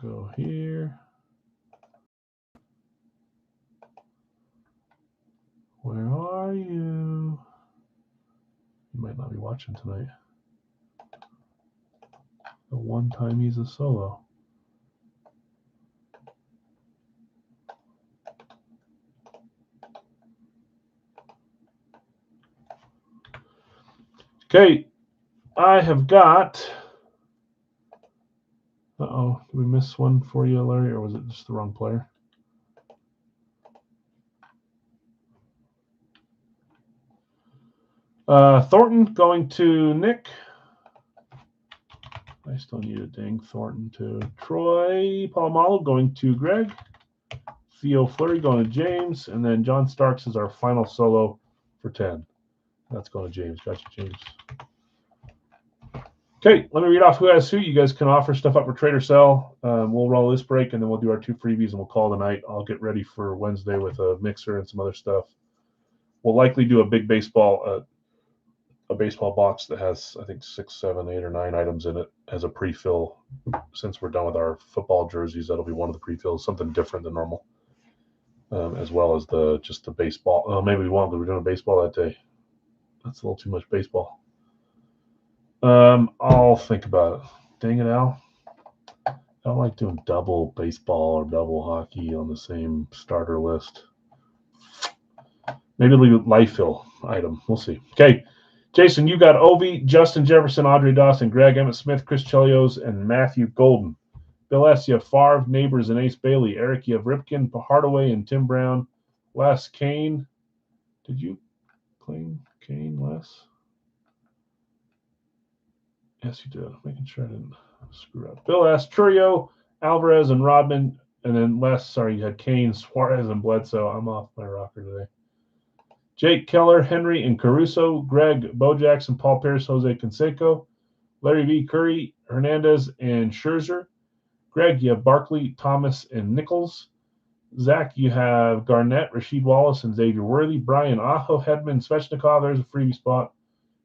Go here. Where are you? You might not be watching tonight. The one time he's a solo. Okay, I have got. Uh-oh, did we miss one for you, Larry, or was it just the wrong player? Thornton going to Nick. I still need a dang Thornton to Troy. Polamalu going to Greg. Theo Fleury going to James. And then John Starks is our final solo for 10. That's going to James. Gotcha, James. Okay, let me read off who has who. You guys can offer stuff up for trade or sell. We'll roll this break, and then we'll do our 2 freebies, and we'll call the night. I'll get ready for Wednesday with a mixer and some other stuff. We'll likely do a big baseball, a baseball box that has, I think, 6, 7, 8, or 9 items in it as a pre-fill. Since we're done with our football jerseys, that'll be one of the pre-fills, something different than normal, as well as just the baseball. Oh, maybe we won't, because we're doing baseball that day. That's a little too much baseball. I'll think about it. Dang it, Al. I don't like doing double baseball or double hockey on the same starter list. Maybe leave a life fill item. We'll see. Okay, Jason, you got Ovi, Justin Jefferson, Audrey Dawson, Greg Emmett Smith, Chris Chelios, and Matthew Golden. Bill S., you have Favre, Neighbors, and Ace Bailey. Eric, you have Ripken, Hardaway, and Tim Brown. Les, Kane. Did you claim Kane, Les? Yes, you did. Making sure I didn't screw up. Bill S., Churio, Alvarez, and Rodman. And then Les, sorry, you had Kane, Suarez, and Bledsoe. I'm off my rocker today. Jake Keller, Henry, and Caruso. Greg, Bo Jackson, Paul Pierce, Jose Canseco. Larry V., Curry, Hernandez, and Scherzer. Greg, you have Barkley, Thomas, and Nichols. Zach, you have Garnett, Rasheed Wallace, and Xavier Worthy. Brian, Aho, Hedman, Svechnikov. There's a freebie spot.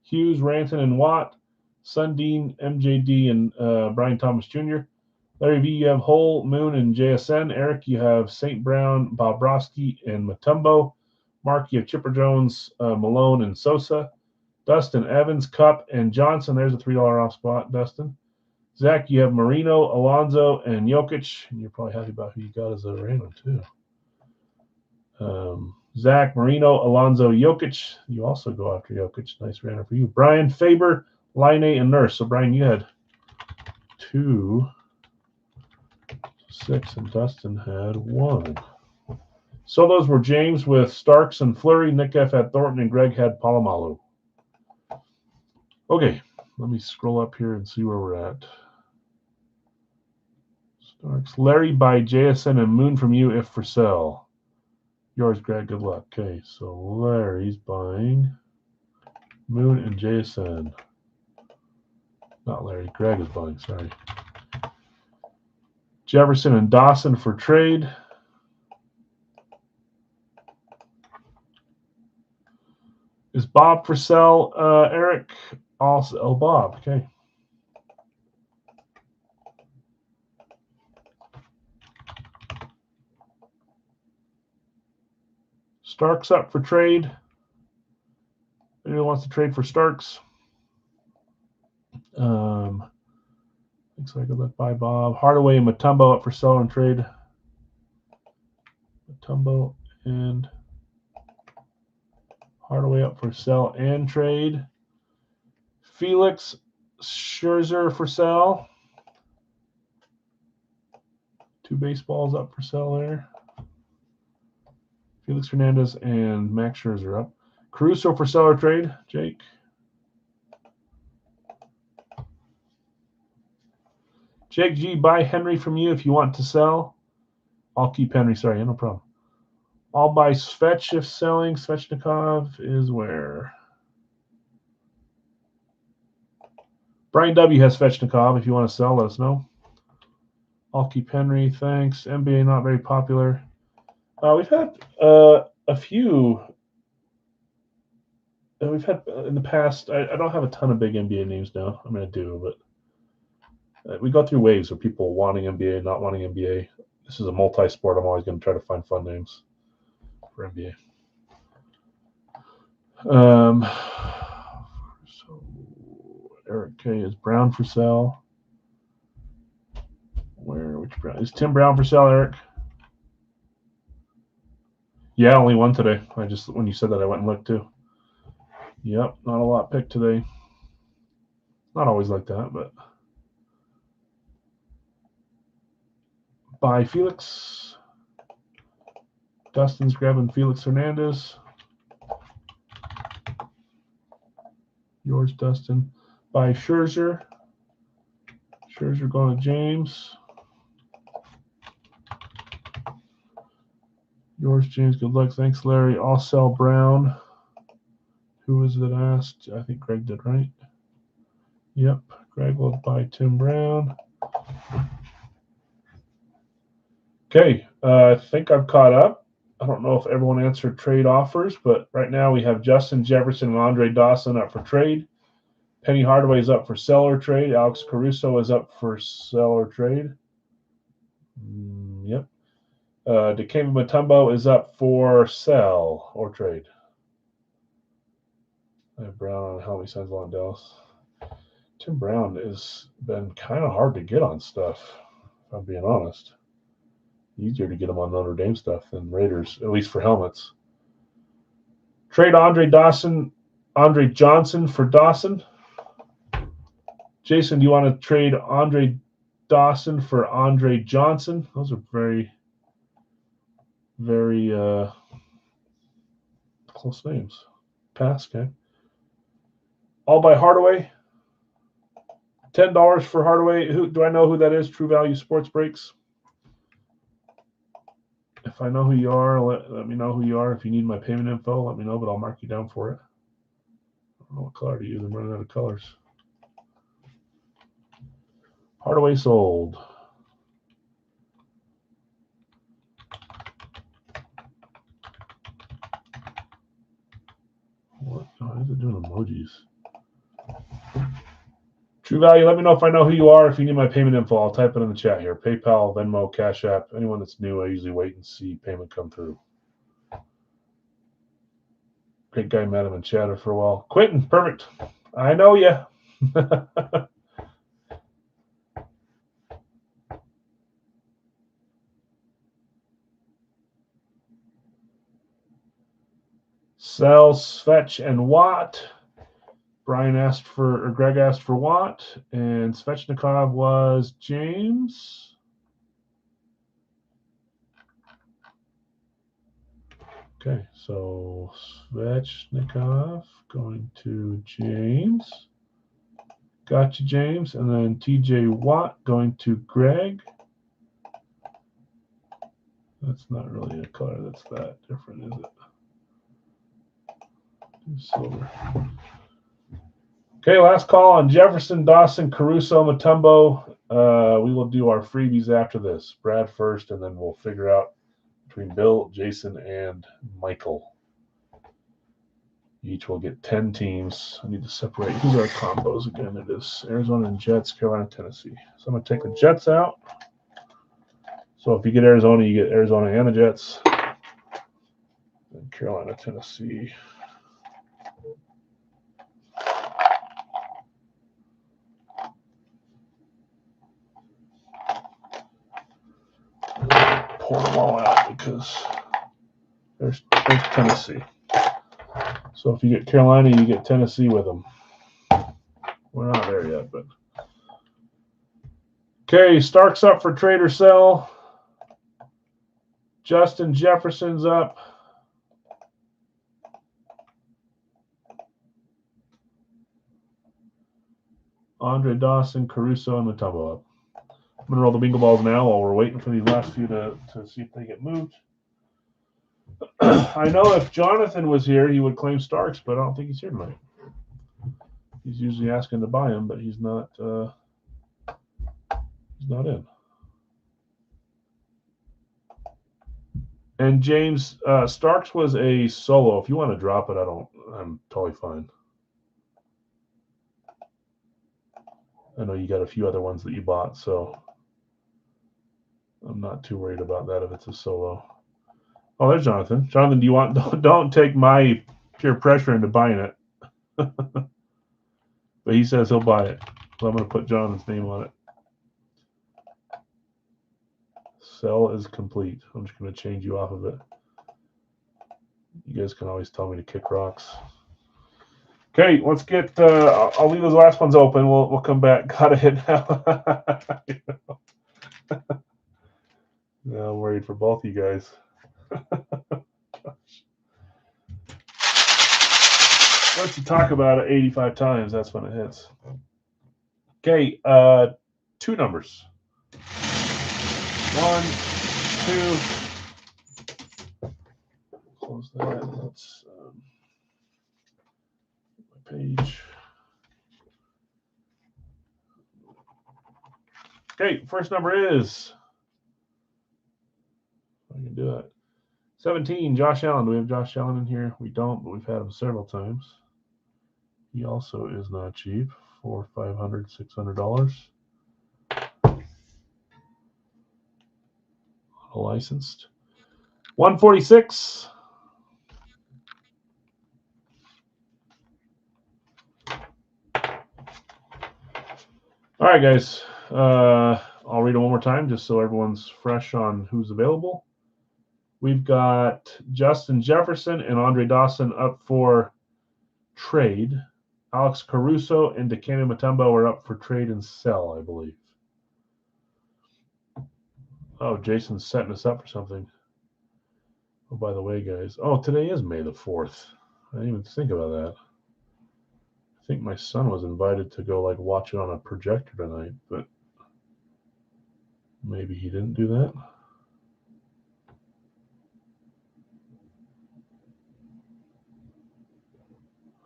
Hughes, Ranton, and Watt. Sundin, MJD, and Brian Thomas Jr. Larry V, you have Hole, Moon, and JSN. Eric, you have St. Brown, Bobrovsky, and Mutombo. Mark, you have Chipper Jones, Malone, and Sosa. Dustin, Evans, Cup, and Johnson. There's a $3 off spot, Dustin. Zach, you have Marino, Alonso, and Jokic. And you're probably happy about who you got as a random, too. Zach, Marino, Alonso, Jokic. You also go after Jokic. Nice random for you. Brian, Faber, Line, and Nurse. So, Brian, you had 2, 6, and Dustin had 1. So those were James with Starks and Fleury. Nick F. had Thornton, and Greg had Palomalu. Okay, let me scroll up here and see where we're at. Starks. Larry by JSN and Moon from you if for sale. Yours, Greg. Good luck. Okay, so Larry's buying Moon and JSN. Not Larry. Greg is buying, sorry. Jefferson and Dawson for trade. Is Bob for sale, Eric? Also, oh, Bob. Okay. Starks up for trade. Anyone wants to trade for Starks? Looks like I let buy Bob. Hardaway and Mutombo up for sale and trade. Mutombo and Hardaway up for sale and trade. Felix Scherzer for sale. 2 baseballs up for sale there. Felix Hernandez and Max Scherzer up. Caruso for sale or trade, Jake? Jake G, buy Henry from you if you want to sell. I'll keep Henry, sorry, no problem. I'll buy Svech if selling. Svechnikov is where? Brian W has Svechnikov. If you want to sell, let us know. I'll keep Henry, thanks. NBA not very popular. We've had a few. We've had in the past. I don't have a ton of big NBA names now. I mean, I do, but we go through waves of people wanting NBA, not wanting NBA. This is a multi-sport. I'm always going to try to find fun names for NBA. So Eric K is Brown for sale. Which Brown? Is Tim Brown for sale, Eric? Yeah, only one today. When you said that, I went and looked too. Yep, not a lot picked today. Not always like that, but by Felix. Dustin's grabbing Felix Hernandez. Yours, Dustin. By Scherzer. Scherzer going to James. Yours, James. Good luck. Thanks, Larry. I'll sell Brown. Who was it asked? I think Greg did, right? Yep. Greg will buy Tim Brown. Okay. I think I've caught up. I don't know if everyone answered trade offers, but right now we have Justin Jefferson and Andre Dawson up for trade. Penny Hardaway is up for sell or trade. Alex Caruso is up for sell or trade. Yep. Dikembe Mutombo is up for sell or trade. I have Brown on how he signs on Dallas. Tim Brown has been kind of hard to get on stuff, if I'm being honest. Easier to get him on Notre Dame stuff than Raiders, at least for helmets. Trade Andre Johnson for Dawson. Jason, do you want to trade Andre Dawson for Andre Johnson? Those are very, very close names. Pass, okay. All by Hardaway. $10 for Hardaway. Who do I know who that is? True Value Sports Breaks. If I know who you are, let me know who you are. If you need my payment info, let me know, but I'll mark you down for it. I don't know what color to use. I'm running out of colors. Hardaway sold. What? Oh, is it doing emojis? True Value, let me know if I know who you are. If you need my payment info, I'll type it in the chat here. PayPal, Venmo, Cash App. Anyone that's new, I usually wait and see payment come through. Great guy, met him and chatted for a while. Quentin, perfect. I know you. Sell, Svetch, and Watt. Greg asked for Watt, and Svechnikov was James. Okay, so Svechnikov going to James. Gotcha, James. And then TJ Watt going to Greg. That's not really a color that's that different, is it? Silver. Okay, last call on Jefferson, Dawson, Caruso, Mutombo. We will do our freebies after this. Brad first, and then we'll figure out between Bill, Jason, and Michael. Each will get 10 teams. I need to separate. Who's our combos again? It is Arizona and Jets, Carolina, Tennessee. So I'm going to take the Jets out. So if you get Arizona, you get Arizona and the Jets. And Carolina, Tennessee. Pour them all out because there's Tennessee. So if you get Carolina, you get Tennessee with them. We're not there yet, but. Okay, Stark's up for trade or sell. Justin Jefferson's up. Andre Dawson, Caruso, and Mutombo up. I'm going to roll the bingo balls now while we're waiting for these last few to see if they get moved. I know if Jonathan was here, he would claim Starks, but I don't think he's here tonight. He's usually asking to buy him, but he's not. He's not in. And James, Starks was a solo. If you want to drop it, I'm totally fine. I know you got a few other ones that you bought, so I'm not too worried about that if it's a solo. Oh, there's Jonathan. Jonathan, do you want? Don't take my peer pressure into buying it. But he says he'll buy it, so I'm going to put Jonathan's name on it. Sell is complete. I'm just going to change you off of it. You guys can always tell me to kick rocks. Okay, let's get. I'll leave those last ones open. We'll come back. Gotta hit now. Yeah, I'm worried for both you guys. Once you talk about it 85 times, that's when it hits. Okay, 2 numbers. 1, 2. Close that. That's my page. Okay, first number is. I can do it. 17, Josh Allen. Do we have Josh Allen in here? We don't, but we've had him several times. He also is not cheap. $400, $500, $600. Licensed. 146. All right, guys. I'll read it one more time just so everyone's fresh on who's available. We've got Justin Jefferson and Andre Dawson up for trade. Alex Caruso and Dikembe Mutombo are up for trade and sell, I believe. Oh, Jason's setting us up for something. Oh, by the way, guys. Oh, today is May the 4th. I didn't even think about that. I think my son was invited to go watch it on a projector tonight, but maybe he didn't do that.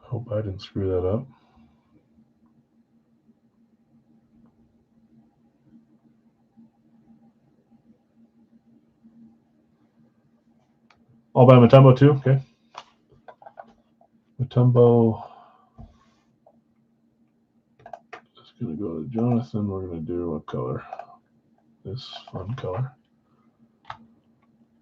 Hope I didn't screw that up. All by Mutombo too? Okay. Mutombo. Jonathan, we're going to do a color. This fun color.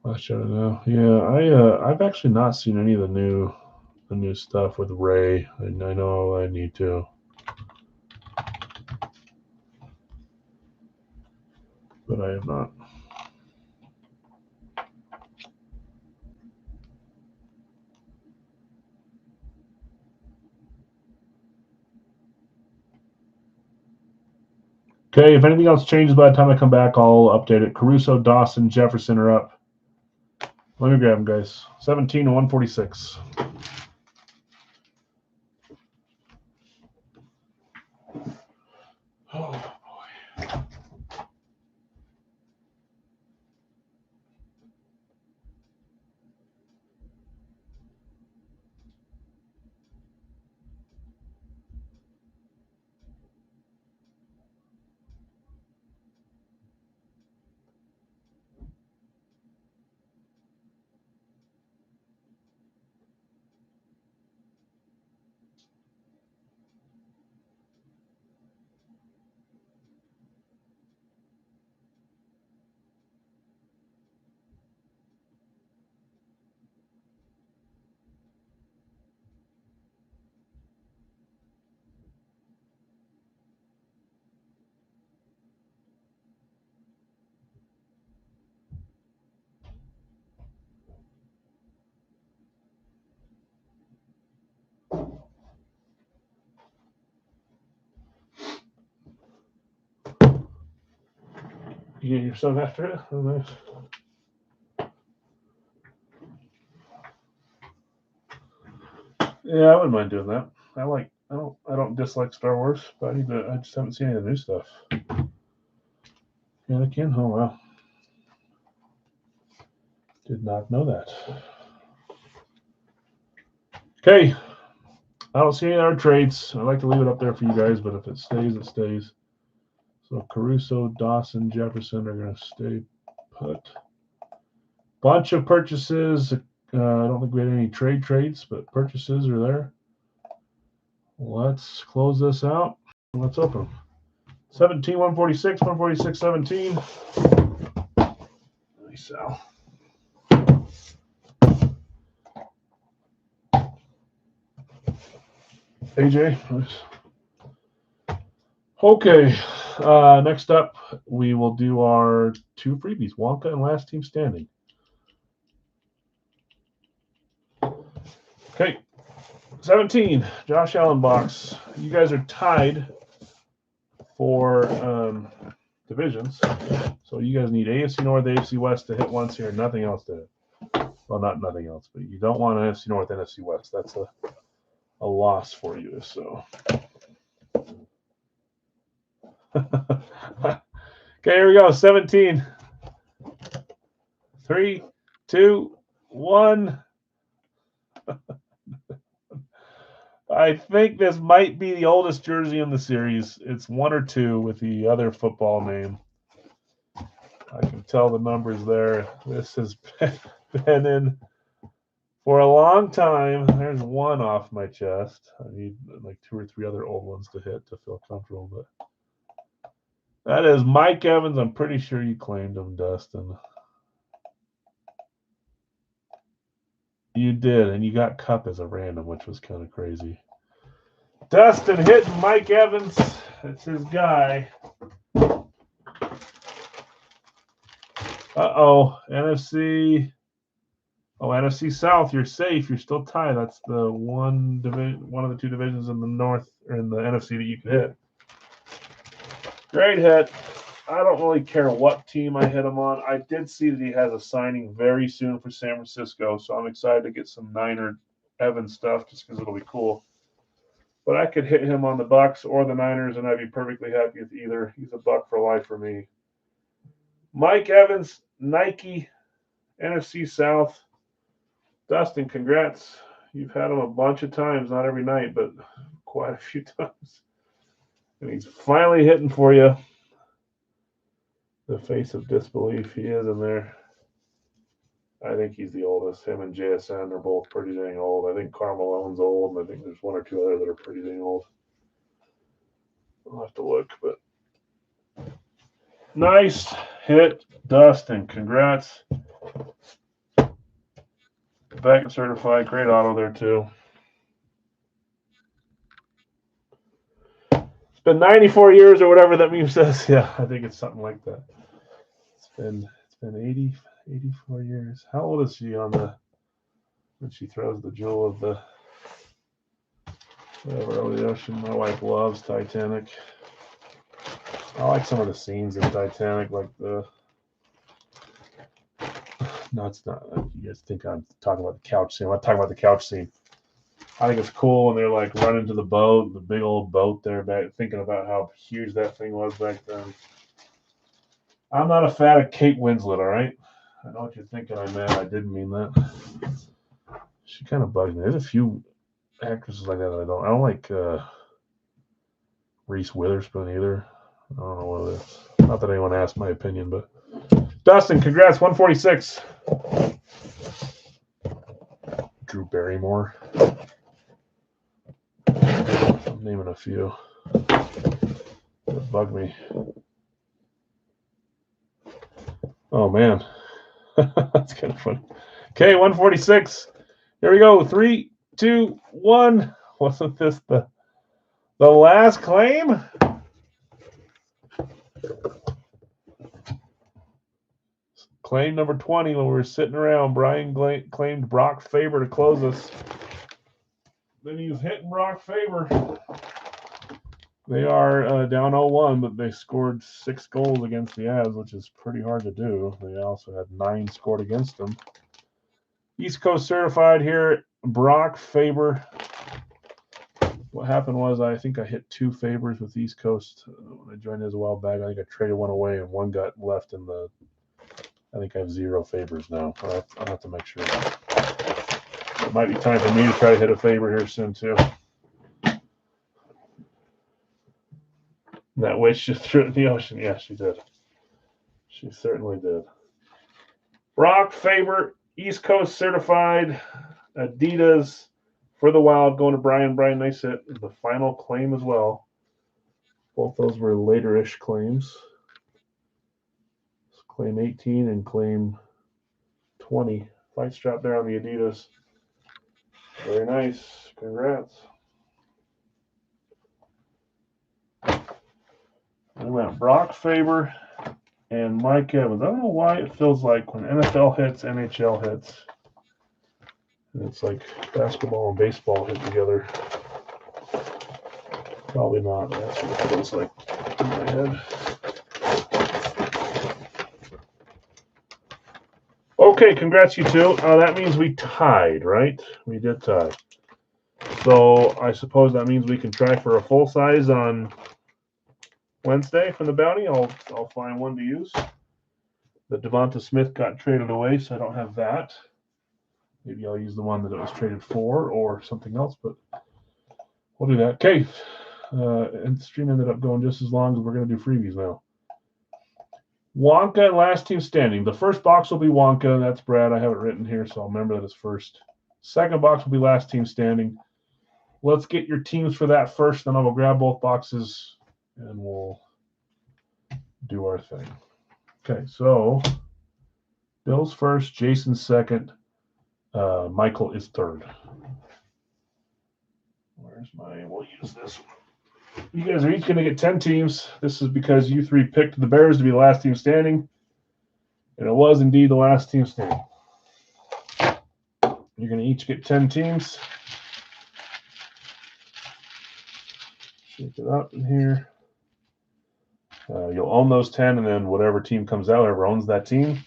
Last shot now. Yeah, I've actually not seen any of the new stuff with Ray. I know I need to. But I have not. Okay, if anything else changes by the time I come back, I'll update it. Caruso, Dawson, Jefferson are up. Let me grab them, guys. 17 to 146. Oh, boy. You get your son after it? Oh, nice. Yeah, I wouldn't mind doing that. I don't dislike Star Wars, but I just haven't seen any of the new stuff. Anakin? Oh wow. Did not know that. Okay. I don't see any other trades. I like to leave it up there for you guys, but if it stays, it stays. So Caruso, Dawson, Jefferson are going to stay put. Bunch of purchases. I don't think we had any trades, but purchases are there. Let's close this out. Let's open. 17, 146, 146, 17. Nice, Al. AJ. Nice. Okay. Next up, we will do our two freebies, Wonka and Last Team Standing. Okay. 17, Josh Allen box. You guys are tied for divisions. So you guys need AFC North, AFC West to hit once here, nothing else to hit. Well, not nothing else, but you don't want NFC North, NFC West. That's a loss for you. So, okay, here we go. 17. 3, 2, 1. I think this might be the oldest jersey in the series. It's 1 or 2 with the other football name. I can tell the numbers there. This has been in for a long time. There's 1 off my chest. I need like 2 or 3 other old ones to hit to feel comfortable. But that is Mike Evans. I'm pretty sure you claimed him, Dustin. You did, and you got Cup as a random, which was kind of crazy. Dustin hitting Mike Evans. It's his guy. Uh-oh. NFC. Oh, NFC South, you're safe. You're still tied. That's the one of the 2 divisions in the North or in the NFC that you can hit. Great hit. I don't really care what team I hit him on. I did see that he has a signing very soon for San Francisco, so I'm excited to get some Niner Evans stuff just because it'll be cool. But I could hit him on the Bucks or the Niners, and I'd be perfectly happy with either. He's a buck for life for me. Mike Evans, Nike, NFC South. Dustin, congrats. You've had him a bunch of times, not every night, but quite a few times. And he's finally hitting for you. The face of disbelief, he is in there. I think he's the oldest. Him and JSN are both pretty dang old. I think Carl Malone's old, and I think there's 1 or 2 other that are pretty dang old. I'll have to look, but nice hit, Dustin. Congrats. Back certified. Great auto there, too. It's been 94 years or whatever that meme says. Yeah, I think it's something like that. It's been 84 years. How old is she on the when she throws the jewel of the whatever over the ocean? My wife loves Titanic. I like some of the scenes in Titanic, like the. No, it's not. You guys think I'm talking about the couch scene. I'm not talking about the couch scene. I think it's cool when they're like running to the boat, the big old boat there, back thinking about how huge that thing was back then. I'm not a fan of Kate Winslet, all right? I know what you're thinking. I meant I didn't mean that. She kind of bugs me. There's a few actresses like that I don't like Reese Witherspoon either. I don't know what it is. Not that anyone asked my opinion, but Dustin, congrats, 146. Drew Barrymore. I'm naming a few that bug me. Oh man, that's kind of funny. Okay, 146. Here we go. 3, 2, 1. Wasn't this the last claim? Claim number 20 when we were sitting around. Brian claimed Brock Faber to close us. Then he was hitting Brock Faber. They are down 0-1, but they scored 6 goals against the Avs, which is pretty hard to do. They also had 9 scored against them. East Coast certified here, Brock Faber. What happened was I think I hit 2 Fabers with East Coast when I joined as a while back. I think I traded one away and one got left in the. I think I have 0 Fabers now. I'll have to make sure. It might be time for me to try to hit a Faber here soon too. That witch just threw it in the ocean. Yeah, she did. She certainly did. Brock Faber, East Coast certified, Adidas for the Wild, going to Brian. Brian, nice hit. The final claim as well. Both those were later-ish claims. Claim 18 and claim 20. Fight strap there on the Adidas. Very nice. Congrats. We went Brock Faber and Mike Evans. I don't know why it feels like when NFL hits, NHL hits. And it's like basketball and baseball hit together. Probably not. That's what it feels like in my head. Okay, congrats, you two. That means we tied, right? We did tie. So I suppose that means we can try for a full size on Wednesday from the bounty. I'll find one to use. The Devonta Smith got traded away, so I don't have that. Maybe I'll use the one that it was traded for or something else, but we'll do that. Okay. And the stream ended up going just as long as we're going to do freebies now. Wonka and last team standing. The first box will be Wonka. That's Brad. I have it written here, so I'll remember that as first. Second box will be last team standing. Let's get your teams for that first, then I will grab both boxes and we'll do our thing. Okay, so Bill's first, Jason's second, Michael is third. Where's we'll use this one. You guys are each going to get 10 teams. This is because you 3 picked the Bears to be the last team standing. And it was indeed the last team standing. You're going to each get 10 teams. Shake it up in here. You'll own those 10, and then whatever team comes out, whoever owns that team,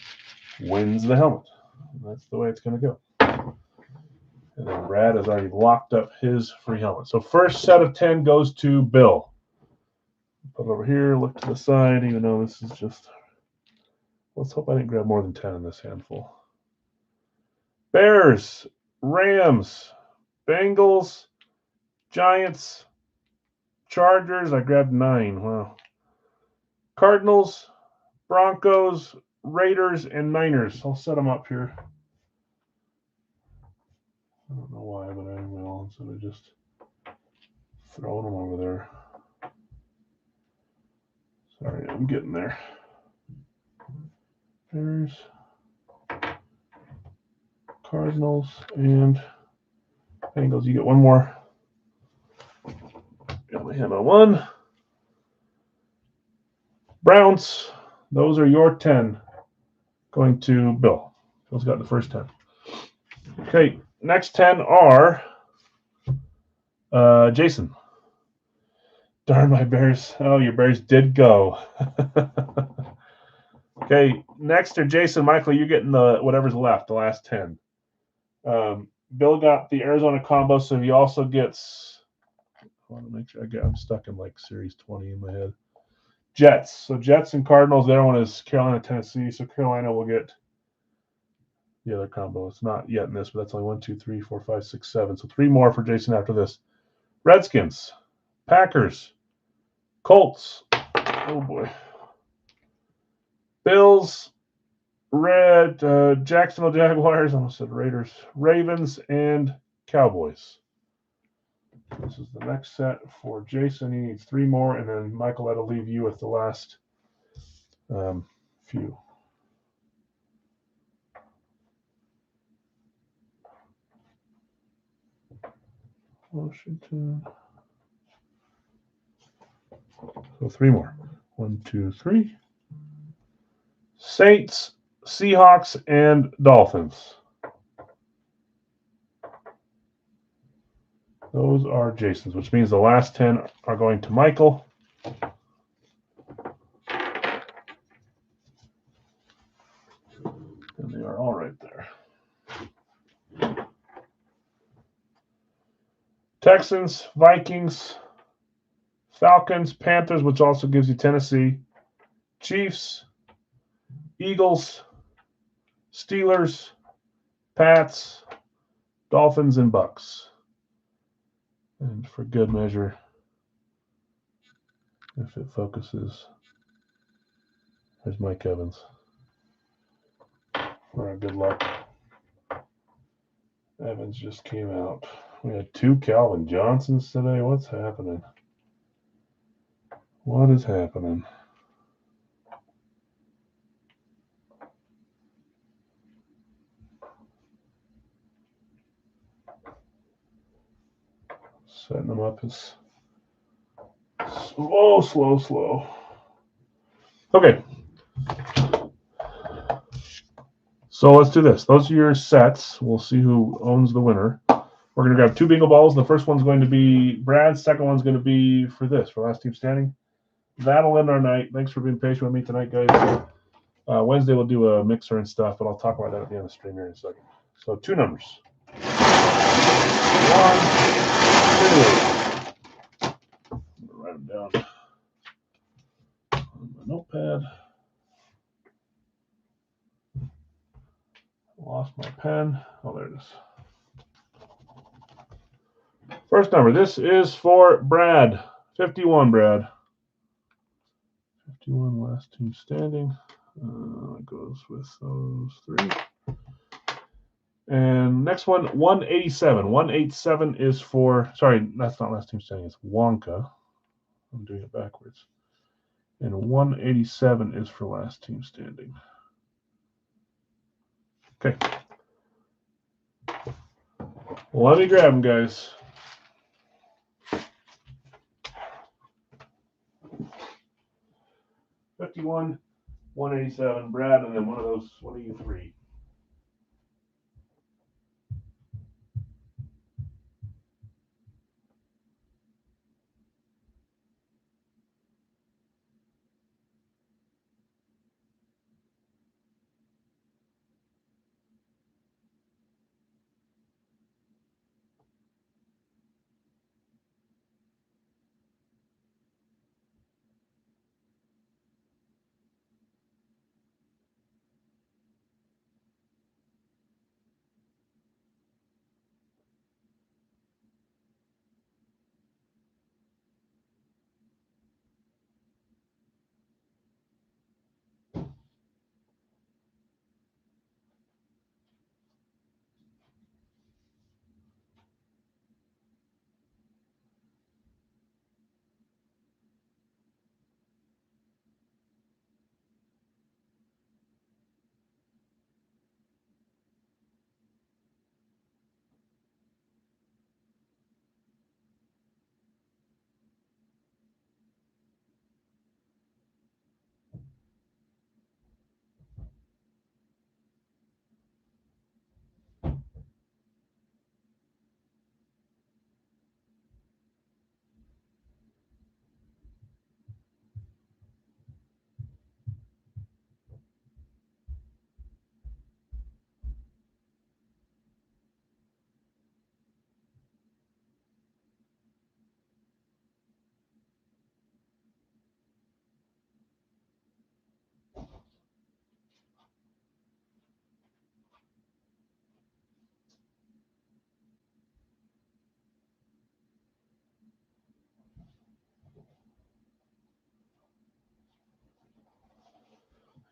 wins the helmet. And that's the way it's going to go. And then Brad has already locked up his free helmet. So first set of 10 goes to Bill. Put it over here, look to the side, even though this is just... Let's hope I didn't grab more than 10 in this handful. Bears, Rams, Bengals, Giants, Chargers. I grabbed 9. Wow. Cardinals, Broncos, Raiders, and Niners. I'll set them up here. I don't know why, but I will instead of just throwing them over there. Sorry, I'm getting there. Bears, Cardinals, and Bengals. You get one more. Got my hand on one. Browns. Those are your 10. Going to Bill. Bill's got the first 10. Okay, next 10 are Jason. Darn my Bears. Oh, your Bears did go. Okay, next are Jason. Michael, you're getting the whatever's left, the last 10. Bill got the Arizona combo, so he also gets. I want to make sure I'm stuck in like Series 20 in my head. Jets. So Jets and Cardinals. The other one is Carolina, Tennessee. So Carolina will get the other combo. It's not yet in this, but that's only 1, 2, 3, 4, 5, 6, 7. So 3 more for Jason after this. Redskins, Packers, Colts. Oh boy. Bills, Jacksonville Jaguars. I almost said Raiders, Ravens, and Cowboys. This is the next set for Jason. He needs 3 more, and then Michael, that'll leave you with the last few. Washington. So 3 more. 1, 2, 3. Saints, Seahawks, and Dolphins. Those are Jason's, which means the last 10 are going to Michael. And they are all right there. Texans, Vikings, Falcons, Panthers, which also gives you Tennessee, Chiefs, Eagles, Steelers, Pats, Dolphins, and Bucks. And for good measure, if it focuses, there's Mike Evans. All right, good luck. Evans just came out. We had 2 Calvin Johnsons today. What's happening? What is happening? Setting them up as slow. Okay. So let's do this. Those are your sets. We'll see who owns the winner. We're going to grab 2 bingo balls. The first one's going to be Brad's. Second one's going to be for last team standing. That'll end our night. Thanks for being patient with me tonight, guys. Wednesday we'll do a mixer and stuff, but I'll talk about that at the end of the stream here in a second. So 2 numbers. 1, 2. I'm going to write them down on my notepad. Lost my pen. Oh, there it is. First number. This is for Brad. 51, Brad. 51, last team standing. It goes with those 3. And next one, 187. 187 is for, sorry, that's not last team standing. It's Wonka. I'm doing it backwards. And 187 is for last team standing. Okay. Well, let me grab them, guys. $51, 187, Brad, and then one of you 3.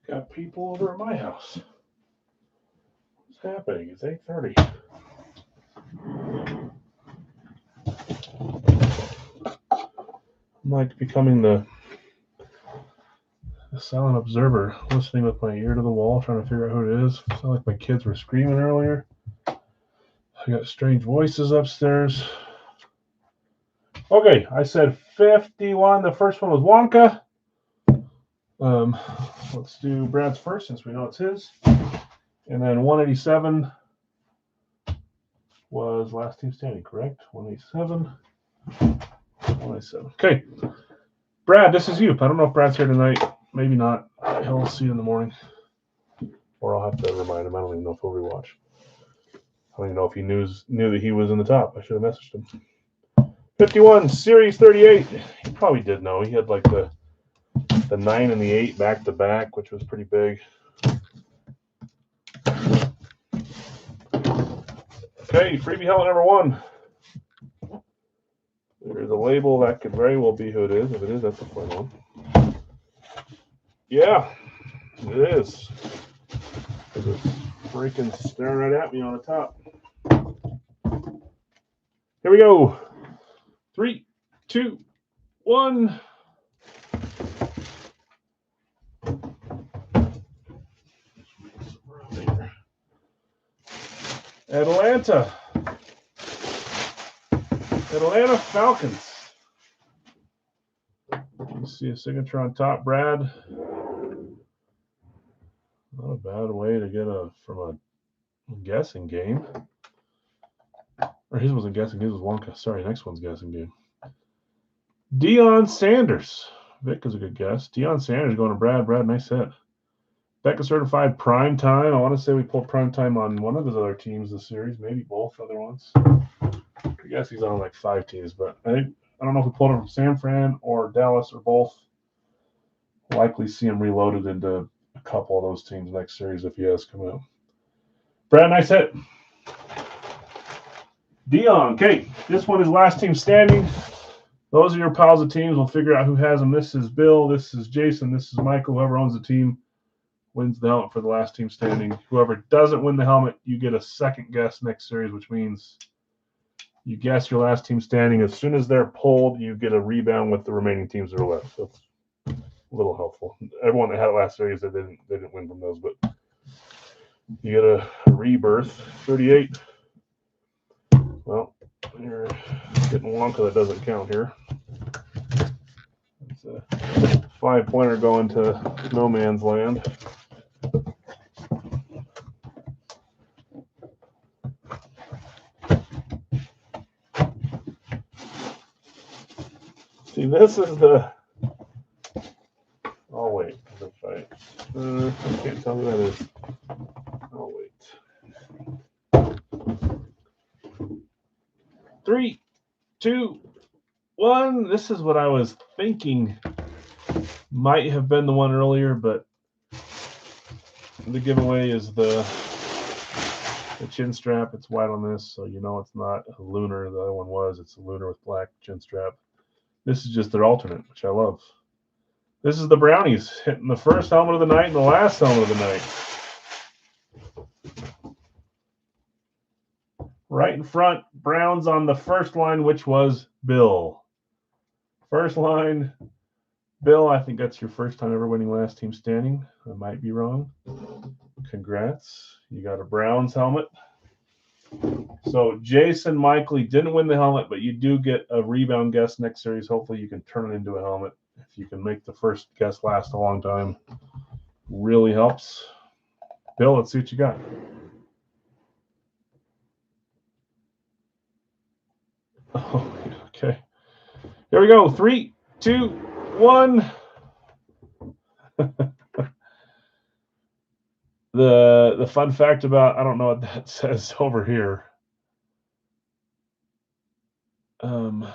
Got people over at my house. What's happening? It's 8:30. I'm like becoming the silent observer, listening with my ear to the wall, trying to figure out who it is. It sounded like my kids were screaming earlier. I got strange voices upstairs. Okay, I said 51. The first one was Wonka. Let's do Brad's first since we know it's his. And then 187 was last team standing, correct? 187. 187. Okay. Brad, this is you. I don't know if Brad's here tonight. Maybe not. He'll see you in the morning. Or I'll have to remind him. I don't even know if he'll rewatch. I don't even know if he knew that he was in the top. I should have messaged him. 51, Series 38. He probably did know. He had like the 9 and the 8 back to back, which was pretty big. Okay, freebie helmet number 1. There's a label that could very well be who it is. If it is, that's a fun one. Yeah, it is. It's freaking staring right at me on the top. Here we go. 3, 2, 1. Atlanta Falcons. You see a signature on top, Brad. Not a bad way to get from a guessing game. Or his wasn't guessing, his was Wonka. Sorry, next one's guessing game. Deion Sanders. Vic is a good guess. Deion Sanders going to Brad. Brad, nice hit. Becca certified prime time. I want to say we pulled prime time on one of his other teams this series, maybe both other ones. I guess he's on like 5 teams, but I don't know if we pulled him from San Fran or Dallas or both. Likely see him reloaded into a couple of those teams next series if he has come out. Brad, nice hit. Deion, okay, this one is last team standing. Those are your piles of teams. We'll figure out who has them. This is Bill. This is Jason. This is Michael. Whoever owns the team wins the helmet for the last team standing. Whoever doesn't win the helmet, you get a second guess next series, which means you guess your last team standing. As soon as they're pulled, you get a rebound with the remaining teams that are left. So it's a little helpful. Everyone that had it last series, they didn't win from those, but you get a rebirth. 38. Well, you're getting Wonka that doesn't count here. It's a 5-pointer going to no man's land. See, this is the. Oh wait, I can't tell who that is. Oh wait. 3, 2, 1. This is what I was thinking might have been the one earlier, but the giveaway is the chin strap. It's white on this, so you know it's not a lunar. The other one was. It's a lunar with black chin strap. This is just their alternate, which I love. This is the Brownies hitting the first helmet of the night and the last helmet of the night. Right in front, Browns on the first line, which was Bill. First line, Bill, I think that's your first time ever winning last team standing. I might be wrong. Congrats. You got a Browns helmet. So Jason Michaely didn't win the helmet, but you do get a rebound guess next series. Hopefully you can turn it into a helmet. If you can make the first guess last a long time, really helps. Bill, let's see what you got. Oh, okay. Here we go. 3, 2, 1. The fun fact about, I don't know what that says over here. I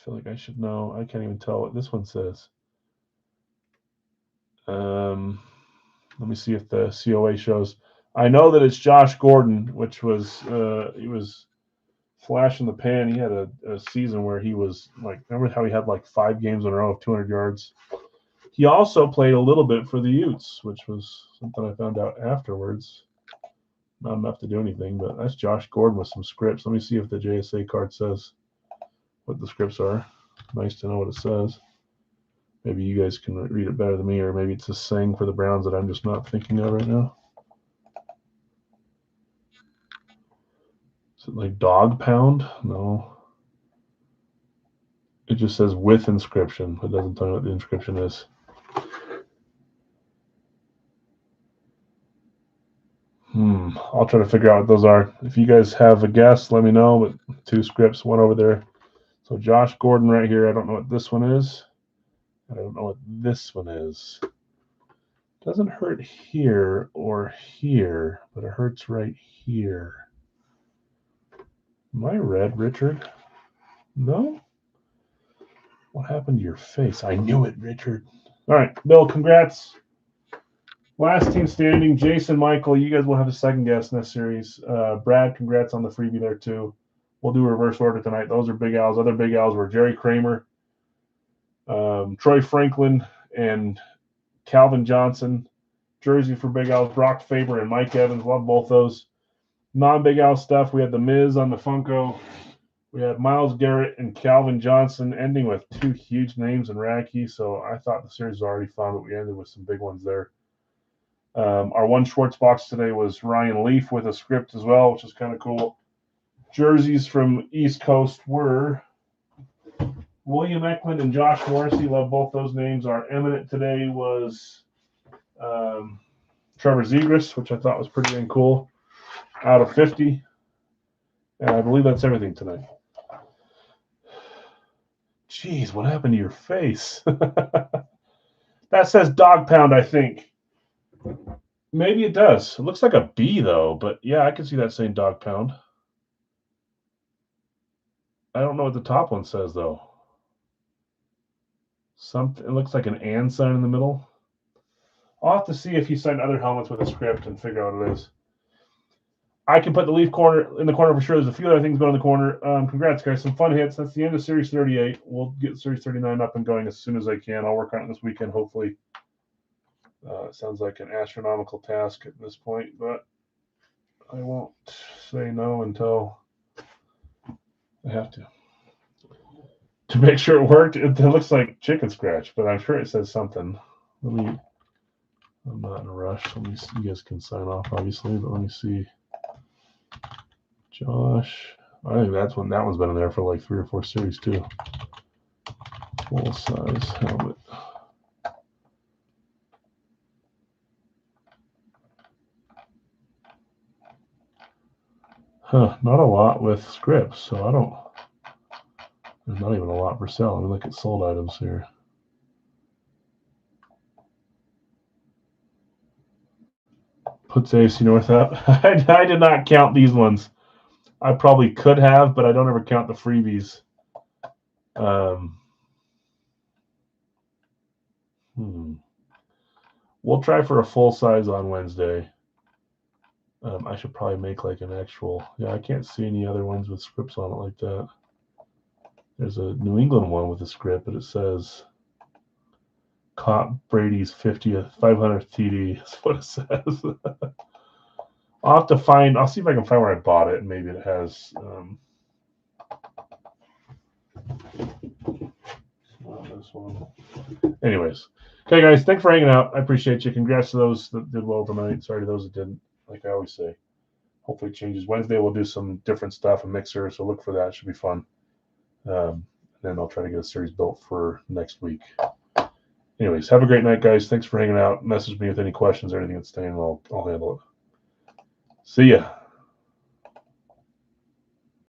feel like I should know. I can't even tell what this one says. Let me see if the COA shows. I know that it's Josh Gordon, which was he was flash in the pan. He had a season where he was like, remember how he had like 5 games in a row of 200 yards? He also played a little bit for the Utes, which was something I found out afterwards. Not enough to do anything, but that's Josh Gordon with some scripts. Let me see if the JSA card says what the scripts are. Nice to know what it says. Maybe you guys can read it better than me, or maybe it's a saying for the Browns that I'm just not thinking of right now. Is it like dog pound? No. It just says with inscription. It doesn't tell me what the inscription is. I'll try to figure out what those are. If you guys have a guess, let me know. But 2 scripts, one over there. So Josh Gordon right here. I don't know what this one is. I don't know what this one is. Doesn't hurt here or here, but it hurts right here. Am I red, Richard? No? What happened to your face? I knew it, Richard. All right, Bill, congrats. Last team standing, Jason, Michael, you guys will have a second guess in this series. Brad, congrats on the freebie there, too. We'll do reverse order tonight. Those are Big Al's. Other Big Al's were Jerry Kramer, Troy Franklin, and Calvin Johnson. Jersey for Big Al's, Brock Faber and Mike Evans. Love both those. Non-Big Al stuff, we had the Miz on the Funko. We had Myles Garrett and Calvin Johnson, ending with 2 huge names in Radke. So I thought the series was already fun, but we ended with some big ones there. Our one Schwartz box today was Ryan Leaf with a script as well, which is kind of cool. Jerseys from East Coast were William Eklund and Josh Morrissey. Love both those names. Our eminent today was Trevor Zegras, which I thought was pretty dang cool, out of 50. And I believe that's everything tonight. Jeez, what happened to your face? That says dog pound, I think. Maybe it does. It looks like a B, though. But, yeah, I can see that saying dog pound. I don't know what the top one says, though. Something. It looks like an and sign in the middle. I'll have to see if he signed other helmets with a script and figure out what it is. I can put the Leaf corner in the corner for sure. There's a few other things going in the corner. Congrats, guys. Some fun hits. That's the end of Series 38. We'll get Series 39 up and going as soon as I can. I'll work on it this weekend, hopefully. It sounds like an astronomical task at this point, but I won't say no until I have to. To make sure it worked, it looks like chicken scratch, but I'm sure it says something. I'm not in a rush. Let me see. You guys can sign off, obviously, but let me see. Josh, I think that one's been in there for like 3 or 4 series too. Full size helmet. Not a lot with scripts, so there's not even a lot for sale. Let me look at sold items here. Puts AC North up. I did not count these ones. I probably could have, but I don't ever count the freebies. We'll try for a full size on Wednesday. I should probably make like an actual. Yeah, I can't see any other ones with scripts on it like that. There's a New England one with a script, but it says caught Brady's 50th, 500th TD. That's what it says. I'll have to find. I'll see if I can find where I bought it, and maybe it has. This one. Anyways, okay, guys, thanks for hanging out. I appreciate you. Congrats to those that did well tonight. Sorry to those that didn't. Like I always say, hopefully it changes. Wednesday we'll do some different stuff, a mixer, so look for that. It should be fun. And then I'll try to get a series built for next week. Anyways, have a great night, guys. Thanks for hanging out. Message me with any questions or anything that's staying. I'll handle it. See ya.